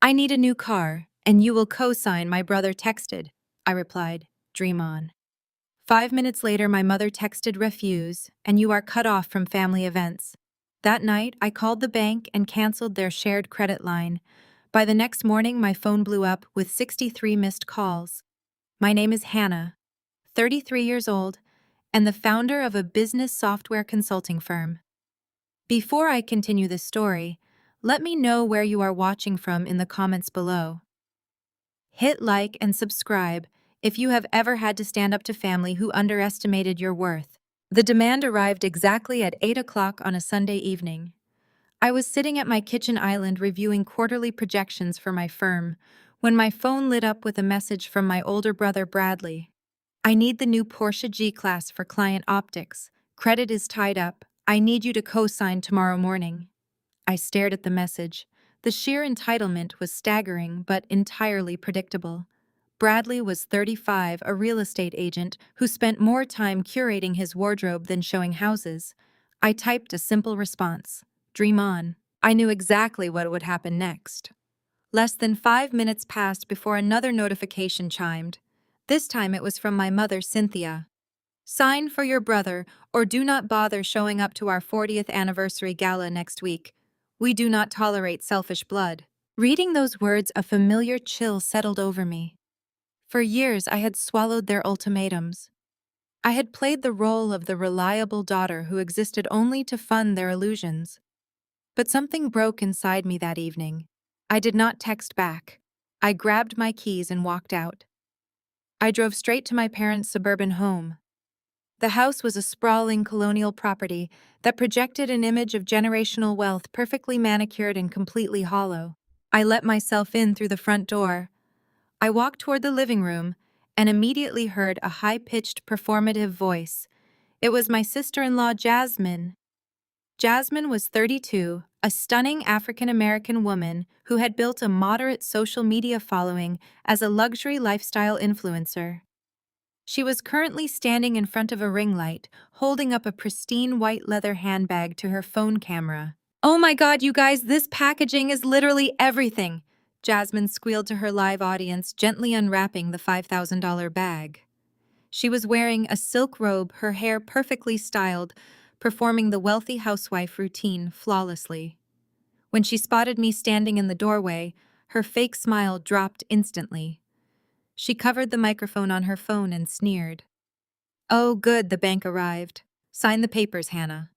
I need a new car, and you will co-sign, my brother texted. I replied, dream on. 5 minutes later, my mother texted refuse, and you are cut off from family events. That night, I called the bank and canceled their shared credit line. By the next morning, my phone blew up with 63 missed calls. My name is Hannah, 33 years old, and the founder of a business software consulting firm. Before I continue this story, let me know where you are watching from in the comments below. Hit like and subscribe if you have ever had to stand up to family who underestimated your worth. The demand arrived exactly at 8 o'clock on a Sunday evening. I was sitting at my kitchen island reviewing quarterly projections for my firm when my phone lit up with a message from my older brother Bradley. I need the new Porsche G Class for client optics. Credit is tied up. I need you to co-sign tomorrow morning. I stared at the message. The sheer entitlement was staggering but entirely predictable. Bradley was 35, a real estate agent who spent more time curating his wardrobe than showing houses. I typed a simple response. Dream on. I knew exactly what would happen next. Less than 5 minutes passed before another notification chimed. This time it was from my mother, Cynthia. Sign for your brother, or do not bother showing up to our 40th anniversary gala next week. We do not tolerate selfish blood. Reading those words, a familiar chill settled over me. For years, I had swallowed their ultimatums. I had played the role of the reliable daughter who existed only to fund their illusions. But something broke inside me that evening. I did not text back. I grabbed my keys and walked out. I drove straight to my parents' suburban home. The house was a sprawling colonial property that projected an image of generational wealth, perfectly manicured and completely hollow. I let myself in through the front door. I walked toward the living room and immediately heard a high-pitched, performative voice. It was my sister-in-law, Jasmine. Jasmine was 32, a stunning African-American woman who had built a moderate social media following as a luxury lifestyle influencer. She was currently standing in front of a ring light, holding up a pristine white leather handbag to her phone camera. "Oh my God, you guys, this packaging is literally everything!" Jasmine squealed to her live audience, gently unwrapping the $5,000 bag. She was wearing a silk robe, her hair perfectly styled, performing the wealthy housewife routine flawlessly. When she spotted me standing in the doorway, her fake smile dropped instantly. She covered the microphone on her phone and sneered. "Oh, good, the bank arrived. Sign the papers, Hannah."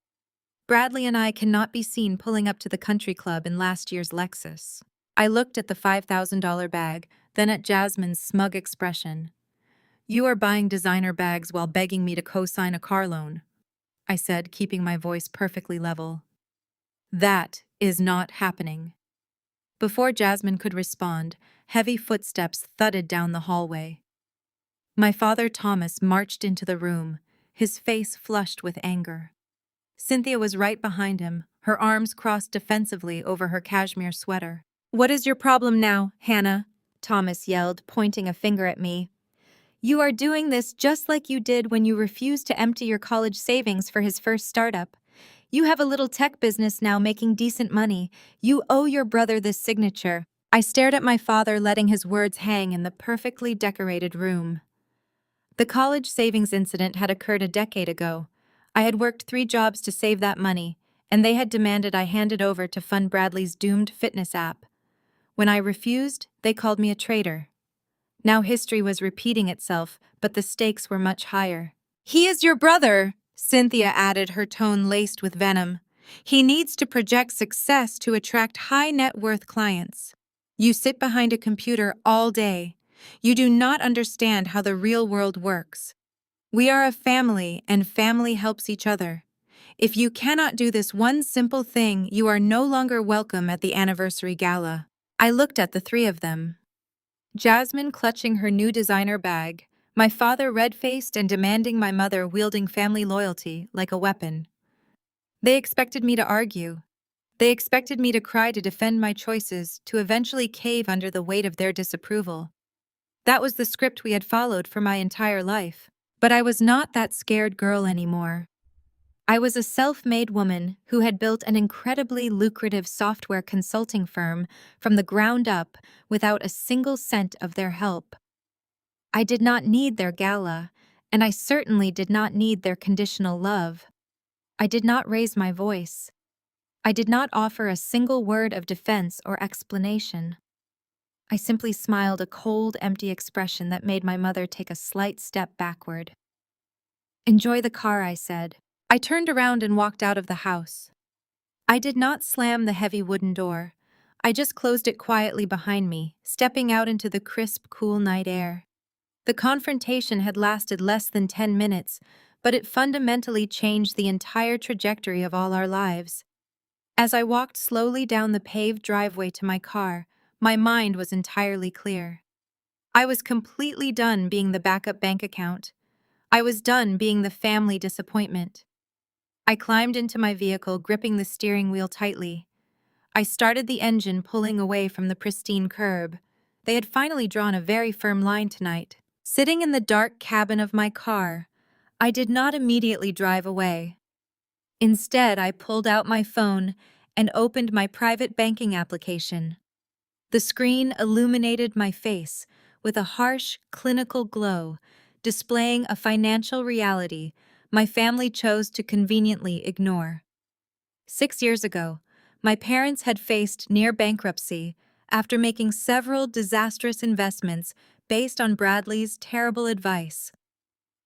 Bradley and I cannot be seen pulling up to the country club in last year's Lexus. I looked at the $5,000 bag, then at Jasmine's smug expression. "You are buying designer bags while begging me to co-sign a car loan," I said, keeping my voice perfectly level. "That is not happening." Before Jasmine could respond, heavy footsteps thudded down the hallway. My father, Thomas, marched into the room, his face flushed with anger. Cynthia was right behind him, her arms crossed defensively over her cashmere sweater. "What is your problem now, Hannah?" Thomas yelled, pointing a finger at me. "You are doing this just like you did when you refused to empty your college savings for his first startup. You have a little tech business now making decent money. You owe your brother this signature." I stared at my father, letting his words hang in the perfectly decorated room. The college savings incident had occurred a decade ago. I had worked 3 jobs to save that money, and they had demanded I hand it over to fund Bradley's doomed fitness app. When I refused, they called me a traitor. Now history was repeating itself, but the stakes were much higher. "He is your brother," Cynthia added, her tone laced with venom. "He needs to project success to attract high-net-worth clients. You sit behind a computer all day. You do not understand how the real world works. We are a family, and family helps each other. If you cannot do this one simple thing, you are no longer welcome at the anniversary gala." I looked at the 3 of them. Jasmine clutching her new designer bag, my father red-faced and demanding, my mother wielding family loyalty like a weapon. They expected me to argue. They expected me to cry, to defend my choices, to eventually cave under the weight of their disapproval. That was the script we had followed for my entire life. But I was not that scared girl anymore. I was a self-made woman who had built an incredibly lucrative software consulting firm from the ground up without a single cent of their help. I did not need their gala, and I certainly did not need their conditional love. I did not raise my voice. I did not offer a single word of defense or explanation. I simply smiled a cold, empty expression that made my mother take a slight step backward. "Enjoy the car," I said. I turned around and walked out of the house. I did not slam the heavy wooden door. I just closed it quietly behind me, stepping out into the crisp, cool night air. The confrontation had lasted less than 10 minutes, but it fundamentally changed the entire trajectory of all our lives. As I walked slowly down the paved driveway to my car, my mind was entirely clear. I was completely done being the backup bank account. I was done being the family disappointment. I climbed into my vehicle, gripping the steering wheel tightly. I started the engine, pulling away from the pristine curb. They had finally drawn a very firm line tonight. Sitting in the dark cabin of my car, I did not immediately drive away. Instead, I pulled out my phone and opened my private banking application. The screen illuminated my face with a harsh, clinical glow, displaying a financial reality my family chose to conveniently ignore. 6 years ago, my parents had faced near bankruptcy after making several disastrous investments based on Bradley's terrible advice.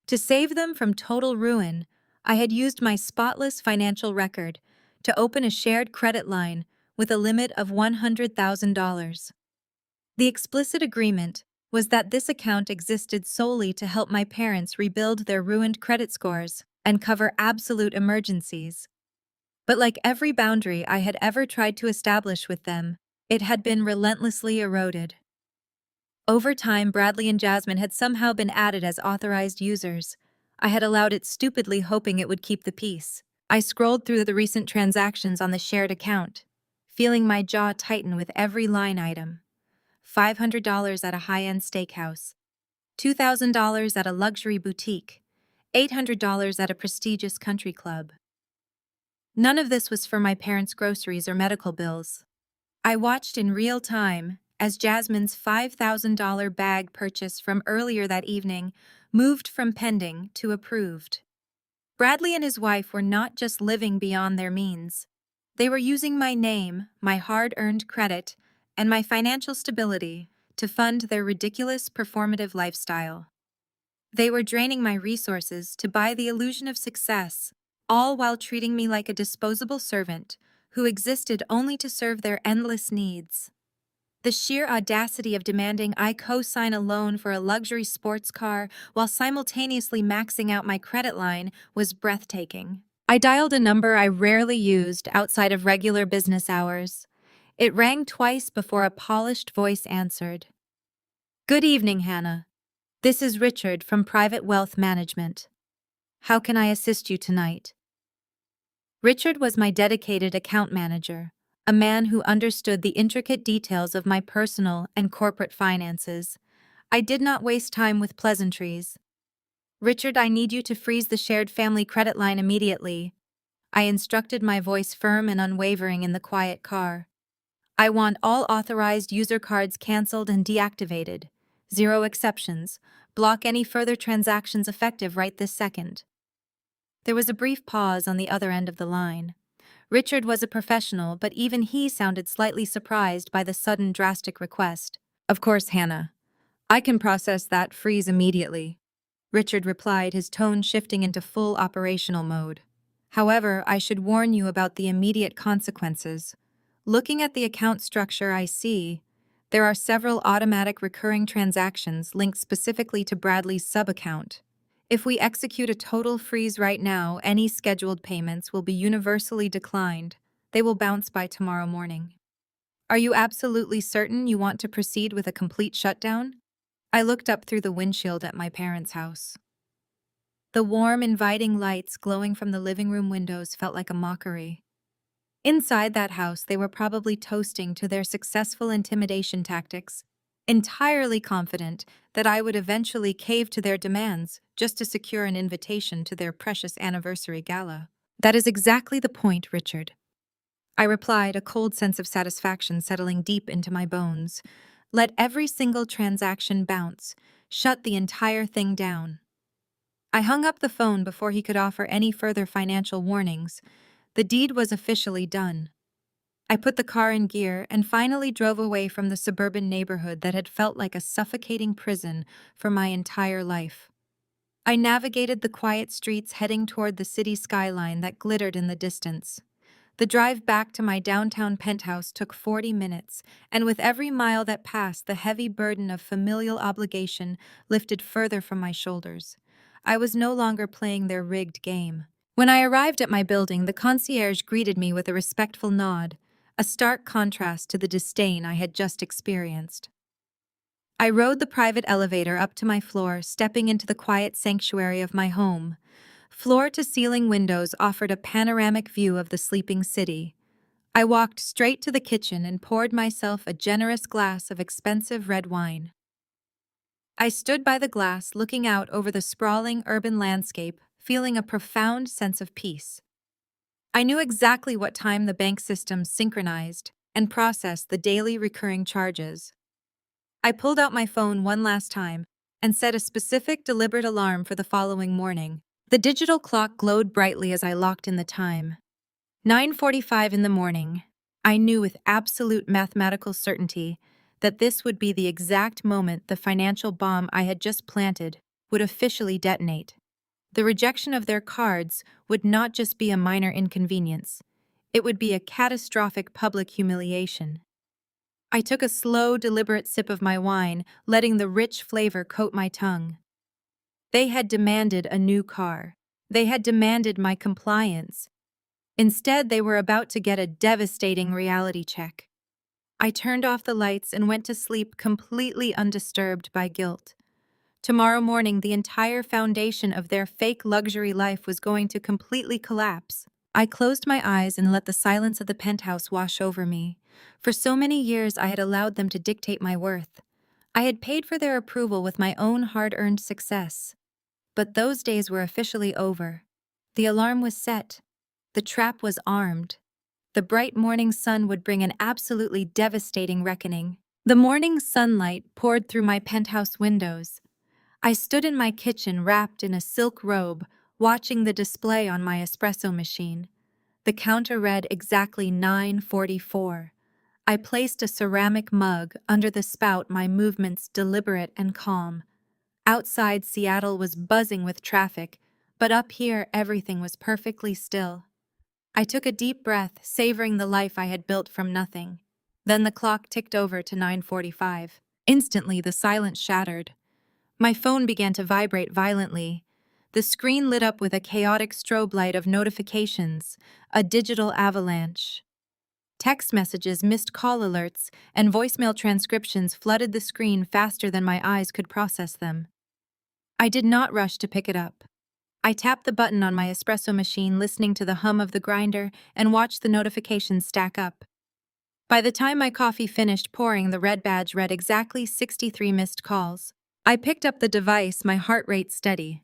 To save them from total ruin, I had used my spotless financial record to open a shared credit line with a limit of $100,000. The explicit agreement was that this account existed solely to help my parents rebuild their ruined credit scores and cover absolute emergencies. But like every boundary I had ever tried to establish with them, it had been relentlessly eroded. Over time, Bradley and Jasmine had somehow been added as authorized users. I had allowed it stupidly, hoping it would keep the peace. I scrolled through the recent transactions on the shared account, feeling my jaw tighten with every line item. $500 at a high-end steakhouse, $2,000 at a luxury boutique, $800 at a prestigious country club. None of this was for my parents' groceries or medical bills. I watched in real time as Jasmine's $5,000 bag purchase from earlier that evening moved from pending to approved. Bradley and his wife were not just living beyond their means. They were using my name, my hard-earned credit, and my financial stability to fund their ridiculous performative lifestyle. They were draining my resources to buy the illusion of success, all while treating me like a disposable servant who existed only to serve their endless needs. The sheer audacity of demanding I co-sign a loan for a luxury sports car while simultaneously maxing out my credit line was breathtaking. I dialed a number I rarely used outside of regular business hours. It rang twice before a polished voice answered. "Good evening, Hannah. This is Richard from Private Wealth Management. How can I assist you tonight?" Richard was my dedicated account manager, a man who understood the intricate details of my personal and corporate finances. I did not waste time with pleasantries. "Richard, I need you to freeze the shared family credit line immediately," I instructed, my voice firm and unwavering in the quiet car. "I want all authorized user cards canceled and deactivated. 0 exceptions. Block any further transactions effective right this second." There was a brief pause on the other end of the line. Richard was a professional, but even he sounded slightly surprised by the sudden, drastic request. "Of course, Hannah. I can process that freeze immediately," Richard replied, his tone shifting into full operational mode. "However, I should warn you about the immediate consequences. Looking at the account structure I see, there are several automatic recurring transactions linked specifically to Bradley's sub-account. If we execute a total freeze right now, any scheduled payments will be universally declined. They will bounce by tomorrow morning. Are you absolutely certain you want to proceed with a complete shutdown?" I looked up through the windshield at my parents' house. The warm, inviting lights glowing from the living room windows felt like a mockery. Inside that house, they were probably toasting to their successful intimidation tactics, entirely confident that I would eventually cave to their demands just to secure an invitation to their precious anniversary gala. That is exactly the point, Richard. I replied, a cold sense of satisfaction settling deep into my bones. Let every single transaction bounce. Shut the entire thing down. I hung up the phone before he could offer any further financial warnings. The deed was officially done. I put the car in gear and finally drove away from the suburban neighborhood that had felt like a suffocating prison for my entire life. I navigated the quiet streets heading toward the city skyline that glittered in the distance. The drive back to my downtown penthouse took 40 minutes, and with every mile that passed, the heavy burden of familial obligation lifted further from my shoulders. I was no longer playing their rigged game. When I arrived at my building, the concierge greeted me with a respectful nod, a stark contrast to the disdain I had just experienced. I rode the private elevator up to my floor, stepping into the quiet sanctuary of my home. Floor-to-ceiling windows offered a panoramic view of the sleeping city. I walked straight to the kitchen and poured myself a generous glass of expensive red wine. I stood by the glass, looking out over the sprawling urban landscape, feeling a profound sense of peace. I knew exactly what time the bank system synchronized and processed the daily recurring charges. I pulled out my phone one last time and set a specific, deliberate alarm for the following morning. The digital clock glowed brightly as I locked in the time. 9:45 in the morning. I knew with absolute mathematical certainty that this would be the exact moment the financial bomb I had just planted would officially detonate. The rejection of their cards would not just be a minor inconvenience, it would be a catastrophic public humiliation. I took a slow, deliberate sip of my wine, letting the rich flavor coat my tongue. They had demanded a new car. They had demanded my compliance. Instead, they were about to get a devastating reality check. I turned off the lights and went to sleep completely undisturbed by guilt. Tomorrow morning, the entire foundation of their fake luxury life was going to completely collapse. I closed my eyes and let the silence of the penthouse wash over me. For so many years, I had allowed them to dictate my worth. I had paid for their approval with my own hard-earned success. But those days were officially over. The alarm was set. The trap was armed. The bright morning sun would bring an absolutely devastating reckoning. The morning sunlight poured through my penthouse windows. I stood in my kitchen wrapped in a silk robe, watching the display on my espresso machine. The counter read exactly 9:44. I placed a ceramic mug under the spout, my movements deliberate and calm. Outside, Seattle was buzzing with traffic, but up here everything was perfectly still. I took a deep breath, savoring the life I had built from nothing. Then the clock ticked over to 9:45. Instantly, the silence shattered. My phone began to vibrate violently. The screen lit up with a chaotic strobe light of notifications, a digital avalanche. Text messages, missed call alerts, and voicemail transcriptions flooded the screen faster than my eyes could process them. I did not rush to pick it up. I tapped the button on my espresso machine, listening to the hum of the grinder, and watched the notifications stack up. By the time my coffee finished pouring, the red badge read exactly 63 missed calls. I picked up the device, my heart rate steady.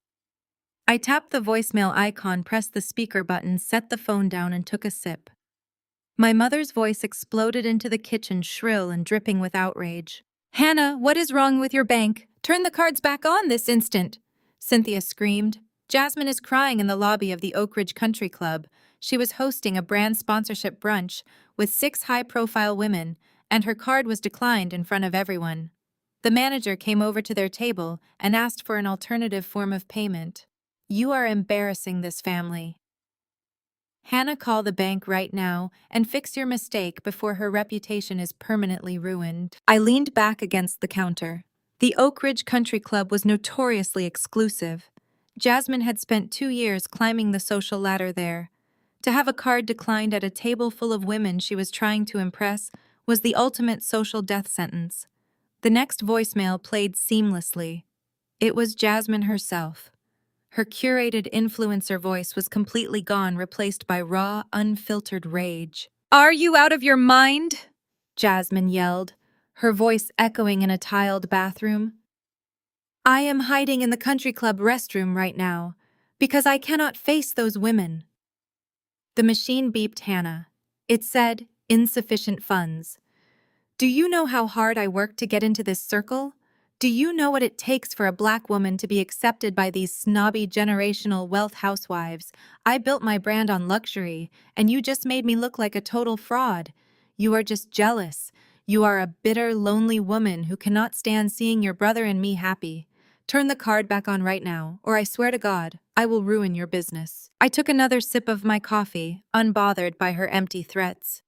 I tapped the voicemail icon, pressed the speaker button, set the phone down, and took a sip. My mother's voice exploded into the kitchen, shrill and dripping with outrage. "Hannah, what is wrong with your bank? Turn the cards back on this instant!" Cynthia screamed. Jasmine is crying in the lobby of the Oak Ridge Country Club. She was hosting a brand sponsorship brunch with 6 high-profile women, and her card was declined in front of everyone. The manager came over to their table and asked for an alternative form of payment. "You are embarrassing this family. Hannah, call the bank right now and fix your mistake before her reputation is permanently ruined." I leaned back against the counter. The Oak Ridge Country Club was notoriously exclusive. Jasmine had spent 2 years climbing the social ladder there. To have a card declined at a table full of women she was trying to impress was the ultimate social death sentence. The next voicemail played seamlessly. It was Jasmine herself. Her curated influencer voice was completely gone, replaced by raw, unfiltered rage. "Are you out of your mind?" Jasmine yelled, her voice echoing in a tiled bathroom. "I am hiding in the country club restroom right now, because I cannot face those women." The machine beeped Hannah. It said, "Insufficient funds." Do you know how hard I worked to get into this circle? Do you know what it takes for a black woman to be accepted by these snobby generational wealth housewives? I built my brand on luxury, and you just made me look like a total fraud. You are just jealous. You are a bitter, lonely woman who cannot stand seeing your brother and me happy. Turn the card back on right now, or I swear to God, I will ruin your business. I took another sip of my coffee, unbothered by her empty threats.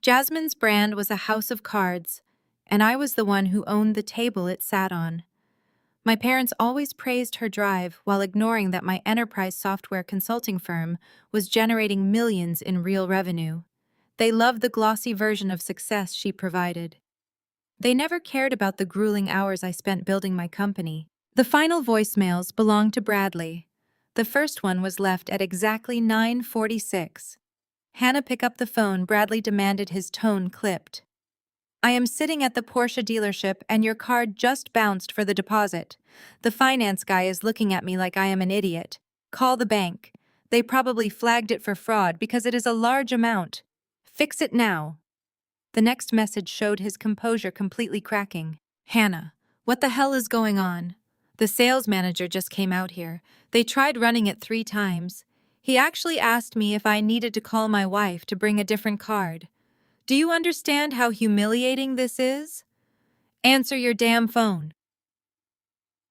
Jasmine's brand was a house of cards, and I was the one who owned the table it sat on. My parents always praised her drive while ignoring that my enterprise software consulting firm was generating millions in real revenue. They loved the glossy version of success she provided. They never cared about the grueling hours I spent building my company. The final voicemails belonged to Bradley. The first one was left at exactly 9:46. Hannah, pick up the phone, Bradley demanded, his tone clipped. I am sitting at the Porsche dealership and your card just bounced for the deposit. The finance guy is looking at me like I am an idiot. Call the bank. They probably flagged it for fraud because it is a large amount. Fix it now. The next message showed his composure completely cracking. Hannah, what the hell is going on? The sales manager just came out here. They tried running it 3 times. He actually asked me if I needed to call my wife to bring a different card. Do you understand how humiliating this is? Answer your damn phone.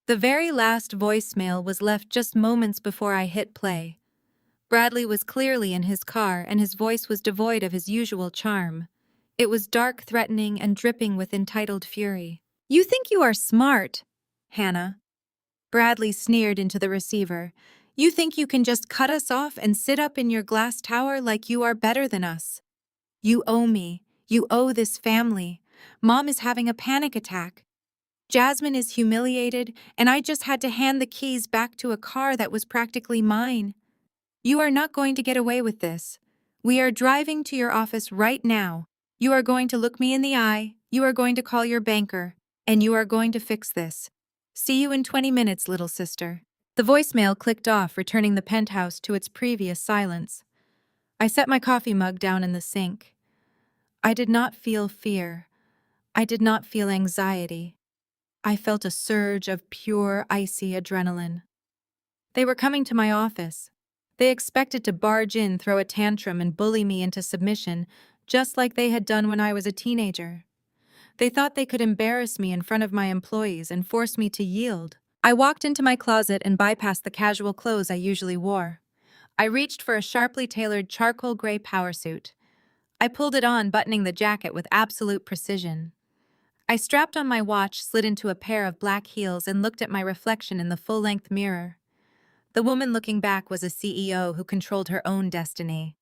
The very last voicemail was left just moments before I hit play. Bradley was clearly in his car, and his voice was devoid of his usual charm. It was dark, threatening, and dripping with entitled fury. You think you are smart, Hannah? Bradley sneered into the receiver. You think you can just cut us off and sit up in your glass tower like you are better than us? You owe me. You owe this family. Mom is having a panic attack. Jasmine is humiliated, and I just had to hand the keys back to a car that was practically mine. You are not going to get away with this. We are driving to your office right now. You are going to look me in the eye, you are going to call your banker, and you are going to fix this. See you in 20 minutes, little sister. The voicemail clicked off, returning the penthouse to its previous silence. I set my coffee mug down in the sink. I did not feel fear. I did not feel anxiety. I felt a surge of pure, icy adrenaline. They were coming to my office. They expected to barge in, throw a tantrum, and bully me into submission, just like they had done when I was a teenager. They thought they could embarrass me in front of my employees and force me to yield. I walked into my closet and bypassed the casual clothes I usually wore. I reached for a sharply tailored charcoal gray power suit. I pulled it on, buttoning the jacket with absolute precision. I strapped on my watch, slid into a pair of black heels, and looked at my reflection in the full-length mirror. The woman looking back was a CEO who controlled her own destiny.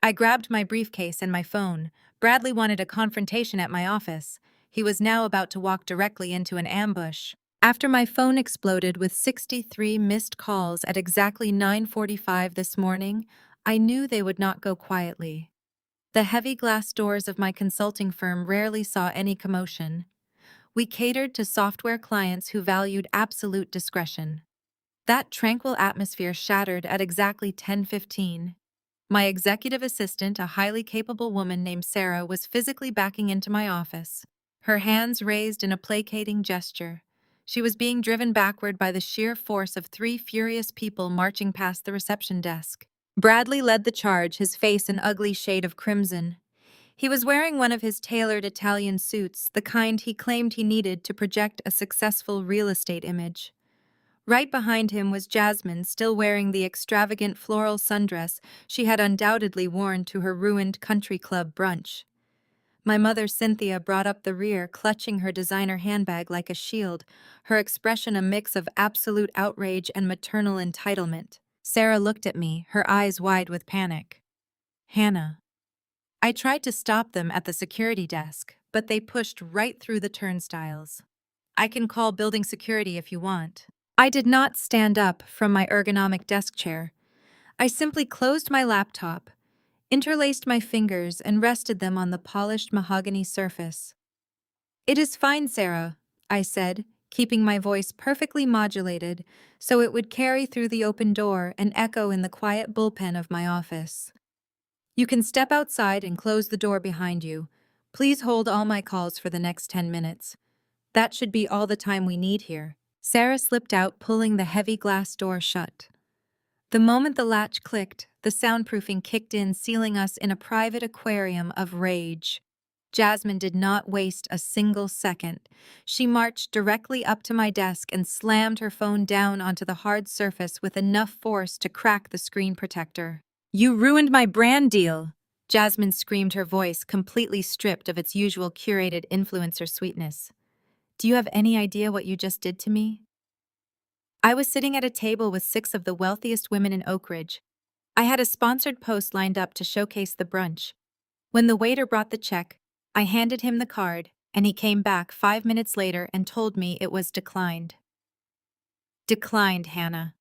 I grabbed my briefcase and my phone. Bradley wanted a confrontation at my office. He was now about to walk directly into an ambush. After my phone exploded with 63 missed calls at exactly 9:45 this morning, I knew they would not go quietly. The heavy glass doors of my consulting firm rarely saw any commotion. We catered to software clients who valued absolute discretion. That tranquil atmosphere shattered at exactly 10:15. My executive assistant, a highly capable woman named Sarah, was physically backing into my office, her hands raised in a placating gesture. She was being driven backward by the sheer force of 3 furious people marching past the reception desk. Bradley led the charge, his face an ugly shade of crimson. He was wearing one of his tailored Italian suits, the kind he claimed he needed to project a successful real estate image. Right behind him was Jasmine, still wearing the extravagant floral sundress she had undoubtedly worn to her ruined country club brunch. My mother, Cynthia, brought up the rear, clutching her designer handbag like a shield, her expression a mix of absolute outrage and maternal entitlement. Sarah looked at me, her eyes wide with panic. Hannah. I tried to stop them at the security desk, but they pushed right through the turnstiles. I can call building security if you want. I did not stand up from my ergonomic desk chair. I simply closed my laptop, interlaced my fingers, and rested them on the polished mahogany surface. It is fine, Sarah, I said, keeping my voice perfectly modulated so it would carry through the open door and echo in the quiet bullpen of my office. You can step outside and close the door behind you. Please hold all my calls for the next 10 minutes. That should be all the time we need here." Sarah slipped out, pulling the heavy glass door shut. The moment the latch clicked, the soundproofing kicked in, sealing us in a private aquarium of rage. Jasmine did not waste a single second. She marched directly up to my desk and slammed her phone down onto the hard surface with enough force to crack the screen protector. "You ruined my brand deal!" Jasmine screamed, her voice completely stripped of its usual curated influencer sweetness. "Do you have any idea what you just did to me?" I was sitting at a table with 6 of the wealthiest women in Oak Ridge. I had a sponsored post lined up to showcase the brunch. When the waiter brought the check, I handed him the card, and he came back 5 minutes later and told me it was declined. Declined, Hannah.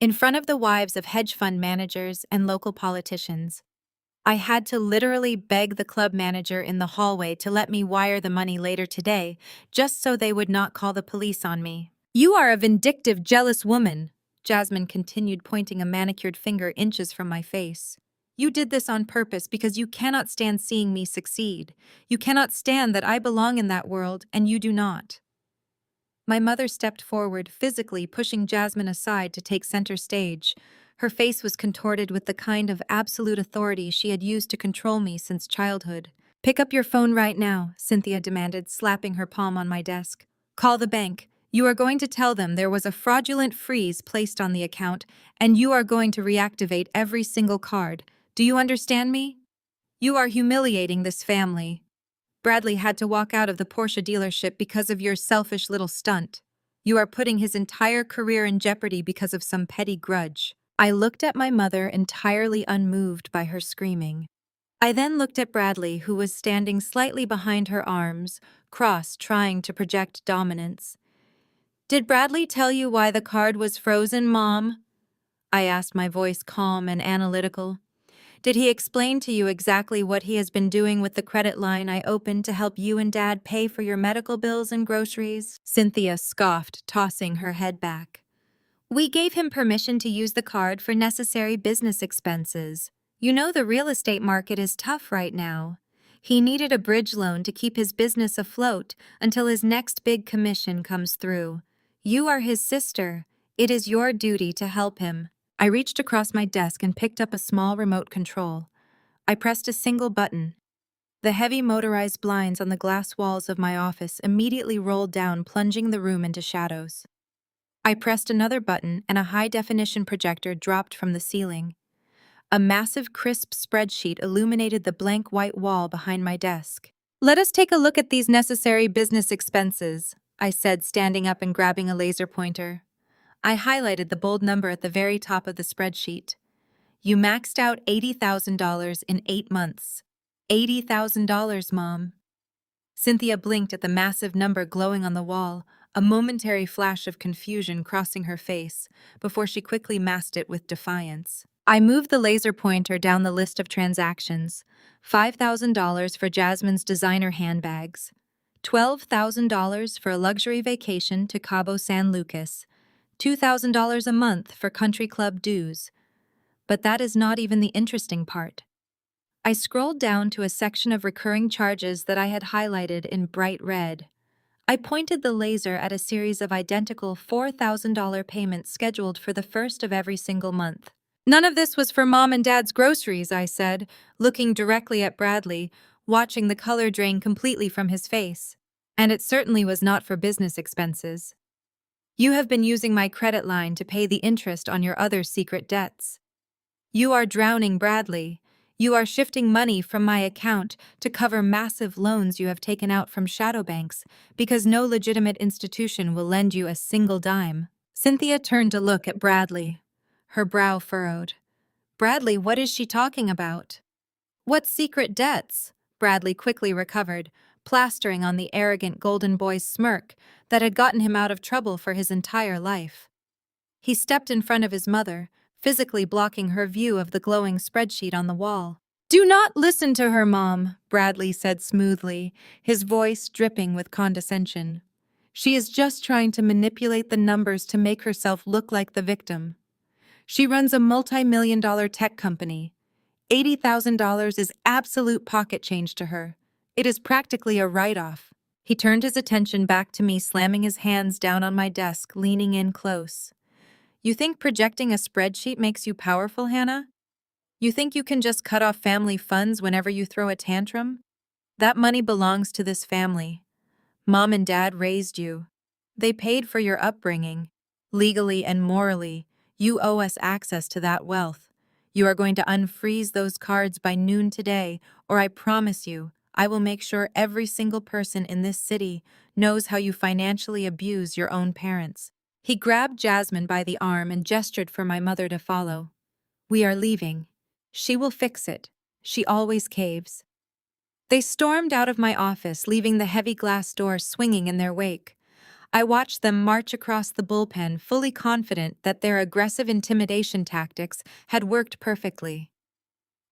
In front of the wives of hedge fund managers and local politicians. I had to literally beg the club manager in the hallway to let me wire the money later today, just so they would not call the police on me. "You are a vindictive, jealous woman," Jasmine continued, pointing a manicured finger inches from my face. "You did this on purpose because you cannot stand seeing me succeed. You cannot stand that I belong in that world, and you do not." My mother stepped forward, physically pushing Jasmine aside to take center stage. Her face was contorted with the kind of absolute authority she had used to control me since childhood. "Pick up your phone right now," Cynthia demanded, slapping her palm on my desk. "Call the bank. You are going to tell them there was a fraudulent freeze placed on the account, and you are going to reactivate every single card. Do you understand me? You are humiliating this family. Bradley had to walk out of the Porsche dealership because of your selfish little stunt. You are putting his entire career in jeopardy because of some petty grudge." I looked at my mother, entirely unmoved by her screaming. I then looked at Bradley, who was standing slightly behind her, arms crossed, trying to project dominance. "Did Bradley tell you why the card was frozen, Mom?" I asked, my voice calm and analytical. "Did he explain to you exactly what he has been doing with the credit line I opened to help you and Dad pay for your medical bills and groceries?" Cynthia scoffed, tossing her head back. "We gave him permission to use the card for necessary business expenses. You know the real estate market is tough right now. He needed a bridge loan to keep his business afloat until his next big commission comes through. You are his sister. It is your duty to help him." I reached across my desk and picked up a small remote control. I pressed a single button. The heavy motorized blinds on the glass walls of my office immediately rolled down, plunging the room into shadows. I pressed another button and a high-definition projector dropped from the ceiling. A massive, crisp spreadsheet illuminated the blank white wall behind my desk. "Let us take a look at these necessary business expenses," I said, standing up and grabbing a laser pointer. I highlighted the bold number at the very top of the spreadsheet. "You maxed out $80,000 in 8 months. $80,000, Mom." Cynthia blinked at the massive number glowing on the wall, a momentary flash of confusion crossing her face, before she quickly masked it with defiance. I moved the laser pointer down the list of transactions. $5,000 for Jasmine's designer handbags. $12,000 for a luxury vacation to Cabo San Lucas. $2,000 a month for country club dues. But that is not even the interesting part. I scrolled down to a section of recurring charges that I had highlighted in bright red. I pointed the laser at a series of identical $4,000 payments scheduled for the first of every single month. "None of this was for Mom and Dad's groceries," I said, looking directly at Bradley, watching the color drain completely from his face. "And it certainly was not for business expenses. You have been using my credit line to pay the interest on your other secret debts. You are drowning Bradley. You are shifting money from my account to cover massive loans you have taken out from shadow banks because no legitimate institution will lend you a single dime." Cynthia turned to look at Bradley. Her brow furrowed. "Bradley, what is she talking about?" "What secret debts?" Bradley quickly recovered, plastering on the arrogant golden boy's smirk that had gotten him out of trouble for his entire life. He stepped in front of his mother, physically blocking her view of the glowing spreadsheet on the wall. "Do not listen to her, Mom," Bradley said smoothly, his voice dripping with condescension. "She is just trying to manipulate the numbers to make herself look like the victim. She runs a multi-million-dollar tech company. $80,000 is absolute pocket change to her. It is practically a write-off. He turned his attention back to me, slamming his hands down on my desk, leaning in close. You think projecting a spreadsheet makes you powerful, Hannah? You think you can just cut off family funds whenever you throw a tantrum? That money belongs to this family. Mom and Dad raised you. They paid for your upbringing. Legally and morally, you owe us access to that wealth. You are going to unfreeze those cards by noon today, or I promise you, I will make sure every single person in this city knows how you financially abuse your own parents. He grabbed Jasmine by the arm and gestured for my mother to follow. We are leaving. She will fix it. She always caves. They stormed out of my office, leaving the heavy glass door swinging in their wake. I watched them march across the bullpen, fully confident that their aggressive intimidation tactics had worked perfectly.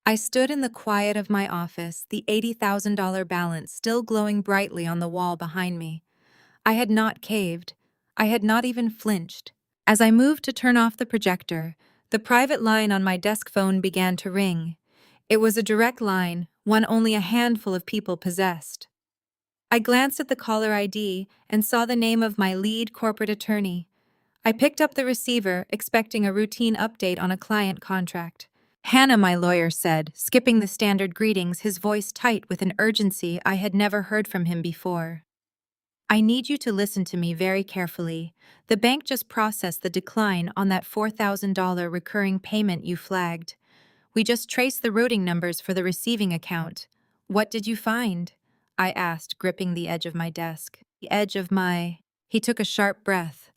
I stood in the quiet of my office, the $80,000 balance still glowing brightly on the wall behind me. I had not caved. I had not even flinched. As I moved to turn off the projector, the private line on my desk phone began to ring. It was a direct line, one only a handful of people possessed. I glanced at the caller ID and saw the name of my lead corporate attorney. I picked up the receiver, expecting a routine update on a client contract. Hannah, my lawyer said, skipping the standard greetings, his voice tight with an urgency I had never heard from him before. I need you to listen to me very carefully. The bank just processed the decline on that $4,000 recurring payment you flagged. We just traced the routing numbers for the receiving account. What did you find? I asked, gripping the edge of my desk. The edge of my... He took a sharp breath.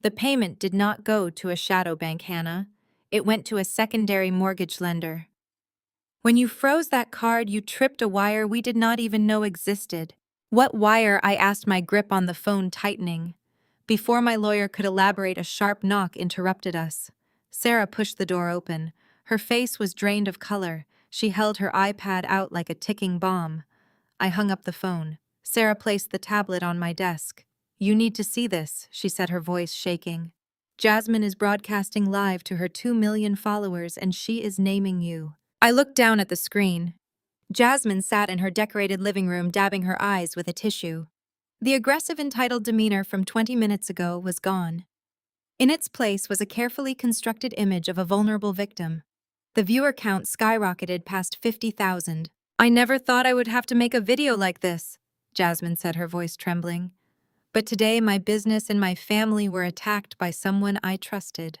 The payment did not go to a shadow bank, Hannah. It went to a secondary mortgage lender. When you froze that card, you tripped a wire we did not even know existed. What wire? I asked, my grip on the phone tightening. Before my lawyer could elaborate, a sharp knock interrupted us. Sarah pushed the door open. Her face was drained of color. She held her iPad out like a ticking bomb. I hung up the phone. Sarah placed the tablet on my desk. You need to see this, she said, her voice shaking. Jasmine is broadcasting live to her 2 million followers, and she is naming you. I looked down at the screen. Jasmine sat in her decorated living room, dabbing her eyes with a tissue. The aggressive, entitled demeanor from 20 minutes ago was gone. In its place was a carefully constructed image of a vulnerable victim. The viewer count skyrocketed past 50,000. I never thought I would have to make a video like this, Jasmine said, her voice trembling. But today my business and my family were attacked by someone I trusted.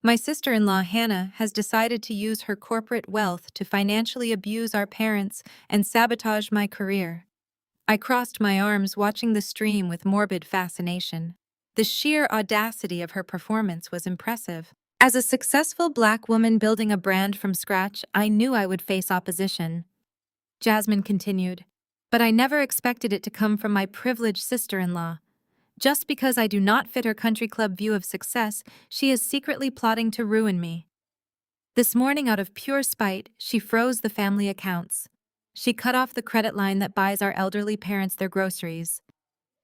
My sister-in-law, Hannah, has decided to use her corporate wealth to financially abuse our parents and sabotage my career. I crossed my arms, watching the stream with morbid fascination. The sheer audacity of her performance was impressive. As a successful Black woman building a brand from scratch, I knew I would face opposition. Jasmine continued, but I never expected it to come from my privileged sister-in-law. Just because I do not fit her country club view of success, she is secretly plotting to ruin me. This morning, out of pure spite, she froze the family accounts. She cut off the credit line that buys our elderly parents their groceries.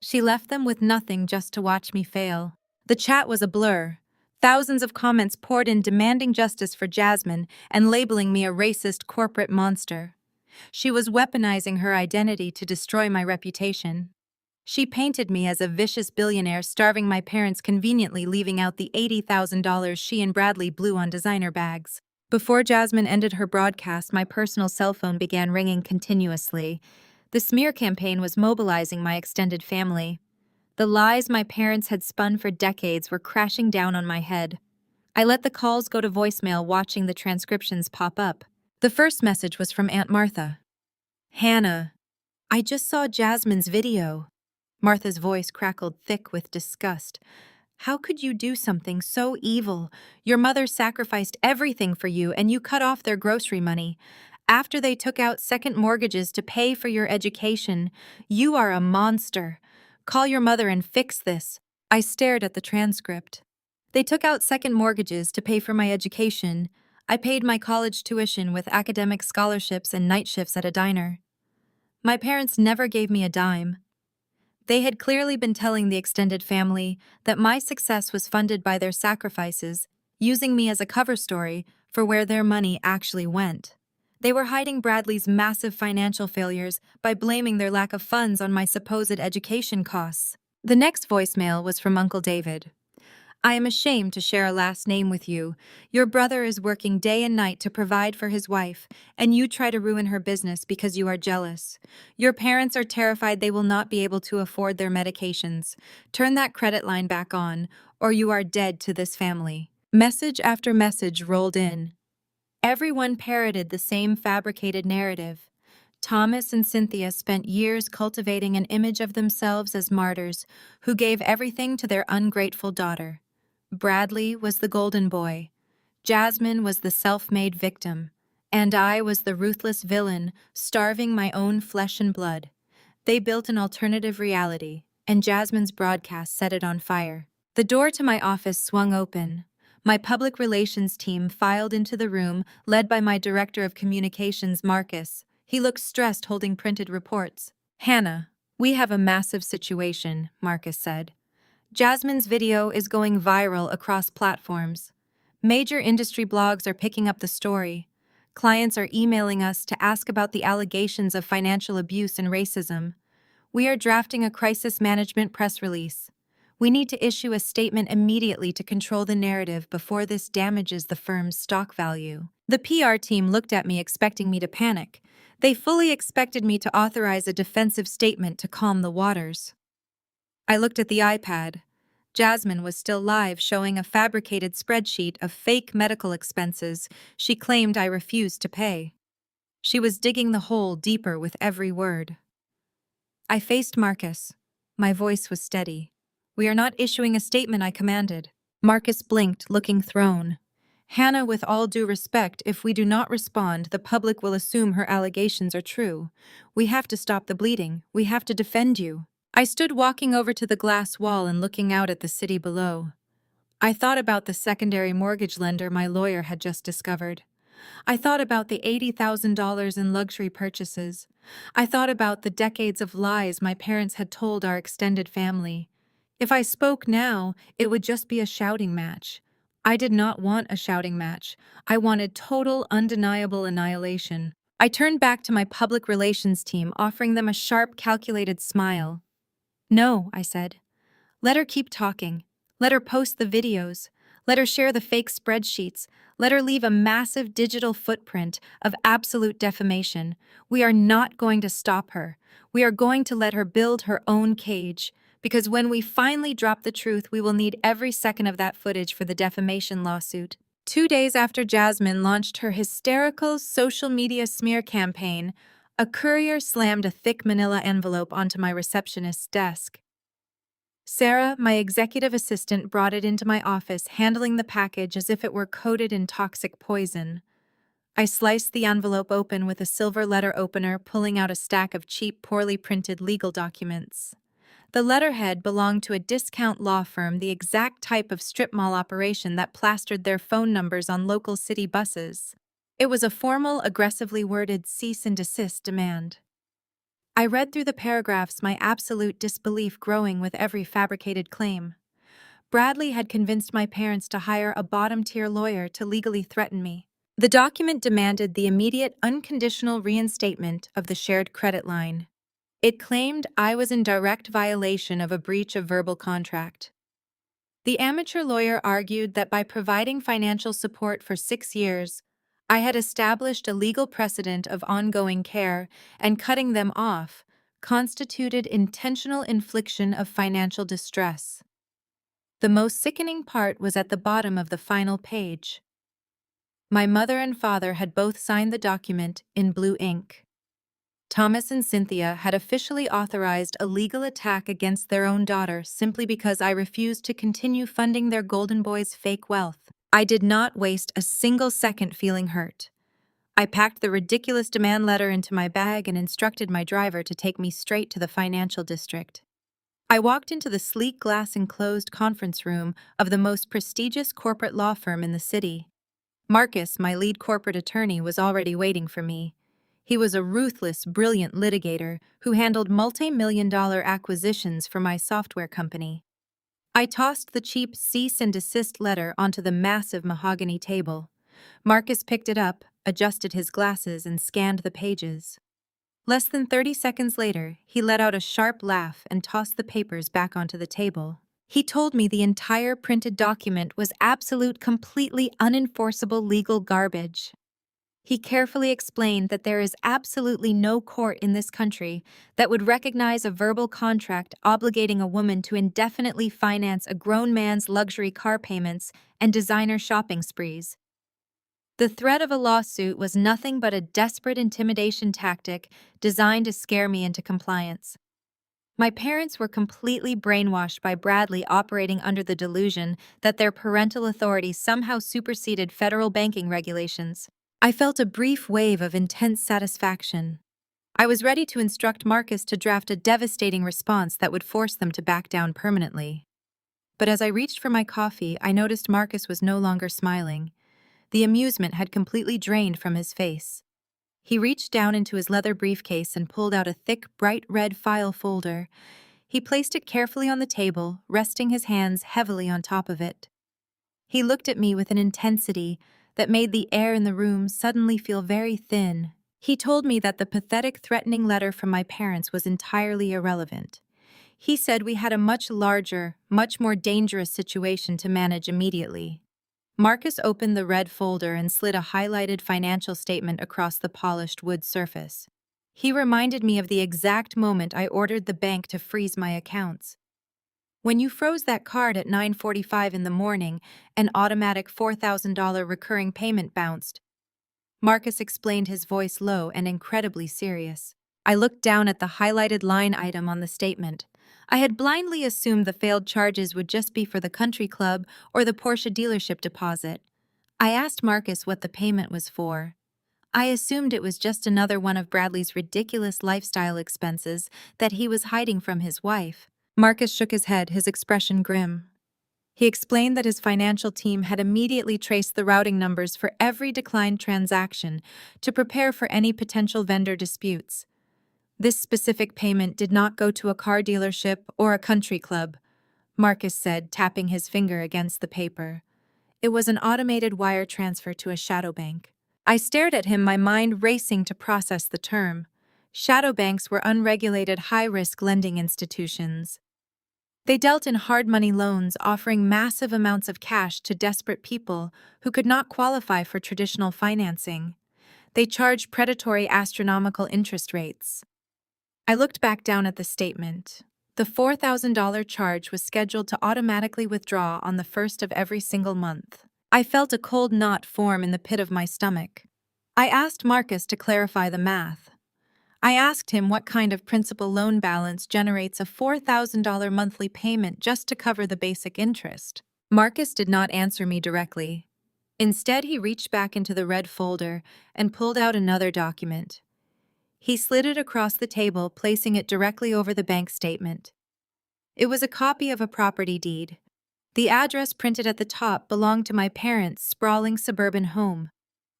She left them with nothing just to watch me fail. The chat was a blur. Thousands of comments poured in demanding justice for Jasmine and labeling me a racist corporate monster. She was weaponizing her identity to destroy my reputation. She painted me as a vicious billionaire starving my parents, conveniently leaving out the $80,000 she and Bradley blew on designer bags. Before Jasmine ended her broadcast, my personal cell phone began ringing continuously. The smear campaign was mobilizing my extended family. The lies my parents had spun for decades were crashing down on my head. I let the calls go to voicemail, watching the transcriptions pop up. The first message was from Aunt Martha. Hannah, I just saw Jasmine's video. Martha's voice crackled thick with disgust. How could you do something so evil? Your mother sacrificed everything for you, and you cut off their grocery money. After they took out second mortgages to pay for your education, you are a monster. Call your mother and fix this. I stared at the transcript. They took out second mortgages to pay for my education. I paid my college tuition with academic scholarships and night shifts at a diner. My parents never gave me a dime. They had clearly been telling the extended family that my success was funded by their sacrifices, using me as a cover story for where their money actually went. They were hiding Bradley's massive financial failures by blaming their lack of funds on my supposed education costs. The next voicemail was from Uncle David. I am ashamed to share a last name with you. Your brother is working day and night to provide for his wife, and you try to ruin her business because you are jealous. Your parents are terrified they will not be able to afford their medications. Turn that credit line back on, or you are dead to this family. Message after message rolled in. Everyone parroted the same fabricated narrative. Thomas and Cynthia spent years cultivating an image of themselves as martyrs who gave everything to their ungrateful daughter. Bradley was the golden boy, Jasmine was the self-made victim, and I was the ruthless villain, starving my own flesh and blood. They built an alternative reality, and Jasmine's broadcast set it on fire. The door to my office swung open. My public relations team filed into the room, led by my director of communications, Marcus. He looked stressed, holding printed reports. Hannah, we have a massive situation, Marcus said. Jasmine's video is going viral across platforms. Major industry blogs are picking up the story. Clients are emailing us to ask about the allegations of financial abuse and racism. We are drafting a crisis management press release. We need to issue a statement immediately to control the narrative before this damages the firm's stock value. The PR team looked at me expecting me to panic. They fully expected me to authorize a defensive statement to calm the waters. I looked at the iPad. Jasmine was still live, showing a fabricated spreadsheet of fake medical expenses she claimed I refused to pay. She was digging the hole deeper with every word. I faced Marcus. My voice was steady. We are not issuing a statement, I commanded. Marcus blinked, looking thrown. Hannah, with all due respect, if we do not respond, the public will assume her allegations are true. We have to stop the bleeding. We have to defend you. I stood walking over to the glass wall and looking out at the city below. I thought about the secondary mortgage lender my lawyer had just discovered. I thought about the $80,000 in luxury purchases. I thought about the decades of lies my parents had told our extended family. If I spoke now, it would just be a shouting match. I did not want a shouting match. I wanted total, undeniable annihilation. I turned back to my public relations team, offering them a sharp, calculated smile. No, I said. Let her keep talking. Let her post the videos. Let her share the fake spreadsheets. Let her leave a massive digital footprint of absolute defamation. We are not going to stop her. We are going to let her build her own cage. Because when we finally drop the truth, we will need every second of that footage for the defamation lawsuit. 2 days after Jasmine launched her hysterical social media smear campaign, a courier slammed a thick manila envelope onto my receptionist's desk. Sarah, my executive assistant, brought it into my office, handling the package as if it were coated in toxic poison. I sliced the envelope open with a silver letter opener, pulling out a stack of cheap, poorly printed legal documents. The letterhead belonged to a discount law firm, the exact type of strip mall operation that plastered their phone numbers on local city buses. It was a formal, aggressively worded cease and desist demand. I read through the paragraphs, my absolute disbelief growing with every fabricated claim. Bradley had convinced my parents to hire a bottom-tier lawyer to legally threaten me. The document demanded the immediate, unconditional reinstatement of the shared credit line. It claimed I was in direct violation of a breach of verbal contract. The amateur lawyer argued that by providing financial support for 6 years, I had established a legal precedent of ongoing care, and cutting them off constituted intentional infliction of financial distress. The most sickening part was at the bottom of the final page. My mother and father had both signed the document in blue ink. Thomas and Cynthia had officially authorized a legal attack against their own daughter simply because I refused to continue funding their golden boy's fake wealth. I did not waste a single second feeling hurt. I packed the ridiculous demand letter into my bag and instructed my driver to take me straight to the financial district. I walked into the sleek glass-enclosed conference room of the most prestigious corporate law firm in the city. Marcus, my lead corporate attorney, was already waiting for me. He was a ruthless, brilliant litigator who handled multi-million-dollar acquisitions for my software company. I tossed the cheap cease and desist letter onto the massive mahogany table. Marcus picked it up, adjusted his glasses, and scanned the pages. Less than 30 seconds later, he let out a sharp laugh and tossed the papers back onto the table. He told me the entire printed document was absolute, completely unenforceable legal garbage. He carefully explained that there is absolutely no court in this country that would recognize a verbal contract obligating a woman to indefinitely finance a grown man's luxury car payments and designer shopping sprees. The threat of a lawsuit was nothing but a desperate intimidation tactic designed to scare me into compliance. My parents were completely brainwashed by Bradley, operating under the delusion that their parental authority somehow superseded federal banking regulations. I felt a brief wave of intense satisfaction. I was ready to instruct Marcus to draft a devastating response that would force them to back down permanently. But as I reached for my coffee, I noticed Marcus was no longer smiling. The amusement had completely drained from his face. He reached down into his leather briefcase and pulled out a thick, bright red file folder. He placed it carefully on the table, resting his hands heavily on top of it. He looked at me with an intensity that made the air in the room suddenly feel very thin. He told me that the pathetic, threatening letter from my parents was entirely irrelevant. He said we had a much larger, much more dangerous situation to manage immediately. Marcus opened the red folder and slid a highlighted financial statement across the polished wood surface. He reminded me of the exact moment I ordered the bank to freeze my accounts. When you froze that card at 9:45 in the morning, an automatic $4,000 recurring payment bounced. Marcus explained, his voice low and incredibly serious. I looked down at the highlighted line item on the statement. I had blindly assumed the failed charges would just be for the country club or the Porsche dealership deposit. I asked Marcus what the payment was for. I assumed it was just another one of Bradley's ridiculous lifestyle expenses that he was hiding from his wife. Marcus shook his head, his expression grim. He explained that his financial team had immediately traced the routing numbers for every declined transaction to prepare for any potential vendor disputes. This specific payment did not go to a car dealership or a country club, Marcus said, tapping his finger against the paper. It was an automated wire transfer to a shadow bank. I stared at him, my mind racing to process the term. Shadow banks were unregulated, high-risk lending institutions. They dealt in hard money loans, offering massive amounts of cash to desperate people who could not qualify for traditional financing. They charged predatory, astronomical interest rates. I looked back down at the statement. The $4,000 charge was scheduled to automatically withdraw on the first of every single month. I felt a cold knot form in the pit of my stomach. I asked Marcus to clarify the math. I asked him what kind of principal loan balance generates a $4,000 monthly payment just to cover the basic interest. Marcus did not answer me directly. Instead, he reached back into the red folder and pulled out another document. He slid it across the table, placing it directly over the bank statement. It was a copy of a property deed. The address printed at the top belonged to my parents' sprawling suburban home.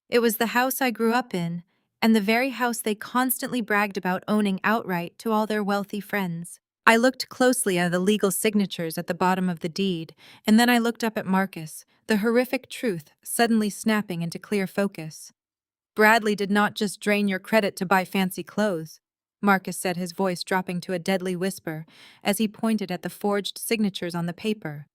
It was the house I grew up in, and the very house they constantly bragged about owning outright to all their wealthy friends. I looked closely at the legal signatures at the bottom of the deed, and then I looked up at Marcus, the horrific truth suddenly snapping into clear focus. Bradley did not just drain your credit to buy fancy clothes, Marcus said, his voice dropping to a deadly whisper as he pointed at the forged signatures on the paper.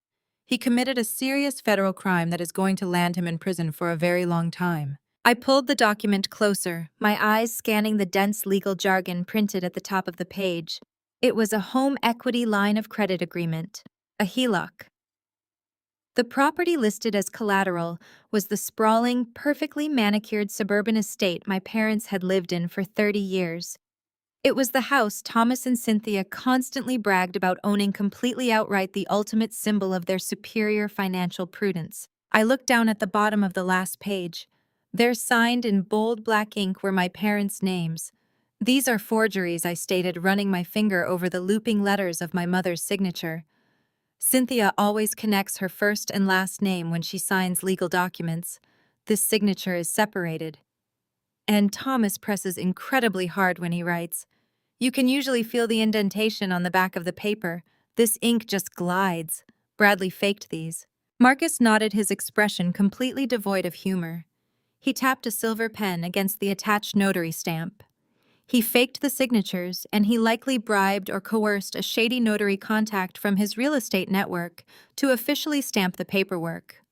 He committed a serious federal crime that is going to land him in prison for a very long time. I pulled the document closer, my eyes scanning the dense legal jargon printed at the top of the page. It was a home equity line of credit agreement, a HELOC. The property listed as collateral was the sprawling, perfectly manicured suburban estate my parents had lived in for 30 years. It was the house Thomas and Cynthia constantly bragged about owning completely outright, the ultimate symbol of their superior financial prudence. I looked down at the bottom of the last page. There, signed in bold black ink, were my parents' names. These are forgeries, I stated, running my finger over the looping letters of my mother's signature. Cynthia always connects her first and last name when she signs legal documents. This signature is separated. And Thomas presses incredibly hard when he writes. You can usually feel the indentation on the back of the paper. This ink just glides. Bradley faked these. Marcus nodded, his expression completely devoid of humor. He tapped a silver pen against the attached notary stamp. He faked the signatures, and he likely bribed or coerced a shady notary contact from his real estate network to officially stamp the paperwork.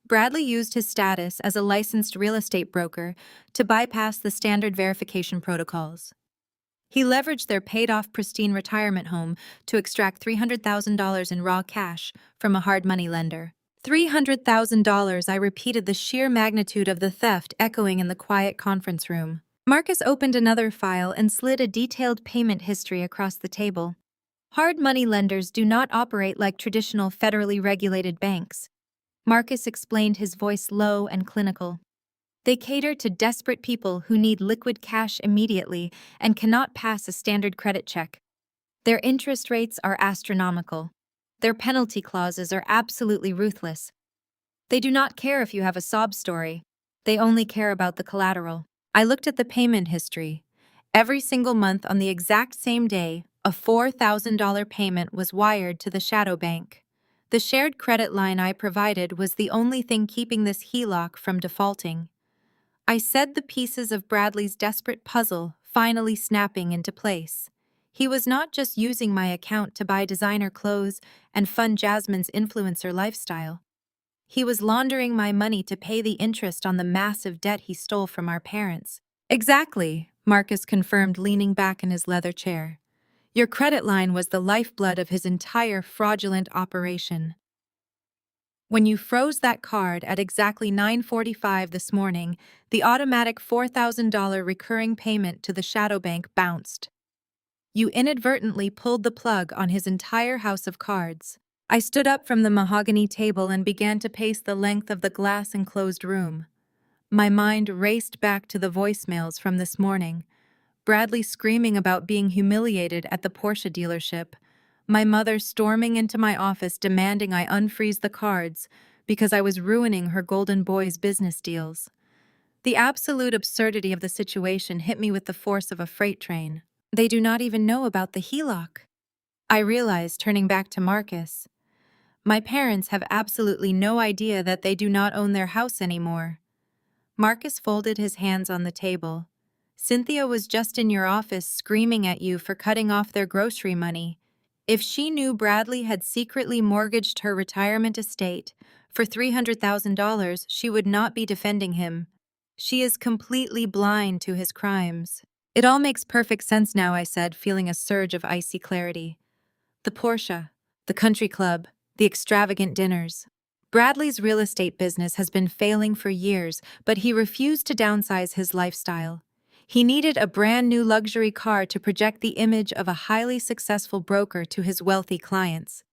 Bradley used his status as a licensed real estate broker to bypass the standard verification protocols. He leveraged their paid-off pristine retirement home to extract $300,000 in raw cash from a hard money lender. $300,000, I repeated, the sheer magnitude of the theft echoing in the quiet conference room. Marcus opened another file and slid a detailed payment history across the table. Hard money lenders do not operate like traditional federally regulated banks. Marcus explained, his voice low and clinical. They cater to desperate people who need liquid cash immediately and cannot pass a standard credit check. Their interest rates are astronomical. Their penalty clauses are absolutely ruthless. They do not care if you have a sob story. They only care about the collateral. I looked at the payment history. Every single month on the exact same day, a $4,000 payment was wired to the shadow bank. The shared credit line I provided was the only thing keeping this HELOC from defaulting. I said, the pieces of Bradley's desperate puzzle finally snapping into place. He was not just using my account to buy designer clothes and fund Jasmine's influencer lifestyle. He was laundering my money to pay the interest on the massive debt he stole from our parents. Exactly, Marcus confirmed, leaning back in his leather chair. Your credit line was the lifeblood of his entire fraudulent operation. When you froze that card at exactly 9:45 this morning, the automatic $4,000 recurring payment to the shadow bank bounced. You inadvertently pulled the plug on his entire house of cards. I stood up from the mahogany table and began to pace the length of the glass-enclosed room. My mind raced back to the voicemails from this morning. Bradley screaming about being humiliated at the Porsche dealership. My mother storming into my office demanding I unfreeze the cards because I was ruining her golden boy's business deals. The absolute absurdity of the situation hit me with the force of a freight train. They do not even know about the HELOC. I realized, turning back to Marcus. My parents have absolutely no idea that they do not own their house anymore. Marcus folded his hands on the table. Cynthia was just in your office screaming at you for cutting off their grocery money. If she knew Bradley had secretly mortgaged her retirement estate for $300,000, she would not be defending him. She is completely blind to his crimes. It all makes perfect sense now, I said, feeling a surge of icy clarity. The Porsche, the country club, the extravagant dinners. Bradley's real estate business has been failing for years, but he refused to downsize his lifestyle. He needed a brand new luxury car to project the image of a highly successful broker to his wealthy clients.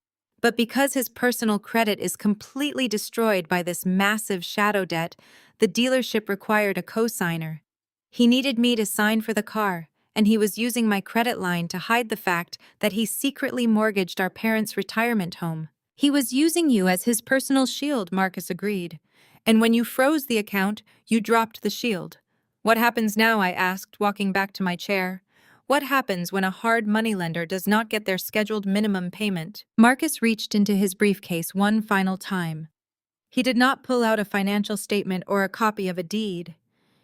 But because his personal credit is completely destroyed by this massive shadow debt, the dealership required a cosigner. He needed me to sign for the car, and he was using my credit line to hide the fact that he secretly mortgaged our parents' retirement home. He was using you as his personal shield, Marcus agreed. And when you froze the account, you dropped the shield. What happens now, I asked, walking back to my chair. What happens when a hard moneylender does not get their scheduled minimum payment? Marcus reached into his briefcase one final time. He did not pull out a financial statement or a copy of a deed.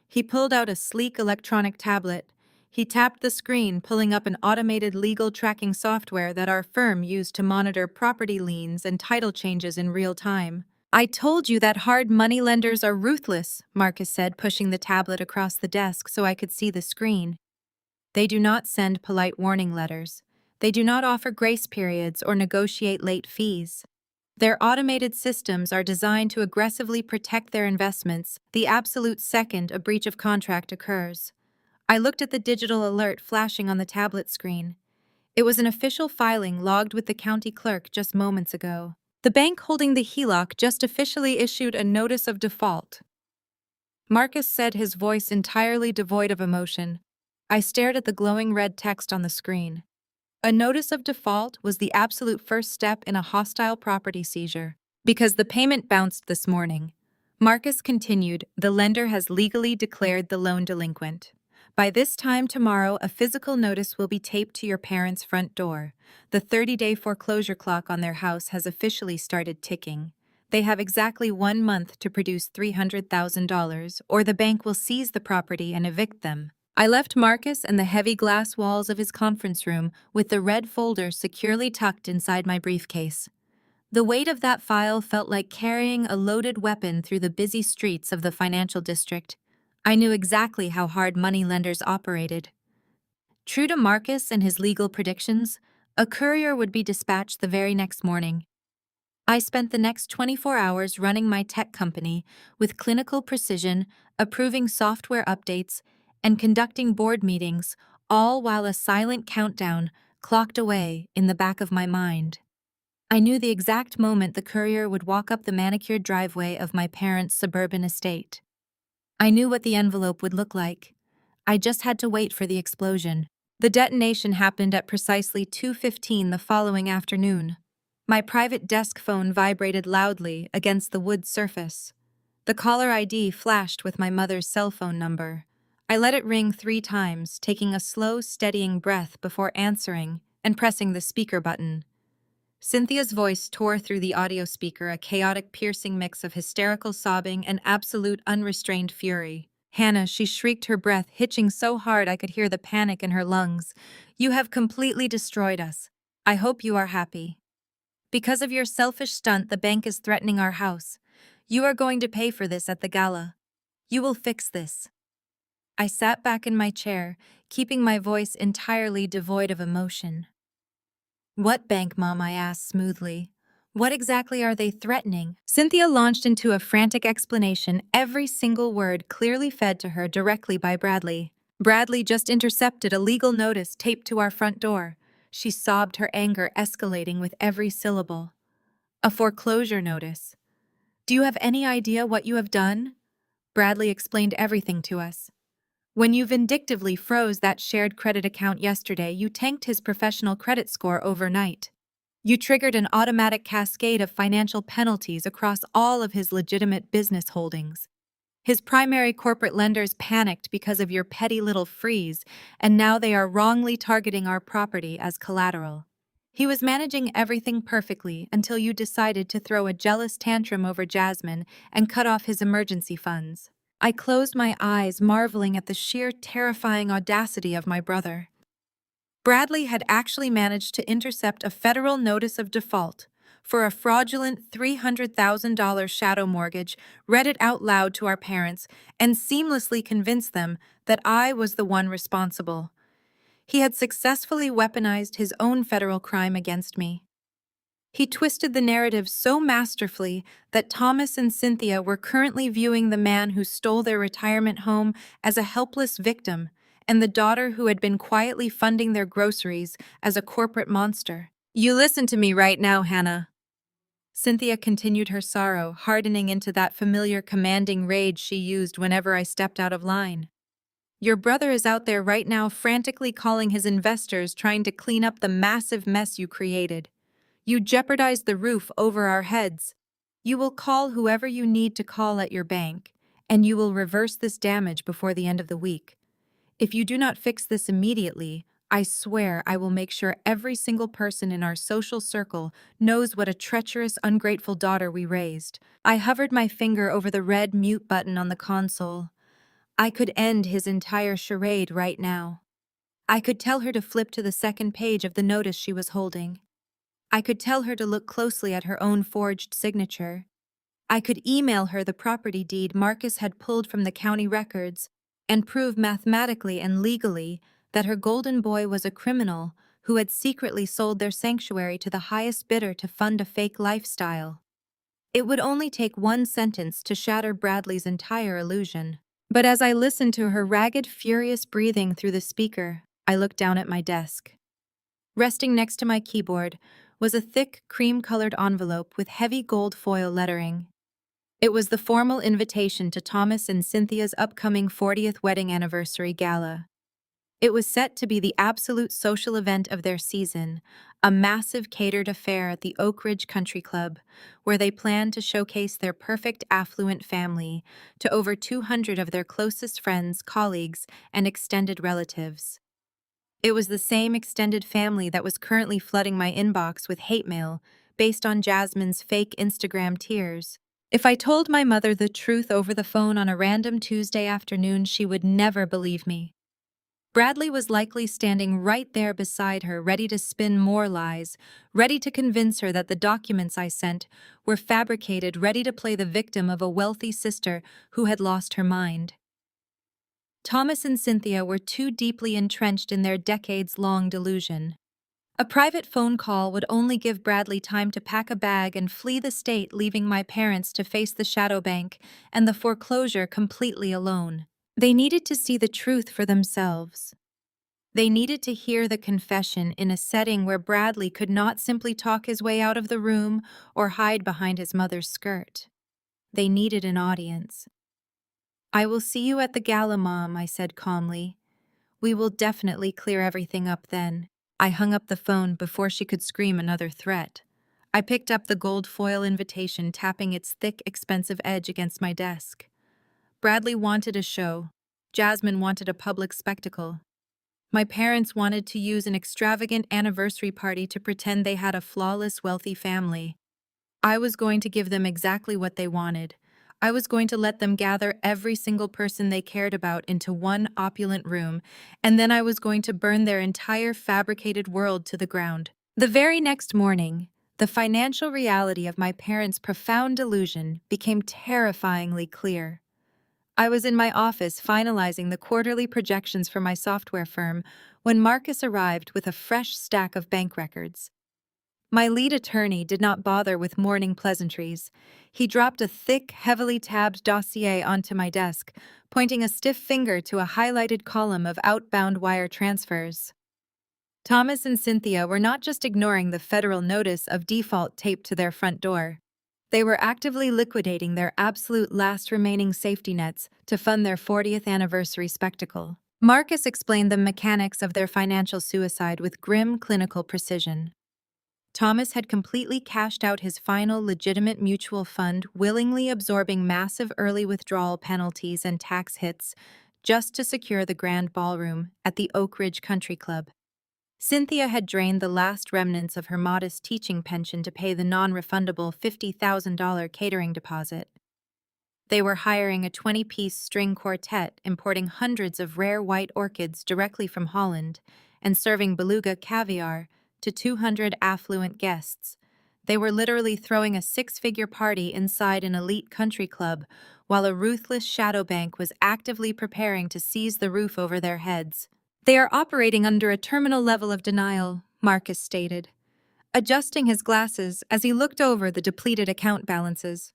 He pulled out a sleek electronic tablet. He tapped the screen, pulling up an automated legal tracking software that our firm used to monitor property liens and title changes in real time. I told you that hard money lenders are ruthless, Marcus said, pushing the tablet across the desk so I could see the screen. They do not send polite warning letters. They do not offer grace periods or negotiate late fees. Their automated systems are designed to aggressively protect their investments the absolute second a breach of contract occurs. I looked at the digital alert flashing on the tablet screen. It was an official filing logged with the county clerk just moments ago. The bank holding the HELOC just officially issued a notice of default. Marcus said, his voice entirely devoid of emotion. I stared at the glowing red text on the screen. A notice of default was the absolute first step in a hostile property seizure. Because the payment bounced this morning, Marcus continued, the lender has legally declared the loan delinquent. By this time tomorrow, a physical notice will be taped to your parents' front door. The 30-day foreclosure clock on their house has officially started ticking. They have exactly 1 month to produce $300,000, or the bank will seize the property and evict them. I left Marcus and the heavy glass walls of his conference room with the red folder securely tucked inside my briefcase. The weight of that file felt like carrying a loaded weapon through the busy streets of the financial district. I knew exactly how hard moneylenders operated. True to Marcus and his legal predictions, a courier would be dispatched the very next morning. I spent the next 24 hours running my tech company with clinical precision, approving software updates, and conducting board meetings, all while a silent countdown clocked away in the back of my mind. I knew the exact moment the courier would walk up the manicured driveway of my parents' suburban estate. I knew what the envelope would look like. I just had to wait for the explosion. The detonation happened at precisely 2:15 the following afternoon. My private desk phone vibrated loudly against the wood surface. The caller ID flashed with my mother's cell phone number. I let it ring 3 times, taking a slow, steadying breath before answering and pressing the speaker button. Cynthia's voice tore through the audio speaker, a chaotic, piercing mix of hysterical sobbing and absolute, unrestrained fury. "Hannah," she shrieked, her breath hitching so hard I could hear the panic in her lungs. "You have completely destroyed us. I hope you are happy. Because of your selfish stunt, the bank is threatening our house. You are going to pay for this at the gala. You will fix this." I sat back in my chair, keeping my voice entirely devoid of emotion. "What bank, Mom?" I asked smoothly. "What exactly are they threatening?" Cynthia launched into a frantic explanation, every single word clearly fed to her directly by Bradley. "Bradley just intercepted a legal notice taped to our front door." She sobbed, her anger escalating with every syllable. "A foreclosure notice. Do you have any idea what you have done?" Bradley explained everything to us. "When you vindictively froze that shared credit account yesterday, you tanked his professional credit score overnight. You triggered an automatic cascade of financial penalties across all of his legitimate business holdings. His primary corporate lenders panicked because of your petty little freeze, and now they are wrongly targeting our property as collateral. He was managing everything perfectly until you decided to throw a jealous tantrum over Jasmine and cut off his emergency funds." I closed my eyes, marveling at the sheer terrifying audacity of my brother. Bradley had actually managed to intercept a federal notice of default for a fraudulent $300,000 shadow mortgage, read it out loud to our parents, and seamlessly convinced them that I was the one responsible. He had successfully weaponized his own federal crime against me. He twisted the narrative so masterfully that Thomas and Cynthia were currently viewing the man who stole their retirement home as a helpless victim, and the daughter who had been quietly funding their groceries as a corporate monster. "You listen to me right now, Hannah." Cynthia continued her sorrow, hardening into that familiar commanding rage she used whenever I stepped out of line. "Your brother is out there right now frantically calling his investors, trying to clean up the massive mess you created. You jeopardized the roof over our heads. You will call whoever you need to call at your bank, and you will reverse this damage before the end of the week. If you do not fix this immediately, I swear I will make sure every single person in our social circle knows what a treacherous, ungrateful daughter we raised." I hovered my finger over the red mute button on the console. I could end his entire charade right now. I could tell her to flip to the second page of the notice she was holding. I could tell her to look closely at her own forged signature. I could email her the property deed Marcus had pulled from the county records and prove mathematically and legally that her golden boy was a criminal who had secretly sold their sanctuary to the highest bidder to fund a fake lifestyle. It would only take one sentence to shatter Bradley's entire illusion. But as I listened to her ragged, furious breathing through the speaker, I looked down at my desk. Resting next to my keyboard was a thick, cream-colored envelope with heavy gold foil lettering. It was the formal invitation to Thomas and Cynthia's upcoming 40th wedding anniversary gala. It was set to be the absolute social event of their season, a massive catered affair at the Oak Ridge Country Club, where they planned to showcase their perfect affluent family to over 200 of their closest friends, colleagues, and extended relatives. It was the same extended family that was currently flooding my inbox with hate mail, based on Jasmine's fake Instagram tears. If I told my mother the truth over the phone on a random Tuesday afternoon, she would never believe me. Bradley was likely standing right there beside her, ready to spin more lies, ready to convince her that the documents I sent were fabricated, ready to play the victim of a wealthy sister who had lost her mind. Thomas and Cynthia were too deeply entrenched in their decades-long delusion. A private phone call would only give Bradley time to pack a bag and flee the state, leaving my parents to face the shadow bank and the foreclosure completely alone. They needed to see the truth for themselves. They needed to hear the confession in a setting where Bradley could not simply talk his way out of the room or hide behind his mother's skirt. They needed an audience. "I will see you at the gala, Mom," I said calmly. "We will definitely clear everything up then." I hung up the phone before she could scream another threat. I picked up the gold foil invitation, tapping its thick, expensive edge against my desk. Bradley wanted a show. Jasmine wanted a public spectacle. My parents wanted to use an extravagant anniversary party to pretend they had a flawless, wealthy family. I was going to give them exactly what they wanted. I was going to let them gather every single person they cared about into one opulent room, and then I was going to burn their entire fabricated world to the ground. The very next morning, the financial reality of my parents' profound delusion became terrifyingly clear. I was in my office finalizing the quarterly projections for my software firm when Marcus arrived with a fresh stack of bank records. My lead attorney did not bother with morning pleasantries. He dropped a thick, heavily tabbed dossier onto my desk, pointing a stiff finger to a highlighted column of outbound wire transfers. Thomas and Cynthia were not just ignoring the federal notice of default taped to their front door. They were actively liquidating their absolute last remaining safety nets to fund their 40th anniversary spectacle. Marcus explained the mechanics of their financial suicide with grim clinical precision. Thomas had completely cashed out his final legitimate mutual fund, willingly absorbing massive early withdrawal penalties and tax hits just to secure the grand ballroom at the Oak Ridge Country Club. Cynthia had drained the last remnants of her modest teaching pension to pay the non-refundable $50,000 catering deposit. They were hiring a 20-piece string quartet, importing hundreds of rare white orchids directly from Holland, and serving beluga caviar to 200 affluent guests. They were literally throwing a six-figure party inside an elite country club, while a ruthless shadow bank was actively preparing to seize the roof over their heads. "They are operating under a terminal level of denial," Marcus stated, adjusting his glasses as he looked over the depleted account balances.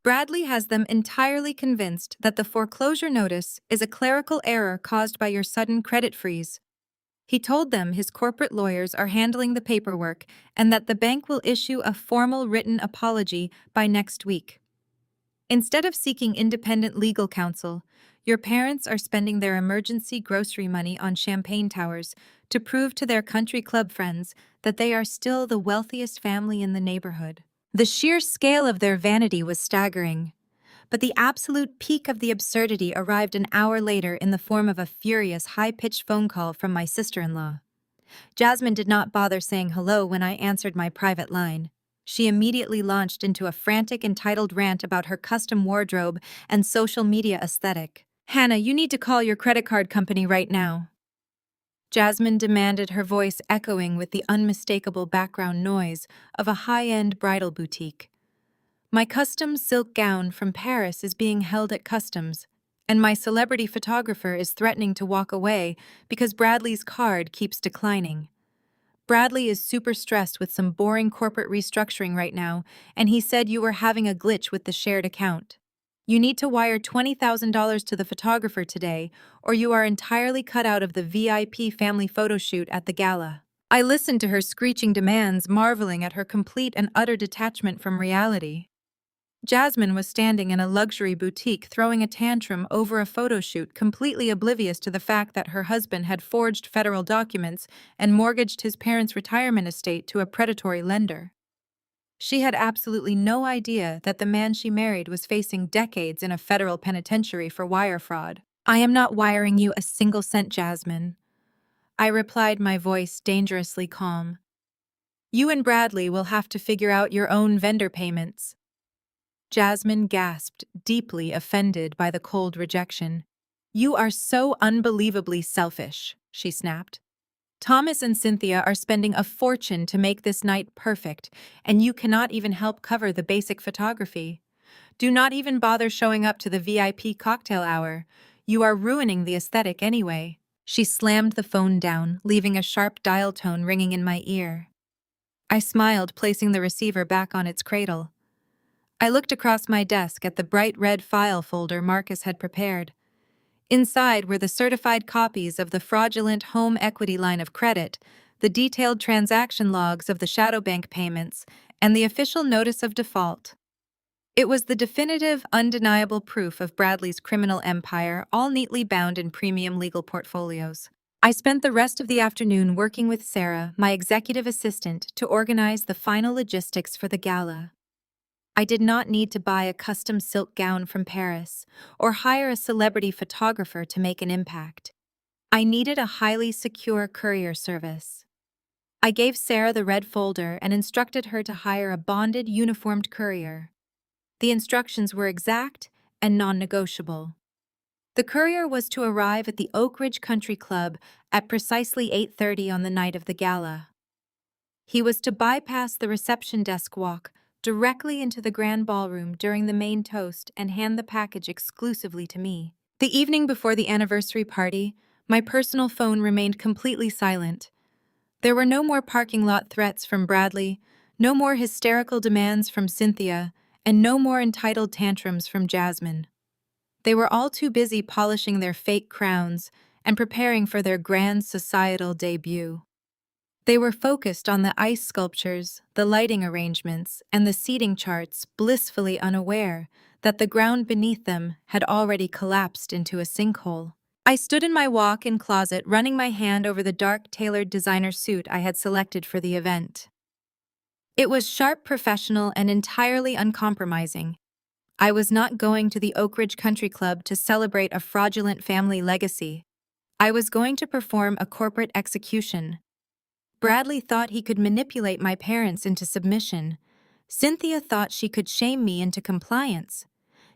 "Bradley has them entirely convinced that the foreclosure notice is a clerical error caused by your sudden credit freeze. He told them his corporate lawyers are handling the paperwork and that the bank will issue a formal written apology by next week. Instead of seeking independent legal counsel, your parents are spending their emergency grocery money on champagne towers to prove to their country club friends that they are still the wealthiest family in the neighborhood." The sheer scale of their vanity was staggering, but the absolute peak of the absurdity arrived an hour later in the form of a furious, high-pitched phone call from my sister-in-law. Jasmine did not bother saying hello when I answered my private line. She immediately launched into a frantic, entitled rant about her custom wardrobe and social media aesthetic. "Hannah, you need to call your credit card company right now," Jasmine demanded, her voice echoing with the unmistakable background noise of a high-end bridal boutique. "My custom silk gown from Paris is being held at customs, and my celebrity photographer is threatening to walk away because Bradley's card keeps declining. Bradley is super stressed with some boring corporate restructuring right now, and he said you were having a glitch with the shared account. You need to wire $20,000 to the photographer today, or you are entirely cut out of the VIP family photo shoot at the gala." I listened to her screeching demands, marveling at her complete and utter detachment from reality. Jasmine was standing in a luxury boutique throwing a tantrum over a photo shoot, completely oblivious to the fact that her husband had forged federal documents and mortgaged his parents' retirement estate to a predatory lender. She had absolutely no idea that the man she married was facing decades in a federal penitentiary for wire fraud. "I am not wiring you a single cent, Jasmine," I replied, my voice dangerously calm. You and Bradley will have to figure out your own vendor payments. Jasmine gasped, deeply offended by the cold rejection. You are so unbelievably selfish, she snapped. Thomas and Cynthia are spending a fortune to make this night perfect, and you cannot even help cover the basic photography. Do not even bother showing up to the VIP cocktail hour. You are ruining the aesthetic anyway. She slammed the phone down, leaving a sharp dial tone ringing in my ear. I smiled, placing the receiver back on its cradle. I looked across my desk at the bright red file folder Marcus had prepared. Inside were the certified copies of the fraudulent home equity line of credit, the detailed transaction logs of the shadow bank payments, and the official notice of default. It was the definitive, undeniable proof of Bradley's criminal empire, all neatly bound in premium legal portfolios. I spent the rest of the afternoon working with Sarah, my executive assistant, to organize the final logistics for the gala. I did not need to buy a custom silk gown from Paris or hire a celebrity photographer to make an impact. I needed a highly secure courier service. I gave Sarah the red folder and instructed her to hire a bonded, uniformed courier. The instructions were exact and non-negotiable. The courier was to arrive at the Oak Ridge Country Club at precisely 8:30 on the night of the gala. He was to bypass the reception desk walk directly into the grand ballroom during the main toast and hand the package exclusively to me. The evening before the anniversary party, my personal phone remained completely silent. There were no more parking lot threats from Bradley, no more hysterical demands from Cynthia, and no more entitled tantrums from Jasmine. They were all too busy polishing their fake crowns and preparing for their grand societal debut. They were focused on the ice sculptures, the lighting arrangements, and the seating charts, blissfully unaware that the ground beneath them had already collapsed into a sinkhole. I stood in my walk-in closet, running my hand over the dark, tailored designer suit I had selected for the event. It was sharp, professional, and entirely uncompromising. I was not going to the Oak Ridge Country Club to celebrate a fraudulent family legacy. I was going to perform a corporate execution. Bradley thought he could manipulate my parents into submission. Cynthia thought she could shame me into compliance.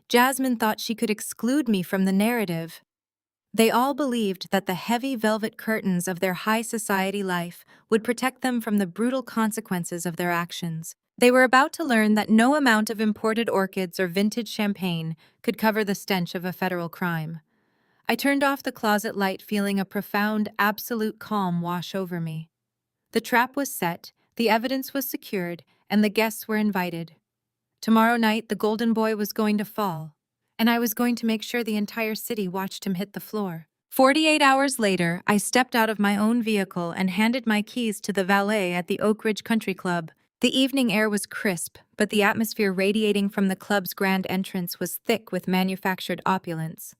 Jasmine thought she could exclude me from the narrative. They all believed that the heavy velvet curtains of their high society life would protect them from the brutal consequences of their actions. They were about to learn that no amount of imported orchids or vintage champagne could cover the stench of a federal crime. I turned off the closet light, feeling a profound, absolute calm wash over me. The trap was set, the evidence was secured, and the guests were invited. Tomorrow night, the golden boy was going to fall, and I was going to make sure the entire city watched him hit the floor. 48 hours later, I stepped out of my own vehicle and handed my keys to the valet at the Oak Ridge Country Club. The evening air was crisp, but the atmosphere radiating from the club's grand entrance was thick with manufactured opulence.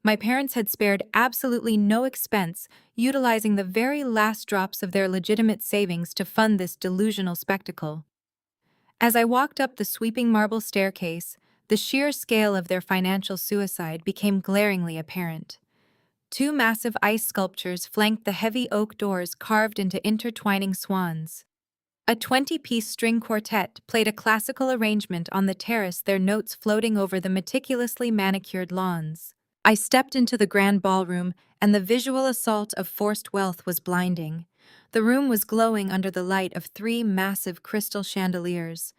My parents had spared absolutely no expense, utilizing the very last drops of their legitimate savings to fund this delusional spectacle. As I walked up the sweeping marble staircase, the sheer scale of their financial suicide became glaringly apparent. Two massive ice sculptures flanked the heavy oak doors carved into intertwining swans. A 20-piece string quartet played a classical arrangement on the terrace, their notes floating over the meticulously manicured lawns. I stepped into the grand ballroom, and the visual assault of forced wealth was blinding. The room was glowing under the light of three massive crystal chandeliers.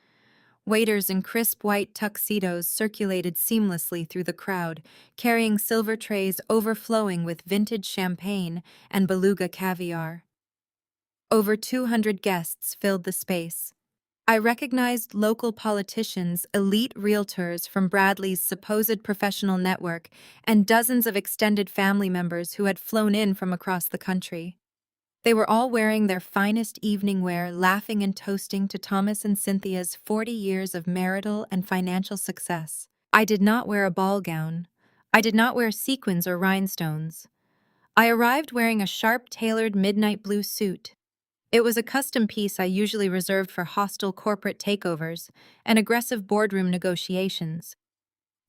Waiters in crisp white tuxedos circulated seamlessly through the crowd, carrying silver trays overflowing with vintage champagne and beluga caviar. Over 200 guests filled the space. I recognized local politicians, elite realtors from Bradley's supposed professional network, and dozens of extended family members who had flown in from across the country. They were all wearing their finest evening wear, laughing and toasting to Thomas and Cynthia's 40 years of marital and financial success. I did not wear a ball gown. I did not wear sequins or rhinestones. I arrived wearing a sharp, tailored midnight blue suit. It was a custom piece I usually reserved for hostile corporate takeovers and aggressive boardroom negotiations.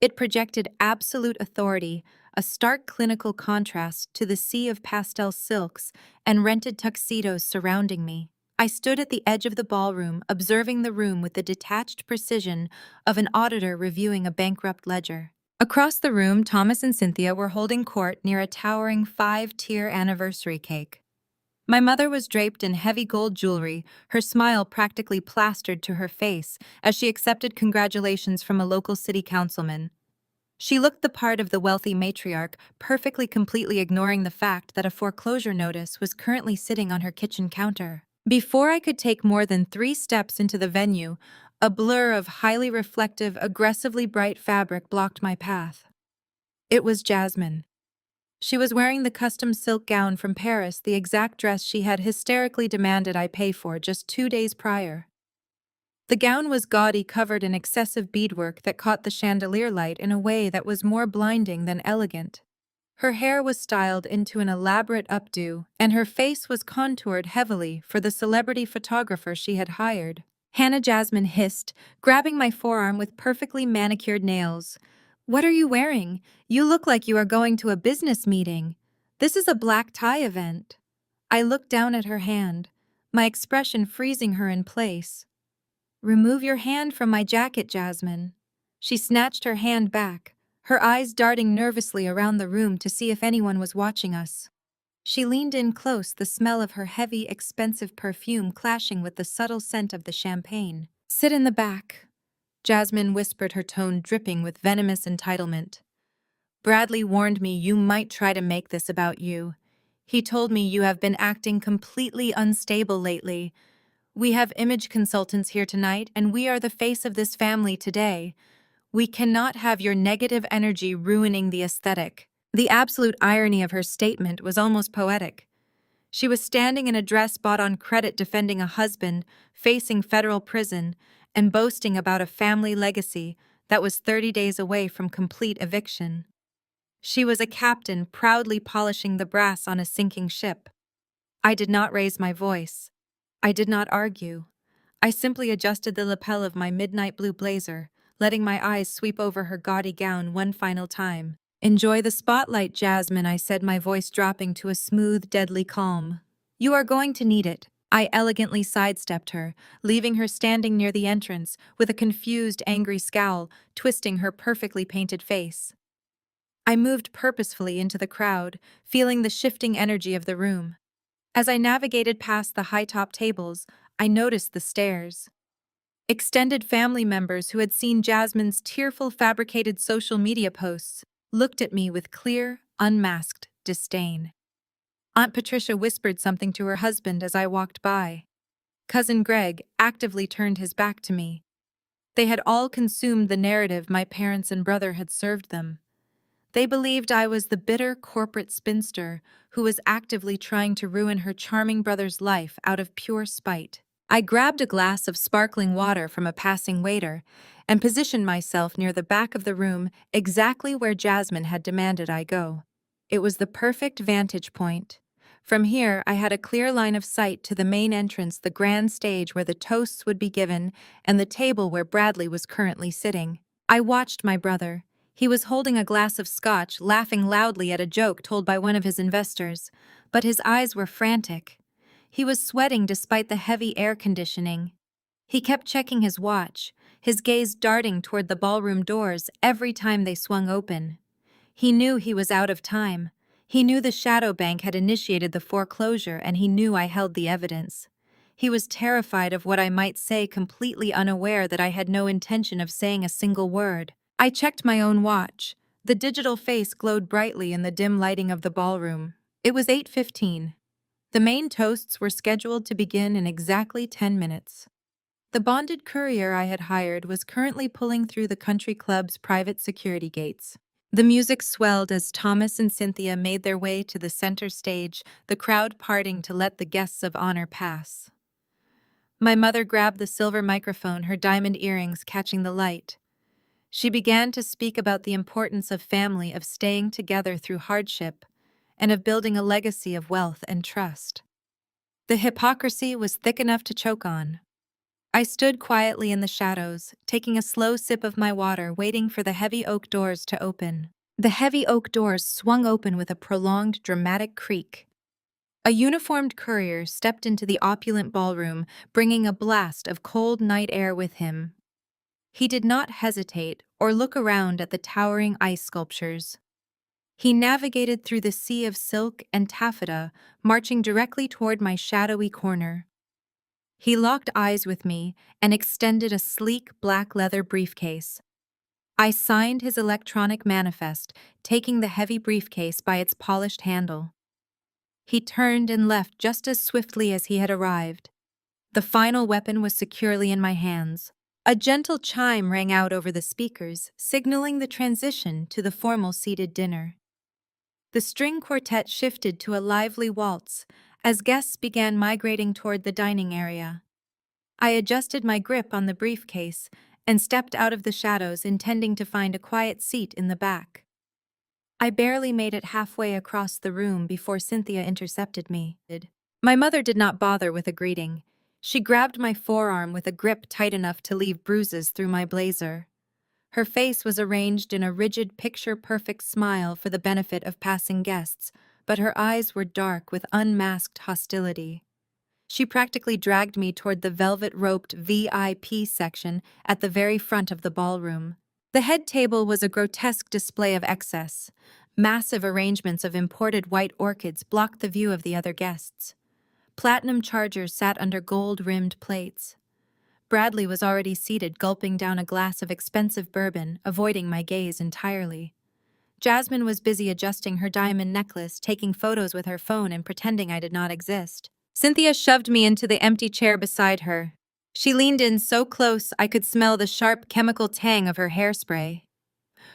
It projected absolute authority, a stark clinical contrast to the sea of pastel silks and rented tuxedos surrounding me. I stood at the edge of the ballroom, observing the room with the detached precision of an auditor reviewing a bankrupt ledger. Across the room, Thomas and Cynthia were holding court near a towering 5-tier anniversary cake. My mother was draped in heavy gold jewelry, her smile practically plastered to her face as she accepted congratulations from a local city councilman. She looked the part of the wealthy matriarch, perfectly completely ignoring the fact that a foreclosure notice was currently sitting on her kitchen counter. Before I could take more than 3 steps into the venue, a blur of highly reflective, aggressively bright fabric blocked my path. It was Jasmine. She was wearing the custom silk gown from Paris, the exact dress she had hysterically demanded I pay for just 2 days prior. The gown was gaudy, covered in excessive beadwork that caught the chandelier light in a way that was more blinding than elegant. Her hair was styled into an elaborate updo, and her face was contoured heavily for the celebrity photographer she had hired. Hannah Jasmine hissed, grabbing my forearm with perfectly manicured nails. "What are you wearing? You look like you are going to a business meeting. This is a black tie event." I looked down at her hand, my expression freezing her in place. "Remove your hand from my jacket, Jasmine." She snatched her hand back, her eyes darting nervously around the room to see if anyone was watching us. She leaned in close, the smell of her heavy, expensive perfume clashing with the subtle scent of the champagne. "Sit in the back," Jasmine whispered, her tone dripping with venomous entitlement. "Bradley warned me you might try to make this about you. He told me you have been acting completely unstable lately. We have image consultants here tonight, and we are the face of this family today. We cannot have your negative energy ruining the aesthetic." The absolute irony of her statement was almost poetic. She was standing in a dress bought on credit, defending a husband, facing federal prison, and boasting about a family legacy that was 30 days away from complete eviction. She was a captain proudly polishing the brass on a sinking ship. I did not raise my voice. I did not argue. I simply adjusted the lapel of my midnight blue blazer, letting my eyes sweep over her gaudy gown one final time. "Enjoy the spotlight, Jasmine," I said, my voice dropping to a smooth, deadly calm. "You are going to need it." I elegantly sidestepped her, leaving her standing near the entrance with a confused, angry scowl twisting her perfectly painted face. I moved purposefully into the crowd, feeling the shifting energy of the room. As I navigated past the high-top tables, I noticed the stares. Extended family members who had seen Jasmine's tearful, fabricated social media posts looked at me with clear, unmasked disdain. Aunt Patricia whispered something to her husband as I walked by. Cousin Greg actively turned his back to me. They had all consumed the narrative my parents and brother had served them. They believed I was the bitter corporate spinster who was actively trying to ruin her charming brother's life out of pure spite. I grabbed a glass of sparkling water from a passing waiter and positioned myself near the back of the room, exactly where Jasmine had demanded I go. It was the perfect vantage point. From here, I had a clear line of sight to the main entrance, the grand stage where the toasts would be given, and the table where Bradley was currently sitting. I watched my brother. He was holding a glass of scotch, laughing loudly at a joke told by one of his investors, but his eyes were frantic. He was sweating despite the heavy air conditioning. He kept checking his watch, his gaze darting toward the ballroom doors every time they swung open. He knew he was out of time. He knew the shadow bank had initiated the foreclosure, and he knew I held the evidence. He was terrified of what I might say, completely unaware that I had no intention of saying a single word. I checked my own watch. The digital face glowed brightly in the dim lighting of the ballroom. It was 8:15. The main toasts were scheduled to begin in exactly 10 minutes. The bonded courier I had hired was currently pulling through the country club's private security gates. The music swelled as Thomas and Cynthia made their way to the center stage, the crowd parting to let the guests of honor pass. My mother grabbed the silver microphone, her diamond earrings catching the light. She began to speak about the importance of family, of staying together through hardship, and of building a legacy of wealth and trust. The hypocrisy was thick enough to choke on. I stood quietly in the shadows, taking a slow sip of my water, waiting for the heavy oak doors to open. The heavy oak doors swung open with a prolonged, dramatic creak. A uniformed courier stepped into the opulent ballroom, bringing a blast of cold night air with him. He did not hesitate or look around at the towering ice sculptures. He navigated through the sea of silk and taffeta, marching directly toward my shadowy corner. He locked eyes with me and extended a sleek black leather briefcase. I signed his electronic manifest, taking the heavy briefcase by its polished handle. He turned and left just as swiftly as he had arrived. The final weapon was securely in my hands. A gentle chime rang out over the speakers, signaling the transition to the formal seated dinner. The string quartet shifted to a lively waltz as guests began migrating toward the dining area. I adjusted my grip on the briefcase and stepped out of the shadows, intending to find a quiet seat in the back. I barely made it halfway across the room before Cynthia intercepted me. My mother did not bother with a greeting. She grabbed my forearm with a grip tight enough to leave bruises through my blazer. Her face was arranged in a rigid, picture-perfect smile for the benefit of passing guests, but her eyes were dark with unmasked hostility. She practically dragged me toward the velvet-roped VIP section at the very front of the ballroom. The head table was a grotesque display of excess. Massive arrangements of imported white orchids blocked the view of the other guests. Platinum chargers sat under gold-rimmed plates. Bradley was already seated, gulping down a glass of expensive bourbon, avoiding my gaze entirely. Jasmine was busy adjusting her diamond necklace, taking photos with her phone and pretending I did not exist. Cynthia shoved me into the empty chair beside her. She leaned in so close I could smell the sharp chemical tang of her hairspray.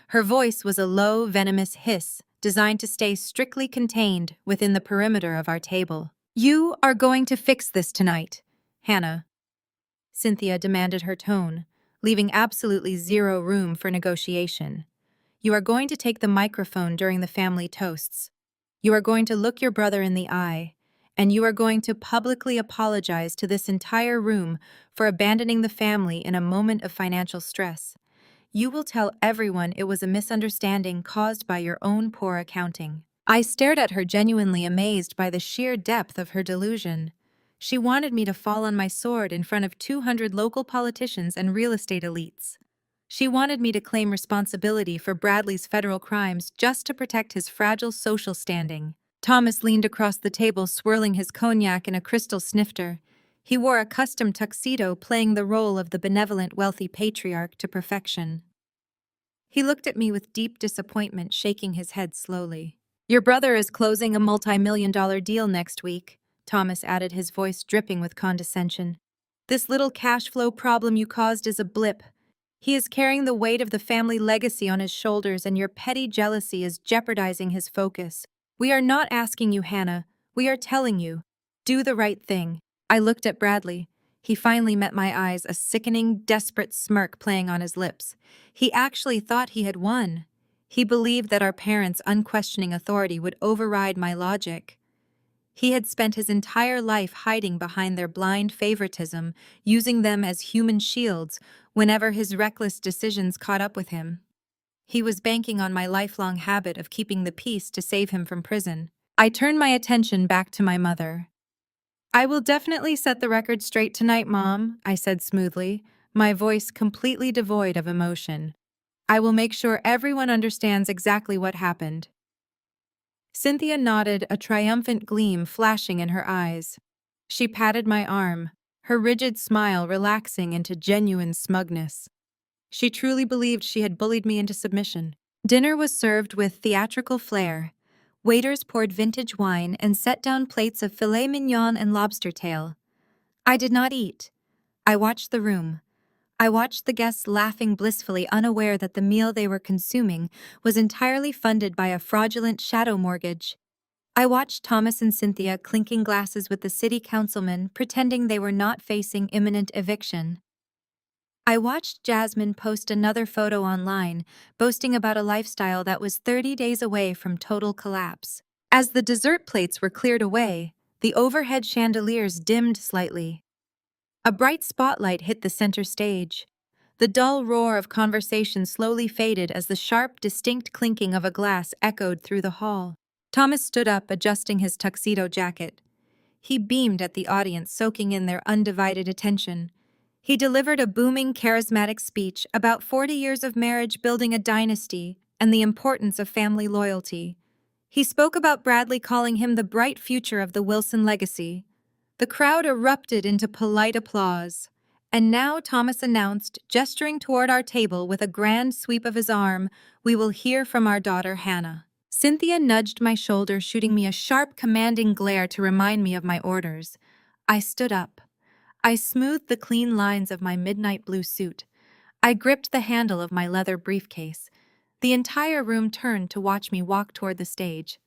Her voice was a low, venomous hiss, designed to stay strictly contained within the perimeter of our table. "You are going to fix this tonight, Hannah," Cynthia demanded, her tone, leaving absolutely zero room for negotiation. "You are going to take the microphone during the family toasts. You are going to look your brother in the eye, and you are going to publicly apologize to this entire room for abandoning the family in a moment of financial stress. You will tell everyone it was a misunderstanding caused by your own poor accounting." I stared at her, genuinely amazed by the sheer depth of her delusion. She wanted me to fall on my sword in front of 200 local politicians and real estate elites. She wanted me to claim responsibility for Bradley's federal crimes just to protect his fragile social standing. Thomas leaned across the table, swirling his cognac in a crystal snifter. He wore a custom tuxedo, playing the role of the benevolent, wealthy patriarch to perfection. He looked at me with deep disappointment, shaking his head slowly. "Your brother is closing a multi-million-dollar deal next week," Thomas added, his voice dripping with condescension. "This little cash flow problem you caused is a blip. He is carrying the weight of the family legacy on his shoulders, and your petty jealousy is jeopardizing his focus. We are not asking you, Hannah. We are telling you. Do the right thing." I looked at Bradley. He finally met my eyes, a sickening, desperate smirk playing on his lips. He actually thought he had won. He believed that our parents' unquestioning authority would override my logic. He had spent his entire life hiding behind their blind favoritism, using them as human shields whenever his reckless decisions caught up with him. He was banking on my lifelong habit of keeping the peace to save him from prison. I turned my attention back to my mother. "I will definitely set the record straight tonight, Mom," I said smoothly, my voice completely devoid of emotion. "I will make sure everyone understands exactly what happened." Cynthia nodded, a triumphant gleam flashing in her eyes. She patted my arm, her rigid smile relaxing into genuine smugness. She truly believed she had bullied me into submission. Dinner was served with theatrical flair. Waiters poured vintage wine and set down plates of filet mignon and lobster tail. I did not eat. I watched the room. I watched the guests laughing blissfully, unaware that the meal they were consuming was entirely funded by a fraudulent shadow mortgage. I watched Thomas and Cynthia clinking glasses with the city councilman, pretending they were not facing imminent eviction. I watched Jasmine post another photo online, boasting about a lifestyle that was 30 days away from total collapse. As the dessert plates were cleared away, the overhead chandeliers dimmed slightly. A bright spotlight hit the center stage. The dull roar of conversation slowly faded as the sharp, distinct clinking of a glass echoed through the hall. Thomas stood up, adjusting his tuxedo jacket. He beamed at the audience, soaking in their undivided attention. He delivered a booming, charismatic speech about 40 years of marriage building a dynasty and the importance of family loyalty. He spoke about Bradley, calling him the bright future of the Wilson legacy. The crowd erupted into polite applause. And now Thomas announced, gesturing toward our table with a grand sweep of his arm, "We will hear from our daughter Hannah." Cynthia nudged my shoulder, shooting me a sharp, commanding glare to remind me of my orders. I stood up. I smoothed the clean lines of my midnight blue suit. I gripped the handle of my leather briefcase. The entire room turned to watch me walk toward the stage.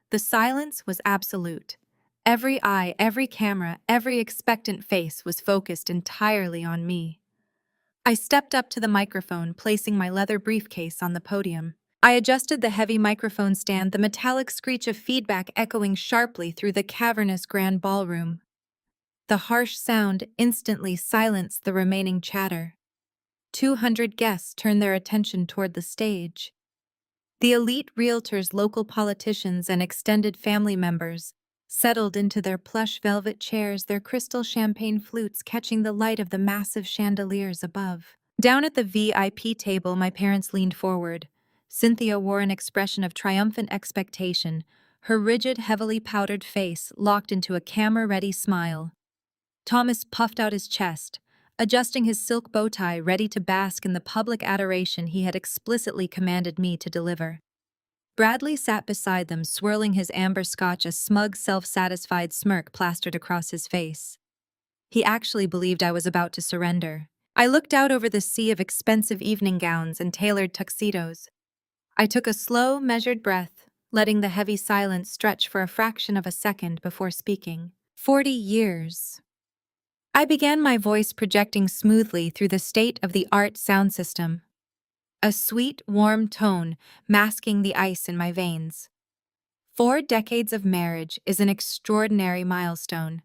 The silence was absolute. Every eye, every camera, every expectant face was focused entirely on me. I stepped up to the microphone, placing my leather briefcase on the podium. I adjusted the heavy microphone stand, the metallic screech of feedback echoing sharply through the cavernous grand ballroom. The harsh sound instantly silenced the remaining chatter. 200 guests turned their attention toward the stage. The elite realtors, local politicians, and extended family members settled into their plush velvet chairs, their crystal champagne flutes catching the light of the massive chandeliers above. Down at the VIP table, my parents leaned forward. Cynthia wore an expression of triumphant expectation, her rigid, heavily powdered face locked into a camera-ready smile. Thomas puffed out his chest, adjusting his silk bow tie, ready to bask in the public adoration he had explicitly commanded me to deliver. Bradley sat beside them, swirling his amber scotch, a smug, self-satisfied smirk plastered across his face. He actually believed I was about to surrender. I looked out over the sea of expensive evening gowns and tailored tuxedos. I took a slow, measured breath, letting the heavy silence stretch for a fraction of a second before speaking. 40 years. I began, my voice projecting smoothly through the state-of-the-art sound system. A sweet, warm tone masking the ice in my veins. 4 decades of marriage is an extraordinary milestone.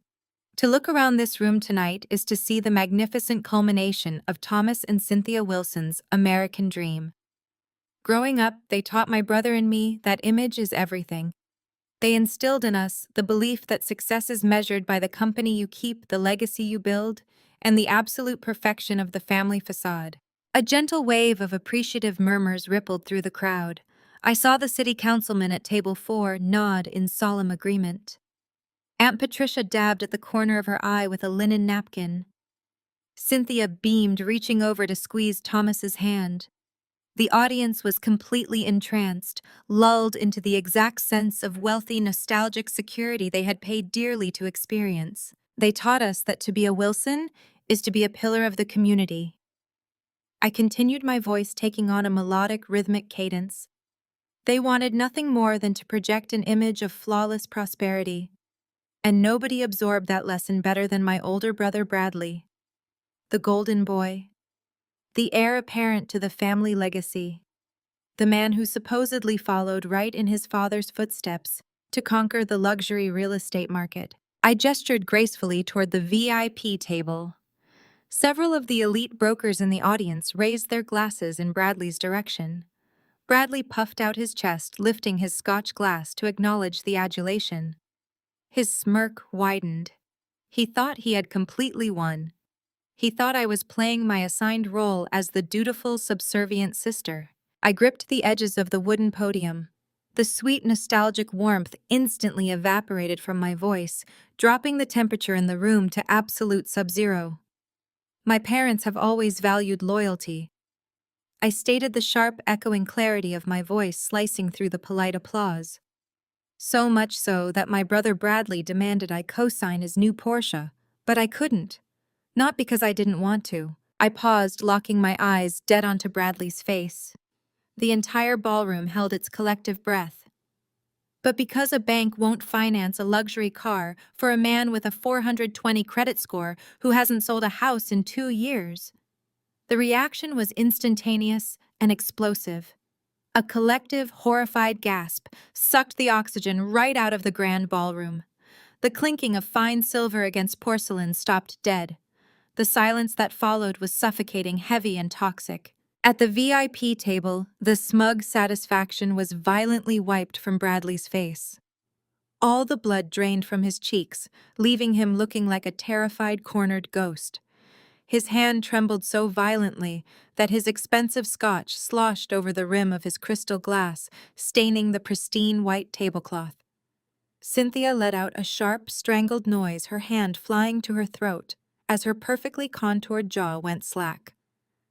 To look around this room tonight is to see the magnificent culmination of Thomas and Cynthia Wilson's American dream. Growing up, they taught my brother and me that image is everything. They instilled in us the belief that success is measured by the company you keep, the legacy you build, and the absolute perfection of the family facade. A gentle wave of appreciative murmurs rippled through the crowd. I saw the city councilman at table 4 nod in solemn agreement. Aunt Patricia dabbed at the corner of her eye with a linen napkin. Cynthia beamed, reaching over to squeeze Thomas's hand. The audience was completely entranced, lulled into the exact sense of wealthy, nostalgic security they had paid dearly to experience. They taught us that to be a Wilson is to be a pillar of the community. I continued, my voice taking on a melodic, rhythmic cadence. They wanted nothing more than to project an image of flawless prosperity. And nobody absorbed that lesson better than my older brother Bradley, the golden boy, the heir apparent to the family legacy, the man who supposedly followed right in his father's footsteps to conquer the luxury real estate market. I gestured gracefully toward the VIP table. Several of the elite brokers in the audience raised their glasses in Bradley's direction. Bradley puffed out his chest, lifting his Scotch glass to acknowledge the adulation. His smirk widened. He thought he had completely won. He thought I was playing my assigned role as the dutiful, subservient sister. I gripped the edges of the wooden podium. The sweet, nostalgic warmth instantly evaporated from my voice, dropping the temperature in the room to absolute sub-zero. My parents have always valued loyalty. I stated, the sharp, echoing clarity of my voice slicing through the polite applause. So much so that my brother Bradley demanded I co-sign his new Porsche, but I couldn't. Not because I didn't want to. I paused, locking my eyes dead onto Bradley's face. The entire ballroom held its collective breath. But because a bank won't finance a luxury car for a man with a 420 credit score who hasn't sold a house in 2 years. The reaction was instantaneous and explosive. A collective, horrified gasp sucked the oxygen right out of the grand ballroom. The clinking of fine silver against porcelain stopped dead. The silence that followed was suffocating, heavy, and toxic. At the VIP table, the smug satisfaction was violently wiped from Bradley's face. All the blood drained from his cheeks, leaving him looking like a terrified, cornered ghost. His hand trembled so violently that his expensive scotch sloshed over the rim of his crystal glass, staining the pristine white tablecloth. Cynthia let out a sharp, strangled noise, her hand flying to her throat, as her perfectly contoured jaw went slack.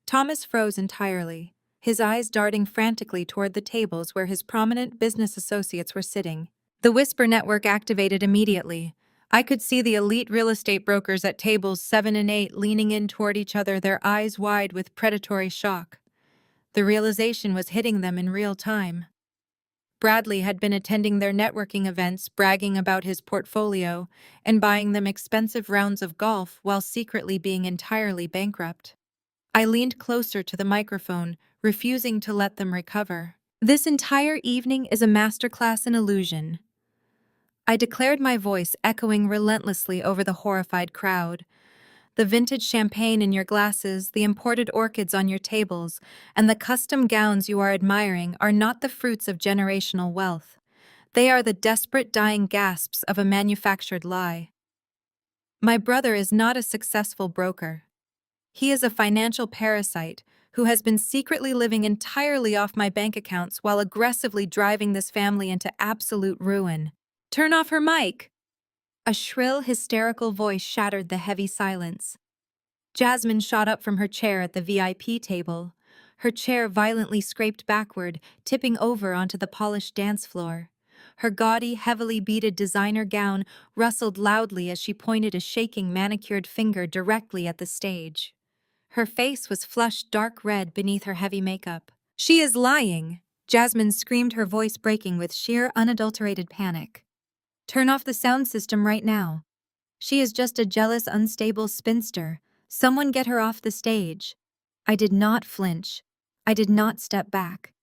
Thomas froze entirely, his eyes darting frantically toward the tables where his prominent business associates were sitting. The Whisper Network activated immediately. I could see the elite real estate brokers at tables 7 and 8 leaning in toward each other, their eyes wide with predatory shock. The realization was hitting them in real time. Bradley had been attending their networking events, bragging about his portfolio, and buying them expensive rounds of golf while secretly being entirely bankrupt. I leaned closer to the microphone, refusing to let them recover. This entire evening is a masterclass in illusion. I declared, my voice echoing relentlessly over the horrified crowd. The vintage champagne in your glasses, the imported orchids on your tables, and the custom gowns you are admiring are not the fruits of generational wealth. They are the desperate dying gasps of a manufactured lie. My brother is not a successful broker. He is a financial parasite who has been secretly living entirely off my bank accounts while aggressively driving this family into absolute ruin. Turn off her mic! A shrill, hysterical voice shattered the heavy silence. Jasmine shot up from her chair at the VIP table. Her chair violently scraped backward, tipping over onto the polished dance floor. Her gaudy, heavily beaded designer gown rustled loudly as she pointed a shaking, manicured finger directly at the stage. Her face was flushed dark red beneath her heavy makeup. "She is lying!" Jasmine screamed, her voice breaking with sheer, unadulterated panic. "Turn off the sound system right now. She is just a jealous, unstable spinster. Someone get her off the stage." I did not flinch. I did not step back.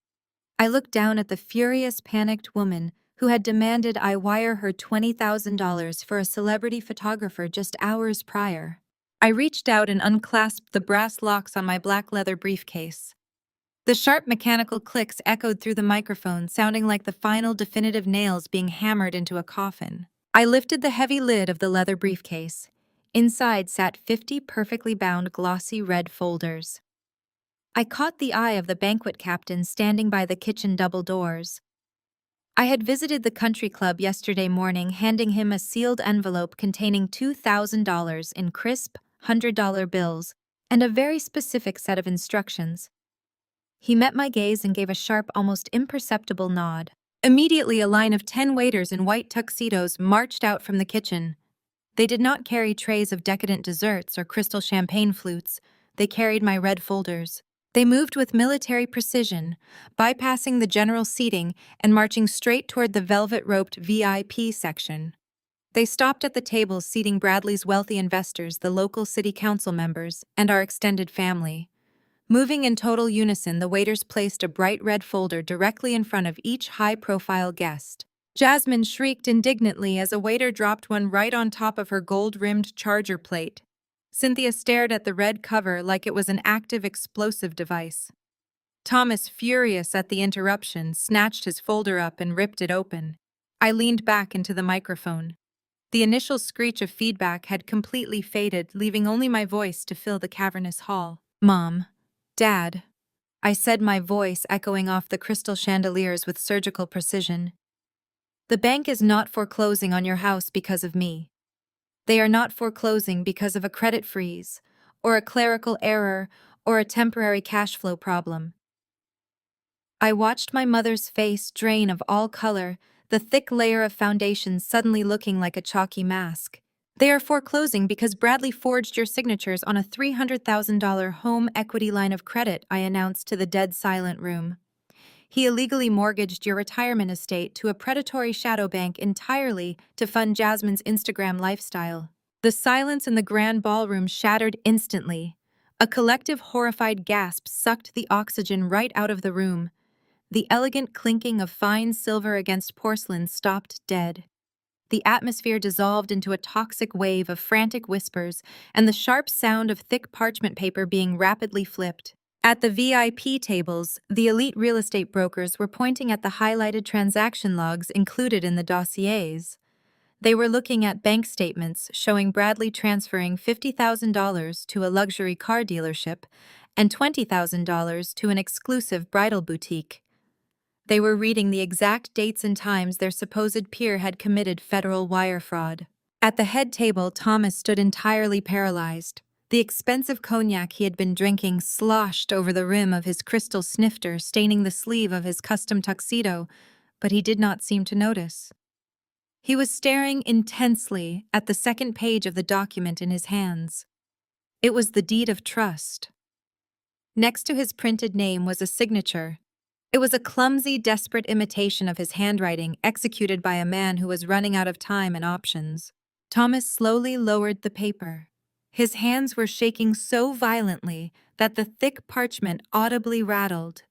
I looked down at the furious, panicked woman who had demanded I wire her $20,000 for a celebrity photographer just hours prior. I reached out and unclasped the brass locks on my black leather briefcase. The sharp mechanical clicks echoed through the microphone, sounding like the final definitive nails being hammered into a coffin. I lifted the heavy lid of the leather briefcase. Inside sat 50 perfectly bound glossy red folders. I caught the eye of the banquet captain standing by the kitchen double doors. I had visited the country club yesterday morning, handing him a sealed envelope containing $2,000 in crisp, $100 bills and a very specific set of instructions. He met my gaze and gave a sharp, almost imperceptible nod. Immediately, a line of 10 waiters in white tuxedos marched out from the kitchen. They did not carry trays of decadent desserts or crystal champagne flutes. They carried my red folders. They moved with military precision, bypassing the general seating and marching straight toward the velvet-roped VIP section. They stopped at the tables seating Bradley's wealthy investors, the local city council members, and our extended family. Moving in total unison, the waiters placed a bright red folder directly in front of each high-profile guest. Jasmine shrieked indignantly as a waiter dropped one right on top of her gold-rimmed charger plate. Cynthia stared at the red cover like it was an active explosive device. Thomas, furious at the interruption, snatched his folder up and ripped it open. I leaned back into the microphone. The initial screech of feedback had completely faded, leaving only my voice to fill the cavernous hall. "Mom, Dad," I said, my voice echoing off the crystal chandeliers with surgical precision. "The bank is not foreclosing on your house because of me. They are not foreclosing because of a credit freeze, or a clerical error, or a temporary cash flow problem." I watched my mother's face drain of all color, the thick layer of foundation suddenly looking like a chalky mask. "They are foreclosing because Bradley forged your signatures on a $300,000 home equity line of credit," I announced to the dead silent room. "He illegally mortgaged your retirement estate to a predatory shadow bank entirely to fund Jasmine's Instagram lifestyle." The silence in the grand ballroom shattered instantly. A collective horrified gasp sucked the oxygen right out of the room. The elegant clinking of fine silver against porcelain stopped dead. The atmosphere dissolved into a toxic wave of frantic whispers and the sharp sound of thick parchment paper being rapidly flipped. At the VIP tables, the elite real estate brokers were pointing at the highlighted transaction logs included in the dossiers. They were looking at bank statements showing Bradley transferring $50,000 to a luxury car dealership and $20,000 to an exclusive bridal boutique. They were reading the exact dates and times their supposed peer had committed federal wire fraud. At the head table, Thomas stood entirely paralyzed. The expensive cognac he had been drinking sloshed over the rim of his crystal snifter, staining the sleeve of his custom tuxedo, but he did not seem to notice. He was staring intensely at the second page of the document in his hands. It was the deed of trust. Next to his printed name was a signature. It was a clumsy, desperate imitation of his handwriting executed by a man who was running out of time and options. Thomas slowly lowered the paper. His hands were shaking so violently that the thick parchment audibly rattled.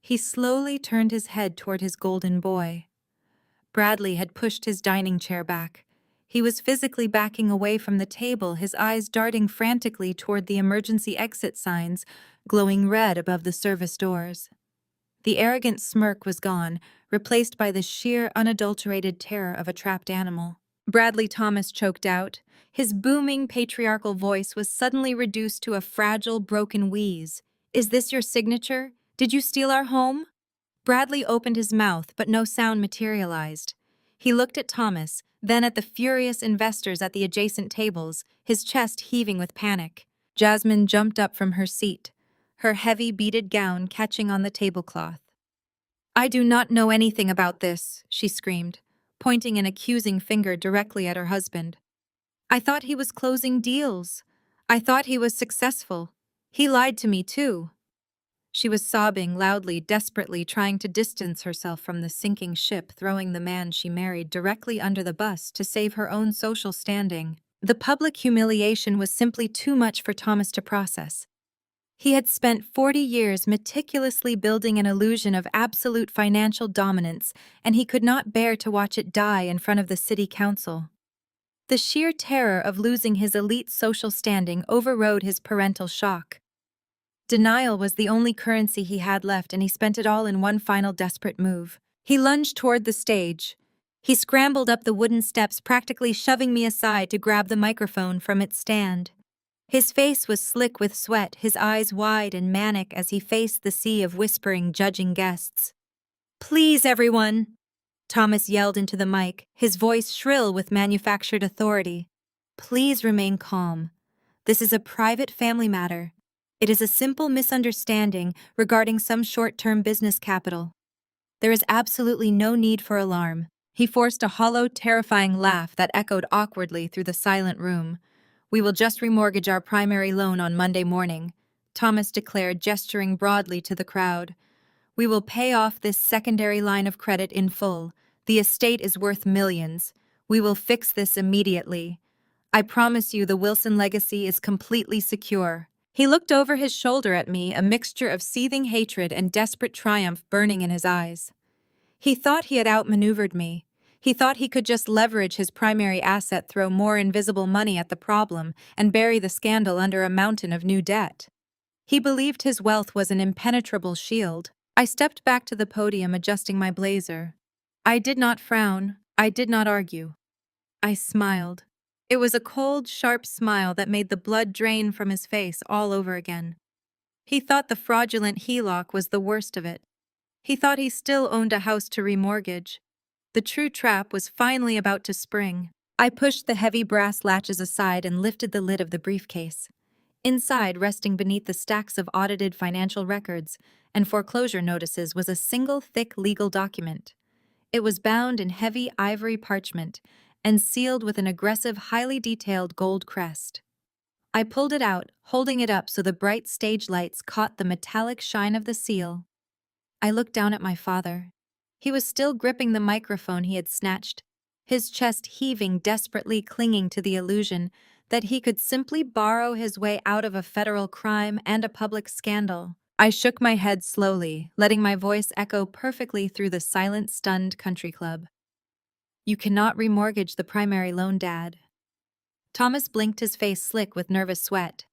He slowly turned his head toward his golden boy. Bradley had pushed his dining chair back. He was physically backing away from the table, his eyes darting frantically toward the emergency exit signs, glowing red above the service doors. The arrogant smirk was gone, replaced by the sheer, unadulterated terror of a trapped animal. Bradley Thomas choked out. His booming, patriarchal voice was suddenly reduced to a fragile, broken wheeze. "Is this your signature? Did you steal our home?" Bradley opened his mouth, but no sound materialized. He looked at Thomas, then at the furious investors at the adjacent tables, his chest heaving with panic. Jasmine jumped up from her seat, her heavy beaded gown catching on the tablecloth. "I do not know anything about this," she screamed, pointing an accusing finger directly at her husband. "I thought he was closing deals. I thought he was successful. He lied to me too." She was sobbing loudly, desperately trying to distance herself from the sinking ship, throwing the man she married directly under the bus to save her own social standing. The public humiliation was simply too much for Thomas to process. He had spent 40 years meticulously building an illusion of absolute financial dominance, and he could not bear to watch it die in front of the city council. The sheer terror of losing his elite social standing overrode his parental shock. Denial was the only currency he had left, and he spent it all in one final desperate move. He lunged toward the stage. He scrambled up the wooden steps, practically shoving me aside to grab the microphone from its stand. His face was slick with sweat, his eyes wide and manic as he faced the sea of whispering, judging guests. "Please, everyone," Thomas yelled into the mic, his voice shrill with manufactured authority. "Please remain calm. This is a private family matter. It is a simple misunderstanding regarding some short-term business capital. There is absolutely no need for alarm." He forced a hollow, terrifying laugh that echoed awkwardly through the silent room. "We will just remortgage our primary loan on Monday morning," Thomas declared, gesturing broadly to the crowd. "We will pay off this secondary line of credit in full. The estate is worth millions. We will fix this immediately. I promise you the Wilson legacy is completely secure." He looked over his shoulder at me, a mixture of seething hatred and desperate triumph burning in his eyes. He thought he had outmaneuvered me. He thought he could just leverage his primary asset, throw more invisible money at the problem, and bury the scandal under a mountain of new debt. He believed his wealth was an impenetrable shield. I stepped back to the podium, adjusting my blazer. I did not frown. I did not argue. I smiled. It was a cold, sharp smile that made the blood drain from his face all over again. He thought the fraudulent HELOC was the worst of it. He thought he still owned a house to remortgage. The true trap was finally about to spring. I pushed the heavy brass latches aside and lifted the lid of the briefcase. Inside, resting beneath the stacks of audited financial records and foreclosure notices, was a single thick legal document. It was bound in heavy ivory parchment and sealed with an aggressive, highly detailed gold crest. I pulled it out, holding it up so the bright stage lights caught the metallic shine of the seal. I looked down at my father. He was still gripping the microphone he had snatched, his chest heaving, desperately clinging to the illusion that he could simply borrow his way out of a federal crime and a public scandal. I shook my head slowly, letting my voice echo perfectly through the silent, stunned country club. "You cannot remortgage the primary loan, Dad." Thomas blinked, his face slick with nervous sweat.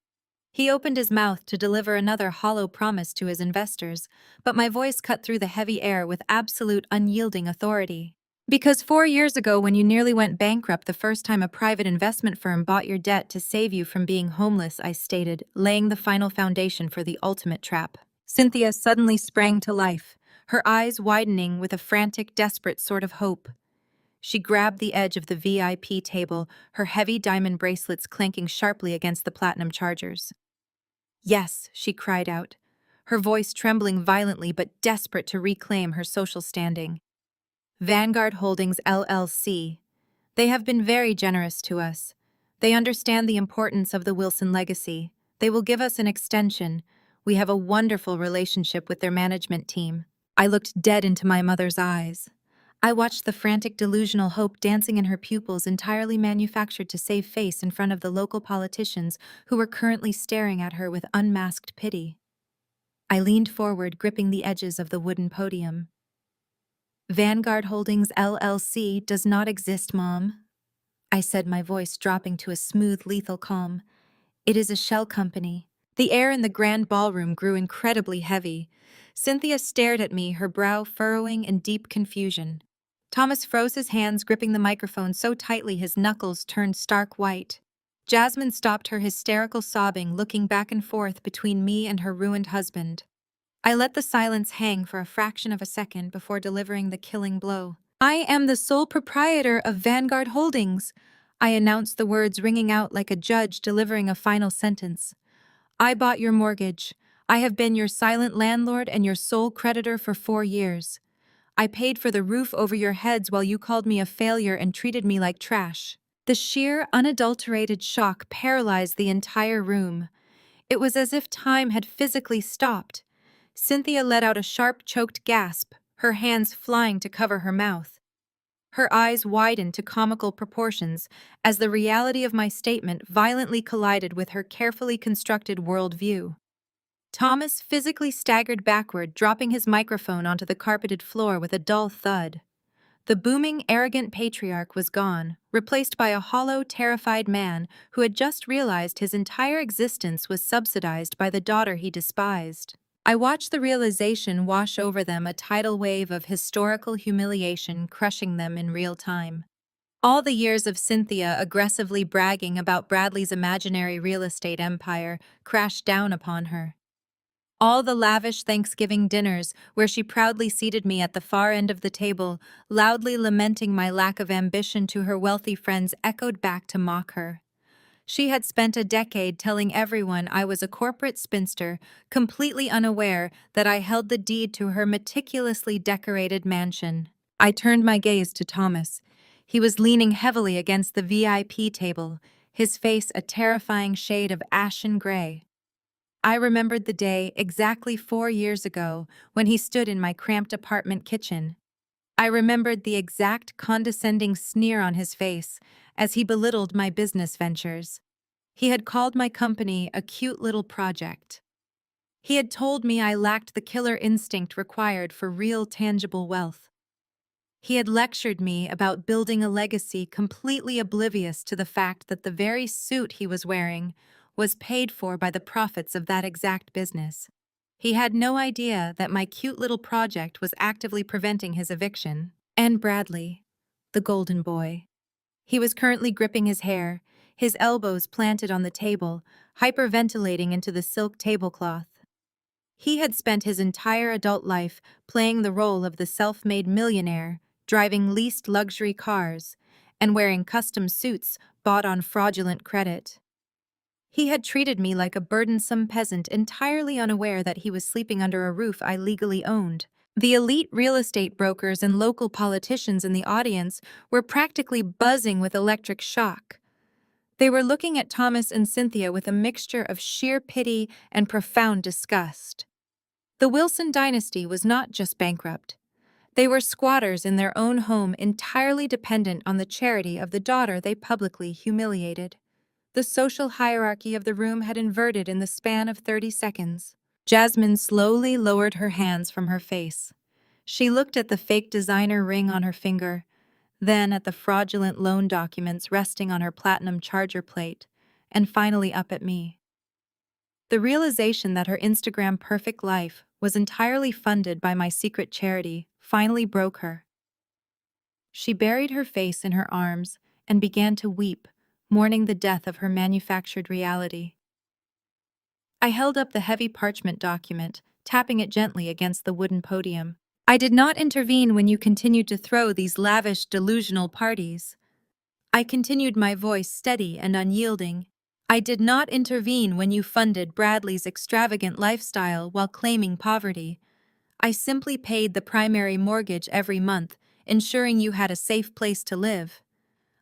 He opened his mouth to deliver another hollow promise to his investors, but my voice cut through the heavy air with absolute unyielding authority. Because 4 years ago, when you nearly went bankrupt the first time a private investment firm bought your debt to save you from being homeless, I stated, laying the final foundation for the ultimate trap. Cynthia suddenly sprang to life, her eyes widening with a frantic, desperate sort of hope. She grabbed the edge of the VIP table, her heavy diamond bracelets clanking sharply against the platinum chargers. Yes, she cried out, her voice trembling violently but desperate to reclaim her social standing. Vanguard Holdings LLC. They have been very generous to us. They understand the importance of the Wilson legacy. They will give us an extension. We have a wonderful relationship with their management team. I looked dead into my mother's eyes. I watched the frantic delusional hope dancing in her pupils, entirely manufactured to save face in front of the local politicians who were currently staring at her with unmasked pity. I leaned forward, gripping the edges of the wooden podium. Vanguard Holdings LLC does not exist, Mom, I said, my voice dropping to a smooth, lethal calm. It is a shell company. The air in the grand ballroom grew incredibly heavy. Cynthia stared at me, her brow furrowing in deep confusion. Thomas froze his hands, gripping the microphone so tightly his knuckles turned stark white. Jasmine stopped her hysterical sobbing, looking back and forth between me and her ruined husband. I let the silence hang for a fraction of a second before delivering the killing blow. I am the sole proprietor of Vanguard Holdings, I announced, the words ringing out like a judge delivering a final sentence. I bought your mortgage. I have been your silent landlord and your sole creditor for 4 years. I paid for the roof over your heads while you called me a failure and treated me like trash. The sheer, unadulterated shock paralyzed the entire room. It was as if time had physically stopped. Cynthia let out a sharp, choked gasp, her hands flying to cover her mouth. Her eyes widened to comical proportions as the reality of my statement violently collided with her carefully constructed worldview. Thomas physically staggered backward, dropping his microphone onto the carpeted floor with a dull thud. The booming, arrogant patriarch was gone, replaced by a hollow, terrified man who had just realized his entire existence was subsidized by the daughter he despised. I watched the realization wash over them, a tidal wave of historical humiliation crushing them in real time. All the years of Cynthia aggressively bragging about Bradley's imaginary real estate empire crashed down upon her. All the lavish Thanksgiving dinners where she proudly seated me at the far end of the table, loudly lamenting my lack of ambition to her wealthy friends, echoed back to mock her. She had spent a decade telling everyone I was a corporate spinster, completely unaware that I held the deed to her meticulously decorated mansion. I turned my gaze to Thomas. He was leaning heavily against the VIP table, his face a terrifying shade of ashen gray. I remembered the day exactly 4 years ago when he stood in my cramped apartment kitchen. I remembered the exact condescending sneer on his face as he belittled my business ventures. He had called my company a cute little project. He had told me I lacked the killer instinct required for real, tangible wealth. He had lectured me about building a legacy, completely oblivious to the fact that the very suit he was wearing was paid for by the profits of that exact business. He had no idea that my cute little project was actively preventing his eviction. And Bradley, the golden boy. He was currently gripping his hair, his elbows planted on the table, hyperventilating into the silk tablecloth. He had spent his entire adult life playing the role of the self-made millionaire, driving leased luxury cars, and wearing custom suits bought on fraudulent credit. He had treated me like a burdensome peasant, entirely unaware that he was sleeping under a roof I legally owned. The elite real estate brokers and local politicians in the audience were practically buzzing with electric shock. They were looking at Thomas and Cynthia with a mixture of sheer pity and profound disgust. The Wilson dynasty was not just bankrupt. They were squatters in their own home, entirely dependent on the charity of the daughter they publicly humiliated. The social hierarchy of the room had inverted in the span of 30 seconds. Jasmine slowly lowered her hands from her face. She looked at the fake designer ring on her finger, then at the fraudulent loan documents resting on her platinum charger plate, and finally up at me. The realization that her Instagram perfect life was entirely funded by my secret charity finally broke her. She buried her face in her arms and began to weep, mourning the death of her manufactured reality. I held up the heavy parchment document, tapping it gently against the wooden podium. I did not intervene when you continued to throw these lavish, delusional parties. I continued, my voice steady and unyielding. I did not intervene when you funded Bradley's extravagant lifestyle while claiming poverty. I simply paid the primary mortgage every month, ensuring you had a safe place to live.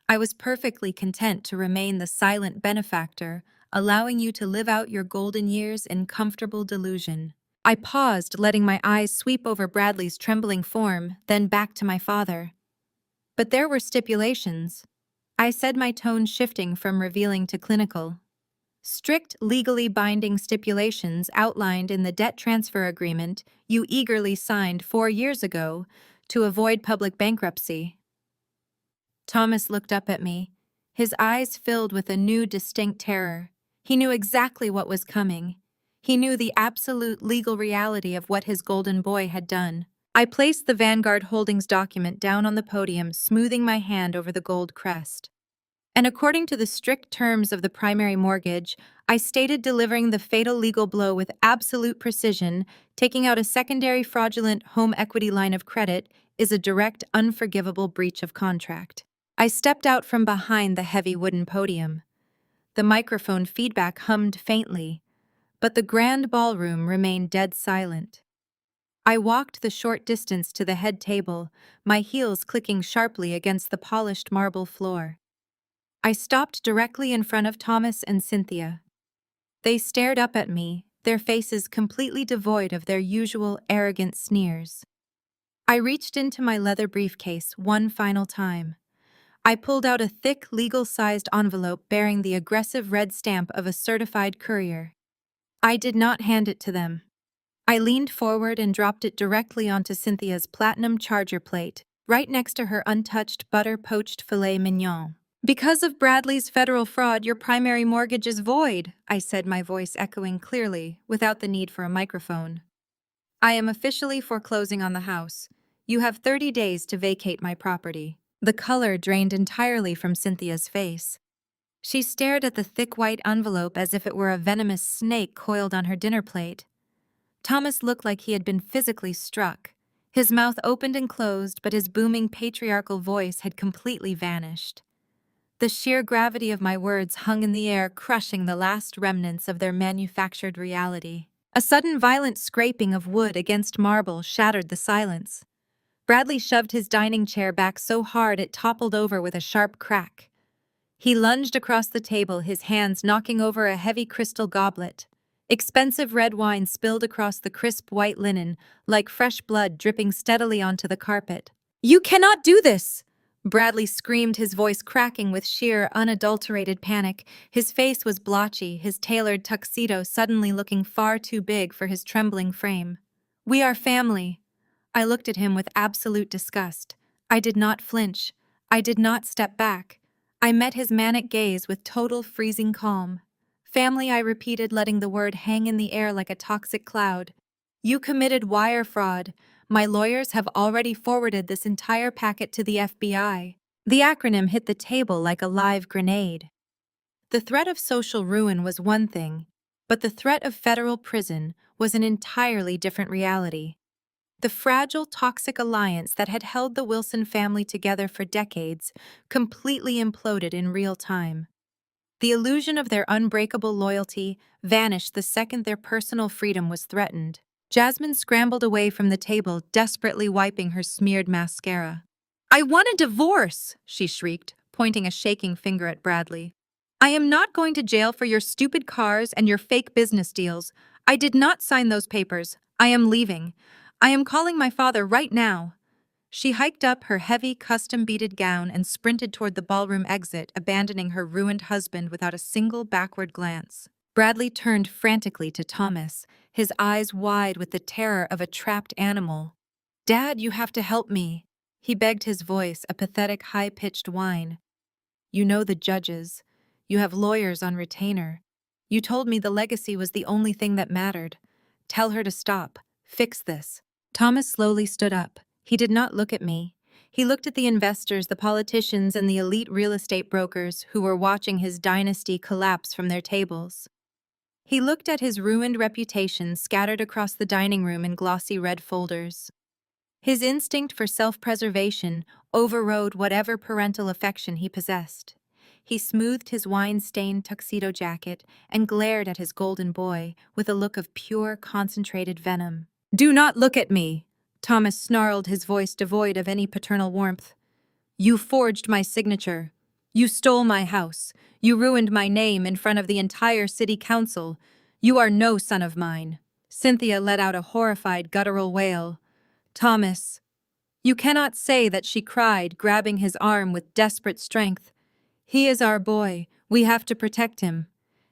I was perfectly content to remain the silent benefactor, allowing you to live out your golden years in comfortable delusion. I paused, letting my eyes sweep over Bradley's trembling form, then back to my father. But there were stipulations. I said, my tone shifting from revealing to clinical. Strict, legally binding stipulations outlined in the debt transfer agreement you eagerly signed 4 years ago to avoid public bankruptcy. Thomas looked up at me, his eyes filled with a new, distinct terror. He knew exactly what was coming. He knew the absolute legal reality of what his golden boy had done. I placed the Vanguard Holdings document down on the podium, smoothing my hand over the gold crest. And according to the strict terms of the primary mortgage, I stated delivering the fatal legal blow with absolute precision, taking out a secondary fraudulent home equity line of credit, is a direct, unforgivable breach of contract. I stepped out from behind the heavy wooden podium. The microphone feedback hummed faintly, but the grand ballroom remained dead silent. I walked the short distance to the head table, my heels clicking sharply against the polished marble floor. I stopped directly in front of Thomas and Cynthia. They stared up at me, their faces completely devoid of their usual arrogant sneers. I reached into my leather briefcase one final time. I pulled out a thick, legal-sized envelope bearing the aggressive red stamp of a certified courier. I did not hand it to them. I leaned forward and dropped it directly onto Cynthia's platinum charger plate, right next to her untouched butter-poached filet mignon. Because of Bradley's federal fraud, your primary mortgage is void, I said, my voice echoing clearly, without the need for a microphone. I am officially foreclosing on the house. You have 30 days to vacate my property. The color drained entirely from Cynthia's face. She stared at the thick white envelope as if it were a venomous snake coiled on her dinner plate. Thomas looked like he had been physically struck. His mouth opened and closed, but his booming patriarchal voice had completely vanished. The sheer gravity of my words hung in the air, crushing the last remnants of their manufactured reality. A sudden violent scraping of wood against marble shattered the silence. Bradley shoved his dining chair back so hard it toppled over with a sharp crack. He lunged across the table, his hands knocking over a heavy crystal goblet. Expensive red wine spilled across the crisp white linen, like fresh blood dripping steadily onto the carpet. "You cannot do this!" Bradley screamed, his voice cracking with sheer, unadulterated panic. His face was blotchy, his tailored tuxedo suddenly looking far too big for his trembling frame. "We are family." I looked at him with absolute disgust. I did not flinch. I did not step back. I met his manic gaze with total freezing calm. "Family," I repeated, letting the word hang in the air like a toxic cloud. "You committed wire fraud. My lawyers have already forwarded this entire packet to the FBI. The acronym hit the table like a live grenade. The threat of social ruin was one thing, but the threat of federal prison was an entirely different reality. The fragile, toxic alliance that had held the Wilson family together for decades completely imploded in real time. The illusion of their unbreakable loyalty vanished the second their personal freedom was threatened. Jasmine scrambled away from the table, desperately wiping her smeared mascara. "I want a divorce!" she shrieked, pointing a shaking finger at Bradley. "I am not going to jail for your stupid cars and your fake business deals. I did not sign those papers. I am leaving. I am calling my father right now." She hiked up her heavy, custom-beaded gown and sprinted toward the ballroom exit, abandoning her ruined husband without a single backward glance. Bradley turned frantically to Thomas, his eyes wide with the terror of a trapped animal. "Dad, you have to help me," he begged, his voice a pathetic, high-pitched whine. "You know the judges. You have lawyers on retainer. You told me the legacy was the only thing that mattered. Tell her to stop. Fix this. Thomas slowly stood up. He did not look at me. He looked at the investors, the politicians, and the elite real estate brokers who were watching his dynasty collapse from their tables. He looked at his ruined reputation scattered across the dining room in glossy red folders. His instinct for self-preservation overrode whatever parental affection he possessed. He smoothed his wine-stained tuxedo jacket and glared at his golden boy with a look of pure, concentrated venom. "Do not look at me!" Thomas snarled, his voice devoid of any paternal warmth. "You forged my signature. You stole my house. You ruined my name in front of the entire city council. You are no son of mine." Cynthia let out a horrified, guttural wail. "Thomas." "You cannot say that," she cried, grabbing his arm with desperate strength. "He is our boy. We have to protect him.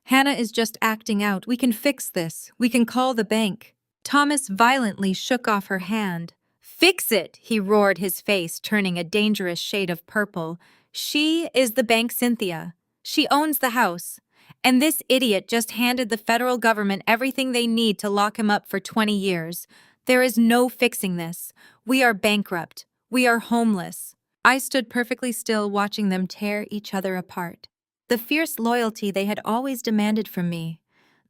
Hannah is just acting out. We can fix this. We can call the bank." Thomas violently shook off her hand. "Fix it!" he roared, his face turning a dangerous shade of purple. "She is the bank, Cynthia. She owns the house. And this idiot just handed the federal government everything they need to lock him up for 20 years. There is no fixing this. We are bankrupt. We are homeless." I stood perfectly still, watching them tear each other apart. The fierce loyalty they had always demanded from me,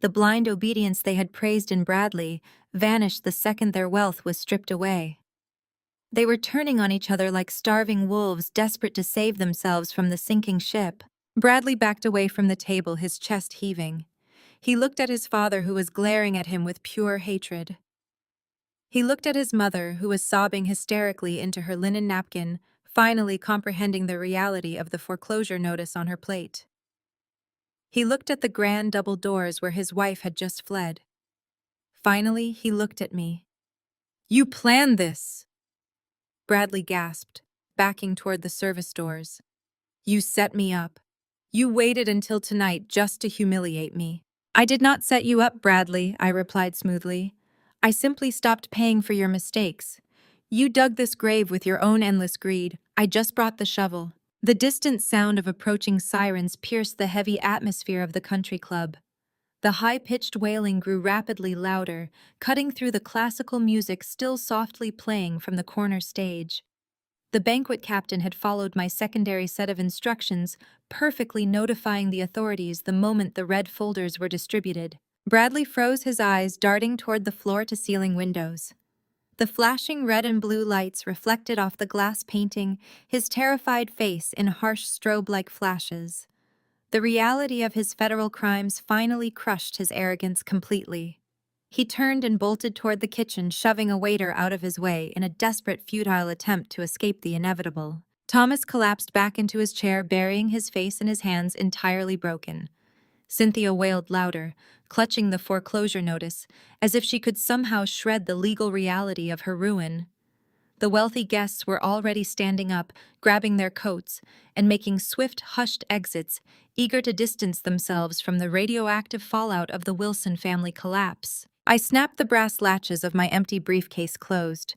the blind obedience they had praised in Bradley, vanished the second their wealth was stripped away. They were turning on each other like starving wolves, desperate to save themselves from the sinking ship. Bradley backed away from the table, his chest heaving. He looked at his father, who was glaring at him with pure hatred. He looked at his mother, who was sobbing hysterically into her linen napkin, finally comprehending the reality of the foreclosure notice on her plate. He looked at the grand double doors where his wife had just fled. Finally, he looked at me. "You planned this!" Bradley gasped, backing toward the service doors. "You set me up. You waited until tonight just to humiliate me." "I did not set you up, Bradley," I replied smoothly. "I simply stopped paying for your mistakes. You dug this grave with your own endless greed. I just brought the shovel." The distant sound of approaching sirens pierced the heavy atmosphere of the country club. The high-pitched wailing grew rapidly louder, cutting through the classical music still softly playing from the corner stage. The banquet captain had followed my secondary set of instructions, perfectly notifying the authorities the moment the red folders were distributed. Bradley froze, his eyes darting toward the floor-to-ceiling windows. The flashing red and blue lights reflected off the glass painting his terrified face in harsh strobe-like flashes. The reality of his federal crimes finally crushed his arrogance completely. He turned and bolted toward the kitchen, shoving a waiter out of his way in a desperate, futile attempt to escape the inevitable. Thomas collapsed back into his chair, burying his face in his hands, entirely broken. Cynthia wailed louder, clutching the foreclosure notice, as if she could somehow shred the legal reality of her ruin. The wealthy guests were already standing up, grabbing their coats, and making swift, hushed exits, eager to distance themselves from the radioactive fallout of the Wilson family collapse. I snapped the brass latches of my empty briefcase closed.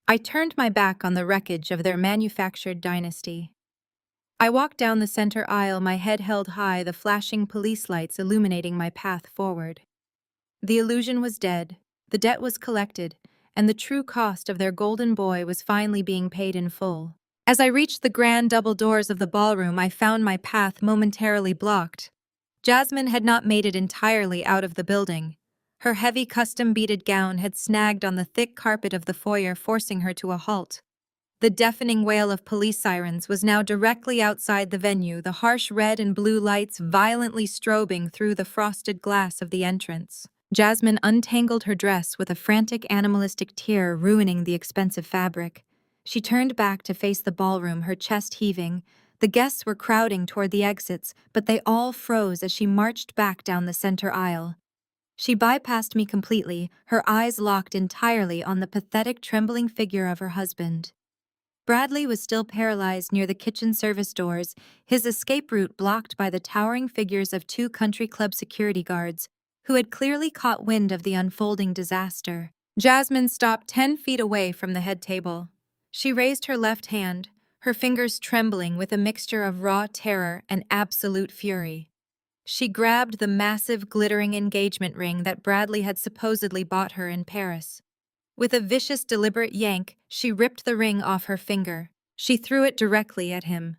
I turned my back on the wreckage of their manufactured dynasty. I walked down the center aisle, my head held high, the flashing police lights illuminating my path forward. The illusion was dead, the debt was collected, and the true cost of their golden boy was finally being paid in full. As I reached the grand double doors of the ballroom, I found my path momentarily blocked. Jasmine had not made it entirely out of the building. Her heavy custom-beaded gown had snagged on the thick carpet of the foyer, forcing her to a halt. The deafening wail of police sirens was now directly outside the venue, the harsh red and blue lights violently strobing through the frosted glass of the entrance. Jasmine untangled her dress with a frantic animalistic tear, ruining the expensive fabric. She turned back to face the ballroom, her chest heaving. The guests were crowding toward the exits, but they all froze as she marched back down the center aisle. She bypassed me completely, her eyes locked entirely on the pathetic, trembling figure of her husband. Bradley was still paralyzed near the kitchen service doors, his escape route blocked by the towering figures of two country club security guards, who had clearly caught wind of the unfolding disaster. Jasmine stopped 10 feet away from the head table. She raised her left hand, her fingers trembling with a mixture of raw terror and absolute fury. She grabbed the massive, glittering engagement ring that Bradley had supposedly bought her in Paris. With a vicious, deliberate yank, she ripped the ring off her finger. She threw it directly at him.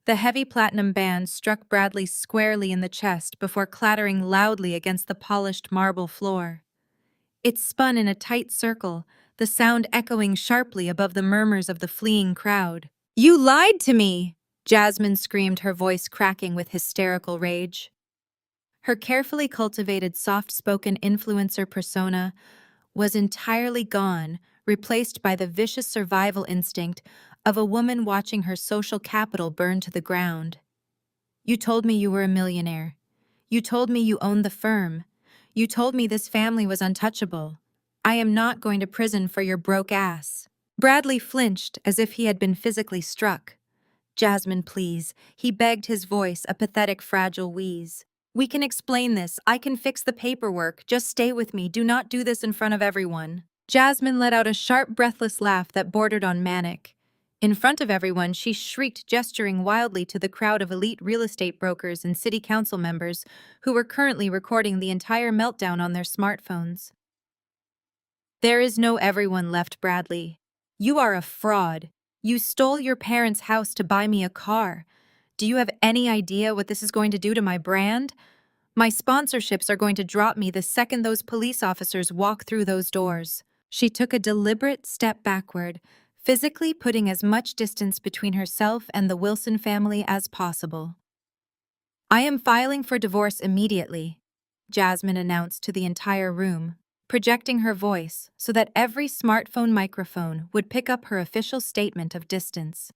The heavy platinum band struck Bradley squarely in the chest before clattering loudly against the polished marble floor. It spun in a tight circle, the sound echoing sharply above the murmurs of the fleeing crowd. "You lied to me!" Jasmine screamed, her voice cracking with hysterical rage. Her carefully cultivated, soft-spoken influencer persona was entirely gone, replaced by the vicious survival instinct of a woman watching her social capital burn to the ground. "You told me you were a millionaire. You told me you owned the firm. You told me this family was untouchable. I am not going to prison for your broke ass." Bradley flinched as if he had been physically struck. "Jasmine, please," he begged, his voice a pathetic, fragile wheeze. "We can explain this. I can fix the paperwork. Just stay with me. Do not do this in front of everyone." Jasmine let out a sharp, breathless laugh that bordered on manic. In front of everyone, she shrieked, gesturing wildly to the crowd of elite real estate brokers and city council members who were currently recording the entire meltdown on their smartphones. "There is no everyone left, Bradley. You are a fraud. You stole your parents' house to buy me a car. Do you have any idea what this is going to do to my brand? My sponsorships are going to drop me the second those police officers walk through those doors." She took a deliberate step backward, physically putting as much distance between herself and the Wilson family as possible. "I am filing for divorce immediately," Jasmine announced to the entire room, projecting her voice so that every smartphone microphone would pick up her official statement of distance.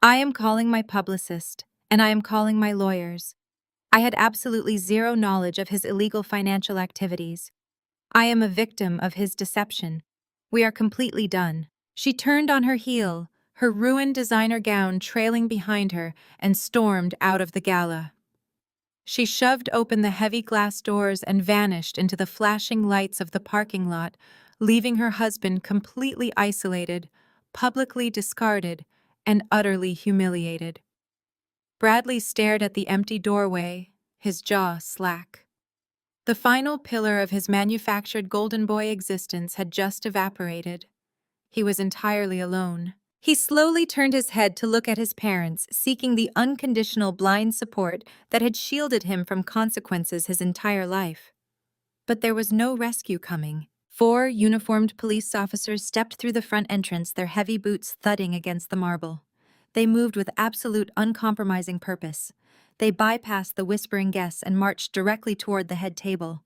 "I am calling my publicist, and I am calling my lawyers. I had absolutely zero knowledge of his illegal financial activities. I am a victim of his deception. We are completely done." She turned on her heel, her ruined designer gown trailing behind her, and stormed out of the gala. She shoved open the heavy glass doors and vanished into the flashing lights of the parking lot, leaving her husband completely isolated, publicly discarded, and utterly humiliated. Bradley stared at the empty doorway, his jaw slack. The final pillar of his manufactured golden boy existence had just evaporated. He was entirely alone. He slowly turned his head to look at his parents, seeking the unconditional blind support that had shielded him from consequences his entire life. But there was no rescue coming. 4 uniformed police officers stepped through the front entrance, their heavy boots thudding against the marble. They moved with absolute, uncompromising purpose. They bypassed the whispering guests and marched directly toward the head table.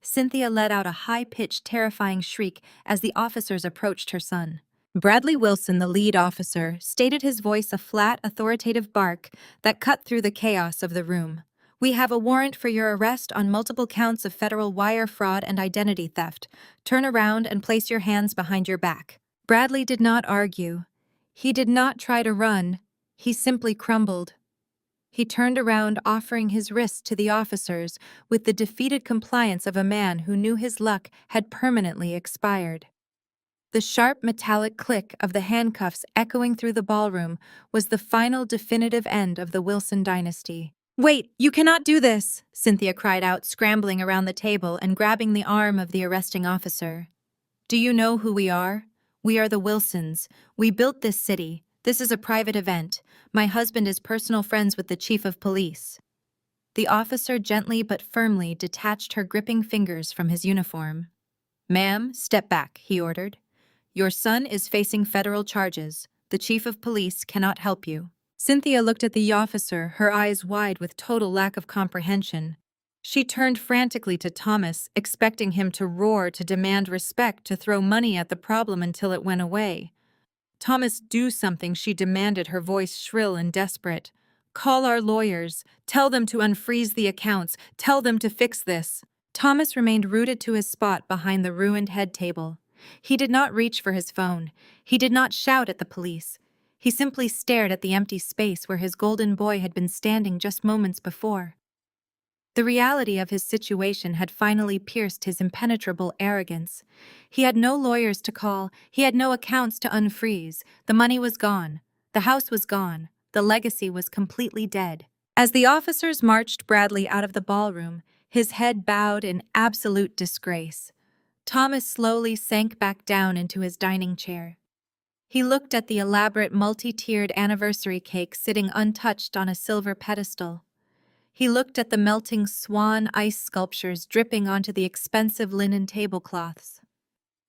Cynthia let out a high-pitched, terrifying shriek as the officers approached her son. Bradley Wilson, the lead officer, stated, his voice a flat, authoritative bark that cut through the chaos of the room. "We have a warrant for your arrest on multiple counts of federal wire fraud and identity theft. Turn around and place your hands behind your back." Bradley did not argue. He did not try to run. He simply crumbled. He turned around, offering his wrist to the officers with the defeated compliance of a man who knew his luck had permanently expired. The sharp metallic click of the handcuffs echoing through the ballroom was the final definitive end of the Wilson dynasty. "Wait, you cannot do this!" Cynthia cried out, scrambling around the table and grabbing the arm of the arresting officer. "Do you know who we are? We are the Wilsons. We built this city. This is a private event. My husband is personal friends with the chief of police." The officer gently but firmly detached her gripping fingers from his uniform. "Ma'am, step back," he ordered. "Your son is facing federal charges. The chief of police cannot help you." Cynthia looked at the officer, her eyes wide with total lack of comprehension. She turned frantically to Thomas, expecting him to roar, to demand respect, to throw money at the problem until it went away. "Thomas, do something," she demanded, her voice shrill and desperate. "Call our lawyers. Tell them to unfreeze the accounts. Tell them to fix this." Thomas remained rooted to his spot behind the ruined head table. He did not reach for his phone. He did not shout at the police. He simply stared at the empty space where his golden boy had been standing just moments before. The reality of his situation had finally pierced his impenetrable arrogance. He had no lawyers to call, he had no accounts to unfreeze. The money was gone, the house was gone, the legacy was completely dead. As the officers marched Bradley out of the ballroom, his head bowed in absolute disgrace, Thomas slowly sank back down into his dining chair. He looked at the elaborate multi-tiered anniversary cake sitting untouched on a silver pedestal. He looked at the melting swan ice sculptures dripping onto the expensive linen tablecloths.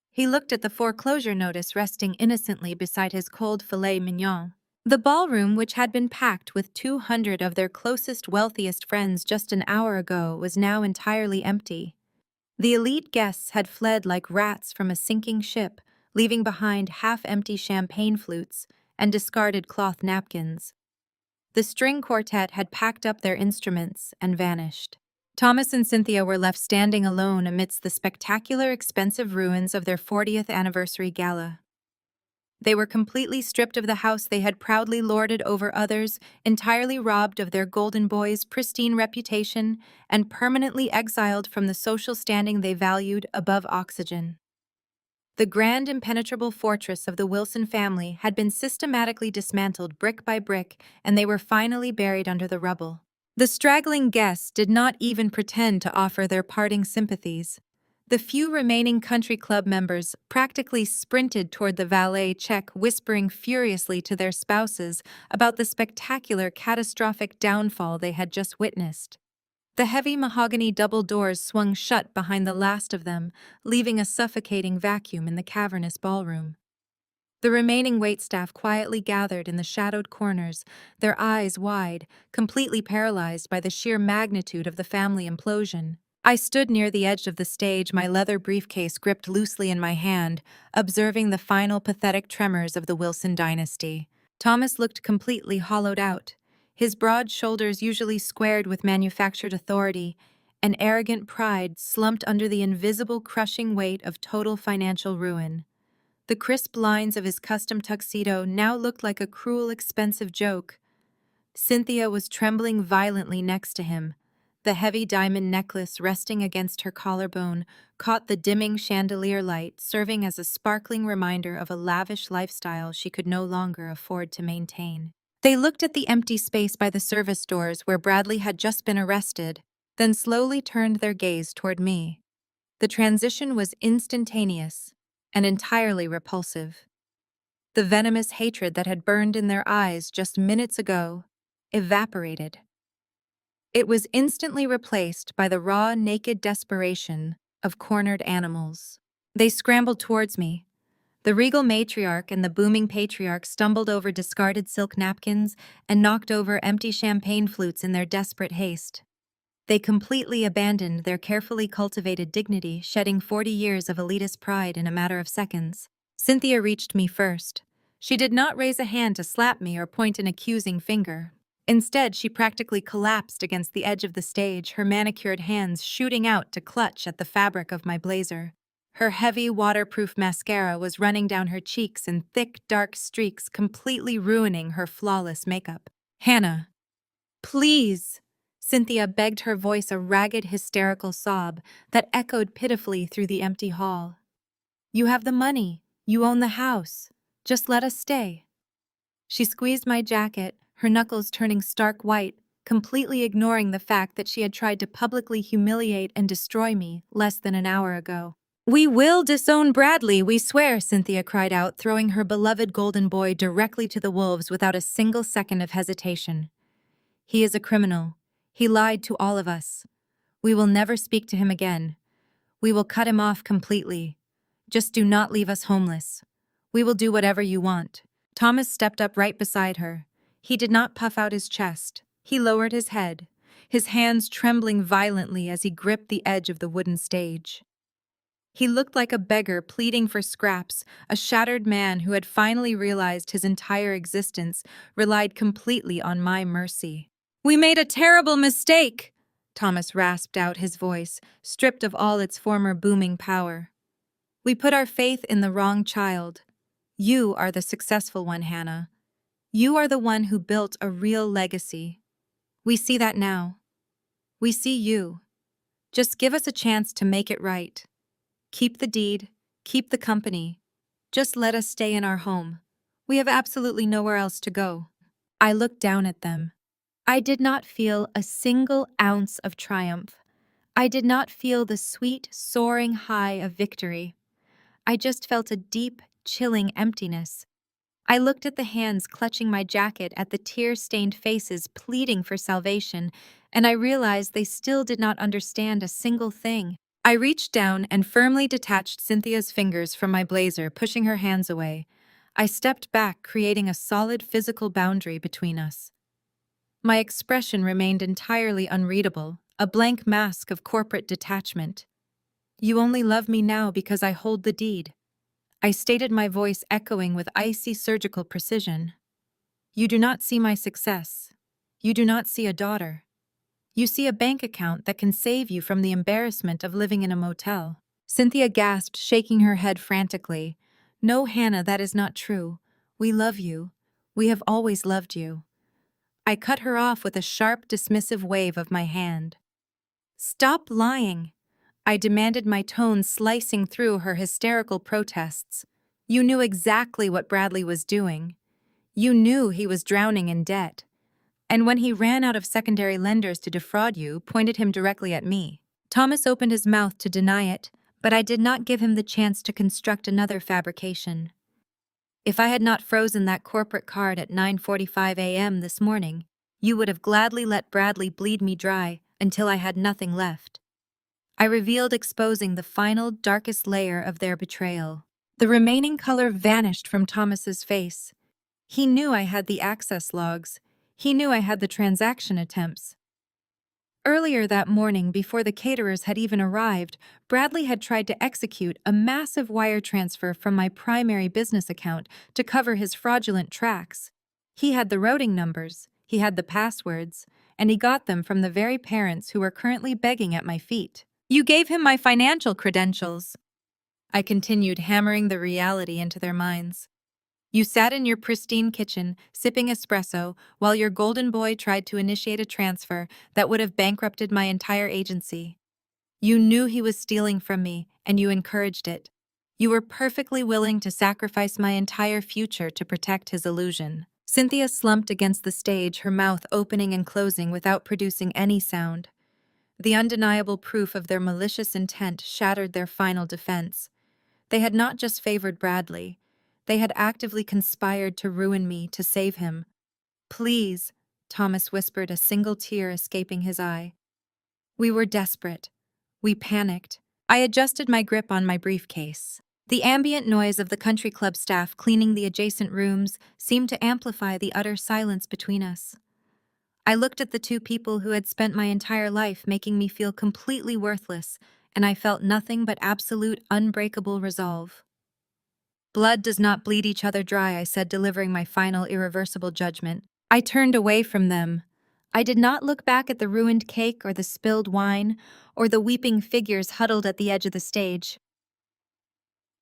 He looked at the foreclosure notice resting innocently beside his cold filet mignon. The ballroom, which had been packed with 200 of their closest, wealthiest friends just an hour ago, was now entirely empty. The elite guests had fled like rats from a sinking ship, leaving behind half-empty champagne flutes and discarded cloth napkins. The string quartet had packed up their instruments and vanished. Thomas and Cynthia were left standing alone amidst the spectacular, expensive ruins of their 40th anniversary gala. They were completely stripped of the house they had proudly lorded over others, entirely robbed of their golden boy's pristine reputation, and permanently exiled from the social standing they valued above oxygen. The grand, impenetrable fortress of the Wilson family had been systematically dismantled brick by brick, and they were finally buried under the rubble. The straggling guests did not even pretend to offer their parting sympathies. The few remaining country club members practically sprinted toward the valet check, whispering furiously to their spouses about the spectacular, catastrophic downfall they had just witnessed. The heavy mahogany double doors swung shut behind the last of them, leaving a suffocating vacuum in the cavernous ballroom. The remaining waitstaff quietly gathered in the shadowed corners, their eyes wide, completely paralyzed by the sheer magnitude of the family implosion. I stood near the edge of the stage, my leather briefcase gripped loosely in my hand, observing the final pathetic tremors of the Wilson dynasty. Thomas looked completely hollowed out, his broad shoulders usually squared with manufactured authority, and arrogant pride slumped under the invisible crushing weight of total financial ruin. The crisp lines of his custom tuxedo now looked like a cruel, expensive joke. Cynthia was trembling violently next to him. The heavy diamond necklace resting against her collarbone caught the dimming chandelier light, serving as a sparkling reminder of a lavish lifestyle she could no longer afford to maintain. They looked at the empty space by the service doors where Bradley had just been arrested, then slowly turned their gaze toward me. The transition was instantaneous and entirely repulsive. The venomous hatred that had burned in their eyes just minutes ago evaporated. It was instantly replaced by the raw, naked desperation of cornered animals. They scrambled towards me. The regal matriarch and the booming patriarch stumbled over discarded silk napkins and knocked over empty champagne flutes in their desperate haste. They completely abandoned their carefully cultivated dignity, shedding 40 years of elitist pride in a matter of seconds. Cynthia reached me first. She did not raise a hand to slap me or point an accusing finger. Instead, she practically collapsed against the edge of the stage, her manicured hands shooting out to clutch at the fabric of my blazer. Her heavy, waterproof mascara was running down her cheeks in thick, dark streaks, completely ruining her flawless makeup. "Hannah, please!" Cynthia begged, her voice a ragged, hysterical sob that echoed pitifully through the empty hall. "You have the money. You own the house. Just let us stay." She squeezed my jacket, her knuckles turning stark white, completely ignoring the fact that she had tried to publicly humiliate and destroy me less than an hour ago. "We will disown Bradley, we swear," Cynthia cried out, throwing her beloved golden boy directly to the wolves without a single second of hesitation. "He is a criminal. He lied to all of us. We will never speak to him again. We will cut him off completely. Just do not leave us homeless. We will do whatever you want." Thomas stepped up right beside her. He did not puff out his chest. He lowered his head, his hands trembling violently as he gripped the edge of the wooden stage. He looked like a beggar pleading for scraps, a shattered man who had finally realized his entire existence relied completely on my mercy. "We made a terrible mistake," Thomas rasped out, his voice stripped of all its former booming power. "We put our faith in the wrong child. You are the successful one, Hannah. You are the one who built a real legacy. We see that now. We see you. Just give us a chance to make it right. Keep the deed, keep the company. Just let us stay in our home. We have absolutely nowhere else to go." I looked down at them. I did not feel a single ounce of triumph. I did not feel the sweet, soaring high of victory. I just felt a deep, chilling emptiness. I looked at the hands clutching my jacket, at the tear-stained faces pleading for salvation, and I realized they still did not understand a single thing. I reached down and firmly detached Cynthia's fingers from my blazer, pushing her hands away. I stepped back, creating a solid physical boundary between us. My expression remained entirely unreadable, a blank mask of corporate detachment. "You only love me now because I hold the deed," I stated, my voice echoing with icy surgical precision. "You do not see my success. You do not see a daughter. You see a bank account that can save you from the embarrassment of living in a motel." Cynthia gasped, shaking her head frantically. "No, Hannah, that is not true. We love you. We have always loved you." I cut her off with a sharp, dismissive wave of my hand. "Stop lying," I demanded, my tone slicing through her hysterical protests. "You knew exactly what Bradley was doing. You knew he was drowning in debt. And when he ran out of secondary lenders to defraud you, pointed him directly at me." Thomas opened his mouth to deny it, but I did not give him the chance to construct another fabrication. "If I had not frozen that corporate card at 9:45 a.m. this morning, you would have gladly let Bradley bleed me dry until I had nothing left." I revealed, exposing the final, darkest layer of their betrayal. The remaining color vanished from Thomas's face. He knew I had the access logs. He knew I had the transaction attempts. Earlier that morning, before the caterers had even arrived, Bradley had tried to execute a massive wire transfer from my primary business account to cover his fraudulent tracks. He had the routing numbers, he had the passwords, and he got them from the very parents who were currently begging at my feet. "You gave him my financial credentials," I continued, hammering the reality into their minds. "You sat in your pristine kitchen, sipping espresso, while your golden boy tried to initiate a transfer that would have bankrupted my entire agency. You knew he was stealing from me, and you encouraged it. You were perfectly willing to sacrifice my entire future to protect his illusion." Cynthia slumped against the stage, her mouth opening and closing without producing any sound. The undeniable proof of their malicious intent shattered their final defense. They had not just favored Bradley. They had actively conspired to ruin me, to save him. "Please," Thomas whispered, a single tear escaping his eye. We were desperate. We panicked. I adjusted my grip on my briefcase. The ambient noise of the country club staff cleaning the adjacent rooms seemed to amplify the utter silence between us. I looked at the two people who had spent my entire life making me feel completely worthless, and I felt nothing but absolute, unbreakable resolve. "Blood does not bleed each other dry," I said, delivering my final, irreversible judgment. I turned away from them. I did not look back at the ruined cake or the spilled wine or the weeping figures huddled at the edge of the stage.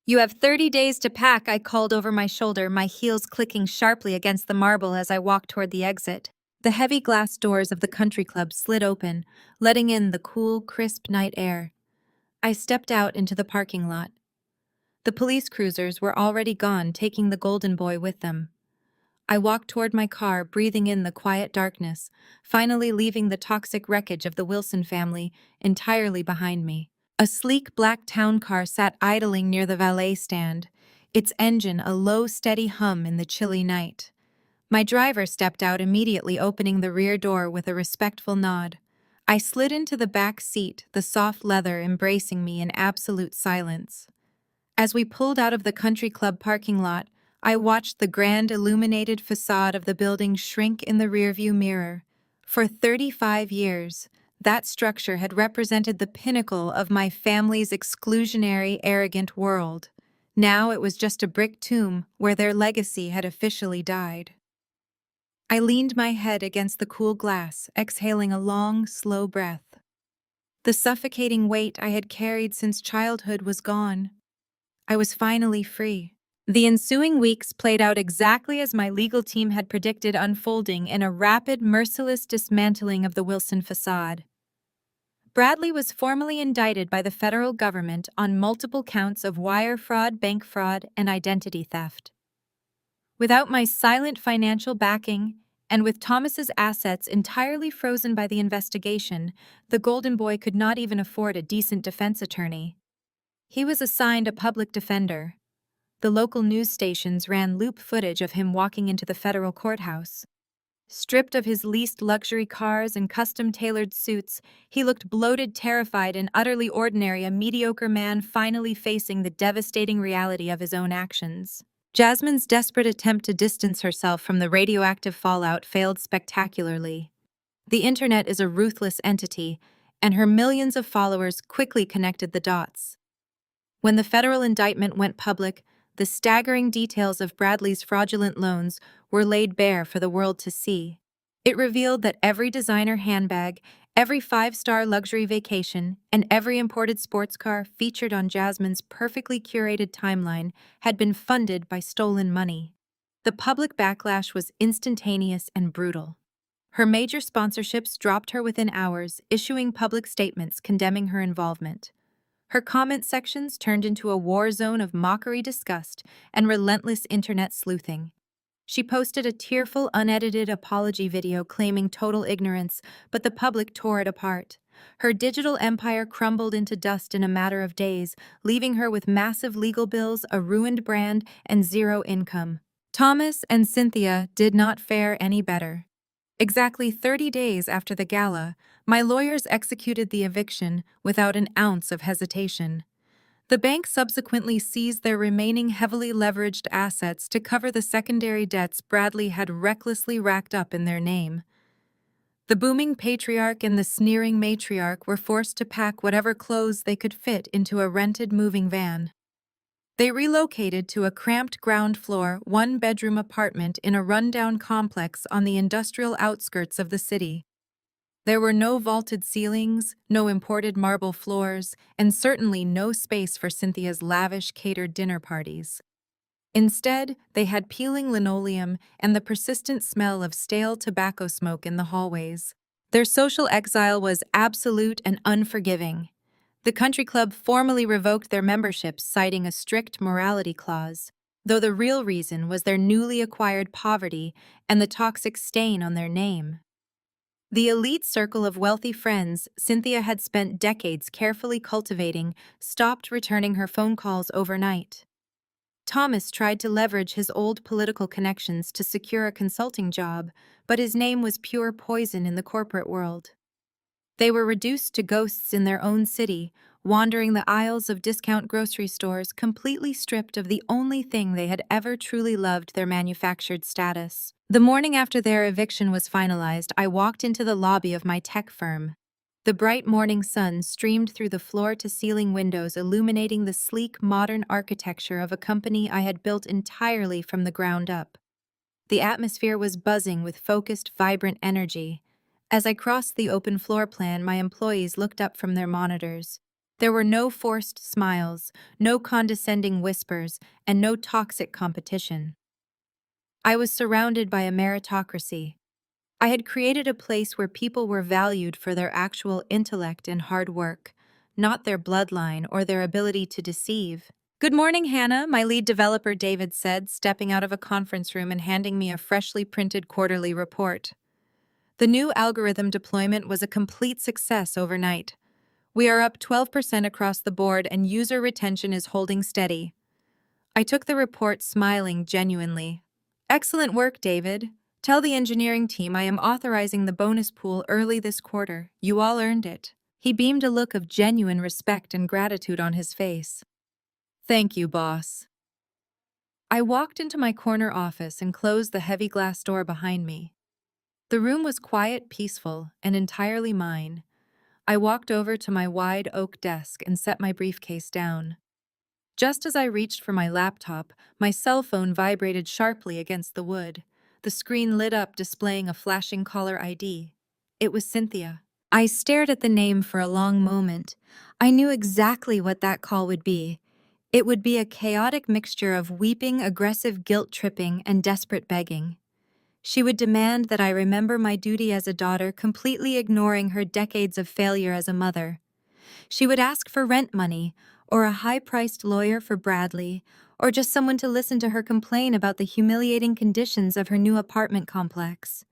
"You have 30 days to pack," I called over my shoulder, my heels clicking sharply against the marble as I walked toward the exit. The heavy glass doors of the country club slid open, letting in the cool, crisp night air. I stepped out into the parking lot. The police cruisers were already gone, taking the golden boy with them. I walked toward my car, breathing in the quiet darkness, finally leaving the toxic wreckage of the Wilson family entirely behind me. A sleek black town car sat idling near the valet stand, its engine a low, steady hum in the chilly night. My driver stepped out immediately, opening the rear door with a respectful nod. I slid into the back seat, the soft leather embracing me in absolute silence. As we pulled out of the country club parking lot, I watched the grand illuminated facade of the building shrink in the rearview mirror. For 35 years, that structure had represented the pinnacle of my family's exclusionary, arrogant world. Now it was just a brick tomb where their legacy had officially died. I leaned my head against the cool glass, exhaling a long, slow breath. The suffocating weight I had carried since childhood was gone. I was finally free. The ensuing weeks played out exactly as my legal team had predicted, unfolding in a rapid, merciless dismantling of the Wilson facade. Bradley was formally indicted by the federal government on multiple counts of wire fraud, bank fraud, and identity theft. Without my silent financial backing And with Thomas's assets entirely frozen by the investigation, the Golden Boy could not even afford a decent defense attorney. He was assigned a public defender. The local news stations ran loop footage of him walking into the federal courthouse. Stripped of his leased luxury cars and custom-tailored suits, he looked bloated, terrified, and utterly ordinary, a mediocre man finally facing the devastating reality of his own actions. Jasmine's desperate attempt to distance herself from the radioactive fallout failed spectacularly. The internet is a ruthless entity, and her millions of followers quickly connected the dots. When the federal indictment went public, the staggering details of Bradley's fraudulent loans were laid bare for the world to see. It revealed that every designer handbag, every five-star luxury vacation, and every imported sports car featured on Jasmine's perfectly curated timeline had been funded by stolen money. The public backlash was instantaneous and brutal. Her major sponsorships dropped her within hours, issuing public statements condemning her involvement. Her comment sections turned into a war zone of mockery, disgust, and relentless internet sleuthing. She posted a tearful, unedited apology video claiming total ignorance, but the public tore it apart. Her digital empire crumbled into dust in a matter of days, leaving her with massive legal bills, a ruined brand, and zero income. Thomas and Cynthia did not fare any better. Exactly 30 days after the gala, my lawyers executed the eviction without an ounce of hesitation. The bank subsequently seized their remaining heavily leveraged assets to cover the secondary debts Bradley had recklessly racked up in their name. The booming patriarch and the sneering matriarch were forced to pack whatever clothes they could fit into a rented moving van. They relocated to a cramped ground-floor, one-bedroom apartment in a rundown complex on the industrial outskirts of the city. There were no vaulted ceilings, no imported marble floors, and certainly no space for Cynthia's lavish catered dinner parties. Instead, they had peeling linoleum and the persistent smell of stale tobacco smoke in the hallways. Their social exile was absolute and unforgiving. The country club formally revoked their memberships, citing a strict morality clause, though the real reason was their newly acquired poverty and the toxic stain on their name. The elite circle of wealthy friends Cynthia had spent decades carefully cultivating stopped returning her phone calls overnight. Thomas tried to leverage his old political connections to secure a consulting job, but his name was pure poison in the corporate world. They were reduced to ghosts in their own city, wandering the aisles of discount grocery stores completely stripped of the only thing they had ever truly loved, their manufactured status. The morning after their eviction was finalized, I walked into the lobby of my tech firm. The bright morning sun streamed through the floor-to-ceiling windows, illuminating the sleek, modern architecture of a company I had built entirely from the ground up. The atmosphere was buzzing with focused, vibrant energy. As I crossed the open floor plan, my employees looked up from their monitors. There were no forced smiles, no condescending whispers, and no toxic competition. I was surrounded by a meritocracy. I had created a place where people were valued for their actual intellect and hard work, not their bloodline or their ability to deceive. "Good morning, Hannah," my lead developer David said, stepping out of a conference room and handing me a freshly printed quarterly report. The new algorithm deployment was a complete success overnight. We are up 12% across the board and user retention is holding steady. I took the report, smiling genuinely. "Excellent work, David. Tell the engineering team I am authorizing the bonus pool early this quarter. You all earned it." He beamed a look of genuine respect and gratitude on his face. "Thank you, boss." I walked into my corner office and closed the heavy glass door behind me. The room was quiet, peaceful, and entirely mine. I walked over to my wide oak desk and set my briefcase down. Just as I reached for my laptop, my cell phone vibrated sharply against the wood. The screen lit up, displaying a flashing caller ID. It was Cynthia. I stared at the name for a long moment. I knew exactly what that call would be. It would be a chaotic mixture of weeping, aggressive guilt-tripping, and desperate begging. She would demand that I remember my duty as a daughter, completely ignoring her decades of failure as a mother. She would ask for rent money, or a high-priced lawyer for Bradley, or just someone to listen to her complain about the humiliating conditions of her new apartment complex.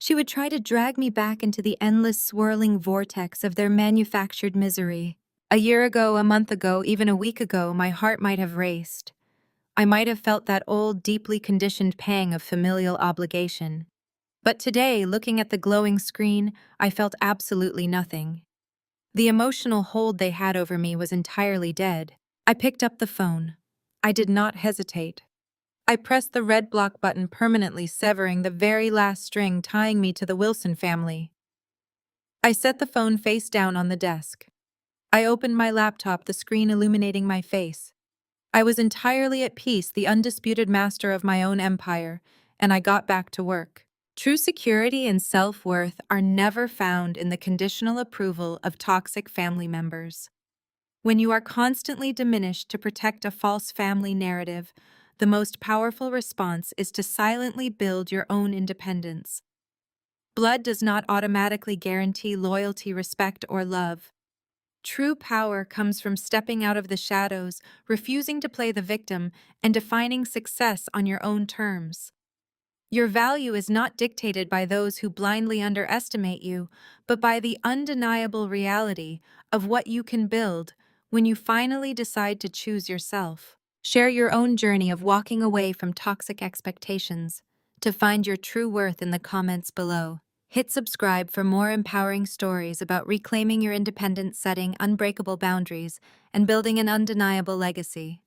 She would try to drag me back into the endless swirling vortex of their manufactured misery. A year ago, a month ago, even a week ago, my heart might have raced. I might have felt that old, deeply conditioned pang of familial obligation. But today, looking at the glowing screen, I felt absolutely nothing. The emotional hold they had over me was entirely dead. I picked up the phone. I did not hesitate. I pressed the red block button, permanently severing the very last string tying me to the Wilson family. I set the phone face down on the desk. I opened my laptop, the screen illuminating my face. I was entirely at peace, the undisputed master of my own empire, and I got back to work. True security and self-worth are never found in the conditional approval of toxic family members. When you are constantly diminished to protect a false family narrative, the most powerful response is to silently build your own independence. Blood does not automatically guarantee loyalty, respect, or love. True power comes from stepping out of the shadows, refusing to play the victim, and defining success on your own terms. Your value is not dictated by those who blindly underestimate you, but by the undeniable reality of what you can build when you finally decide to choose yourself. Share your own journey of walking away from toxic expectations. To find your true worth in the comments below. Hit subscribe for more empowering stories about reclaiming your independence, setting unbreakable boundaries, and building an undeniable legacy.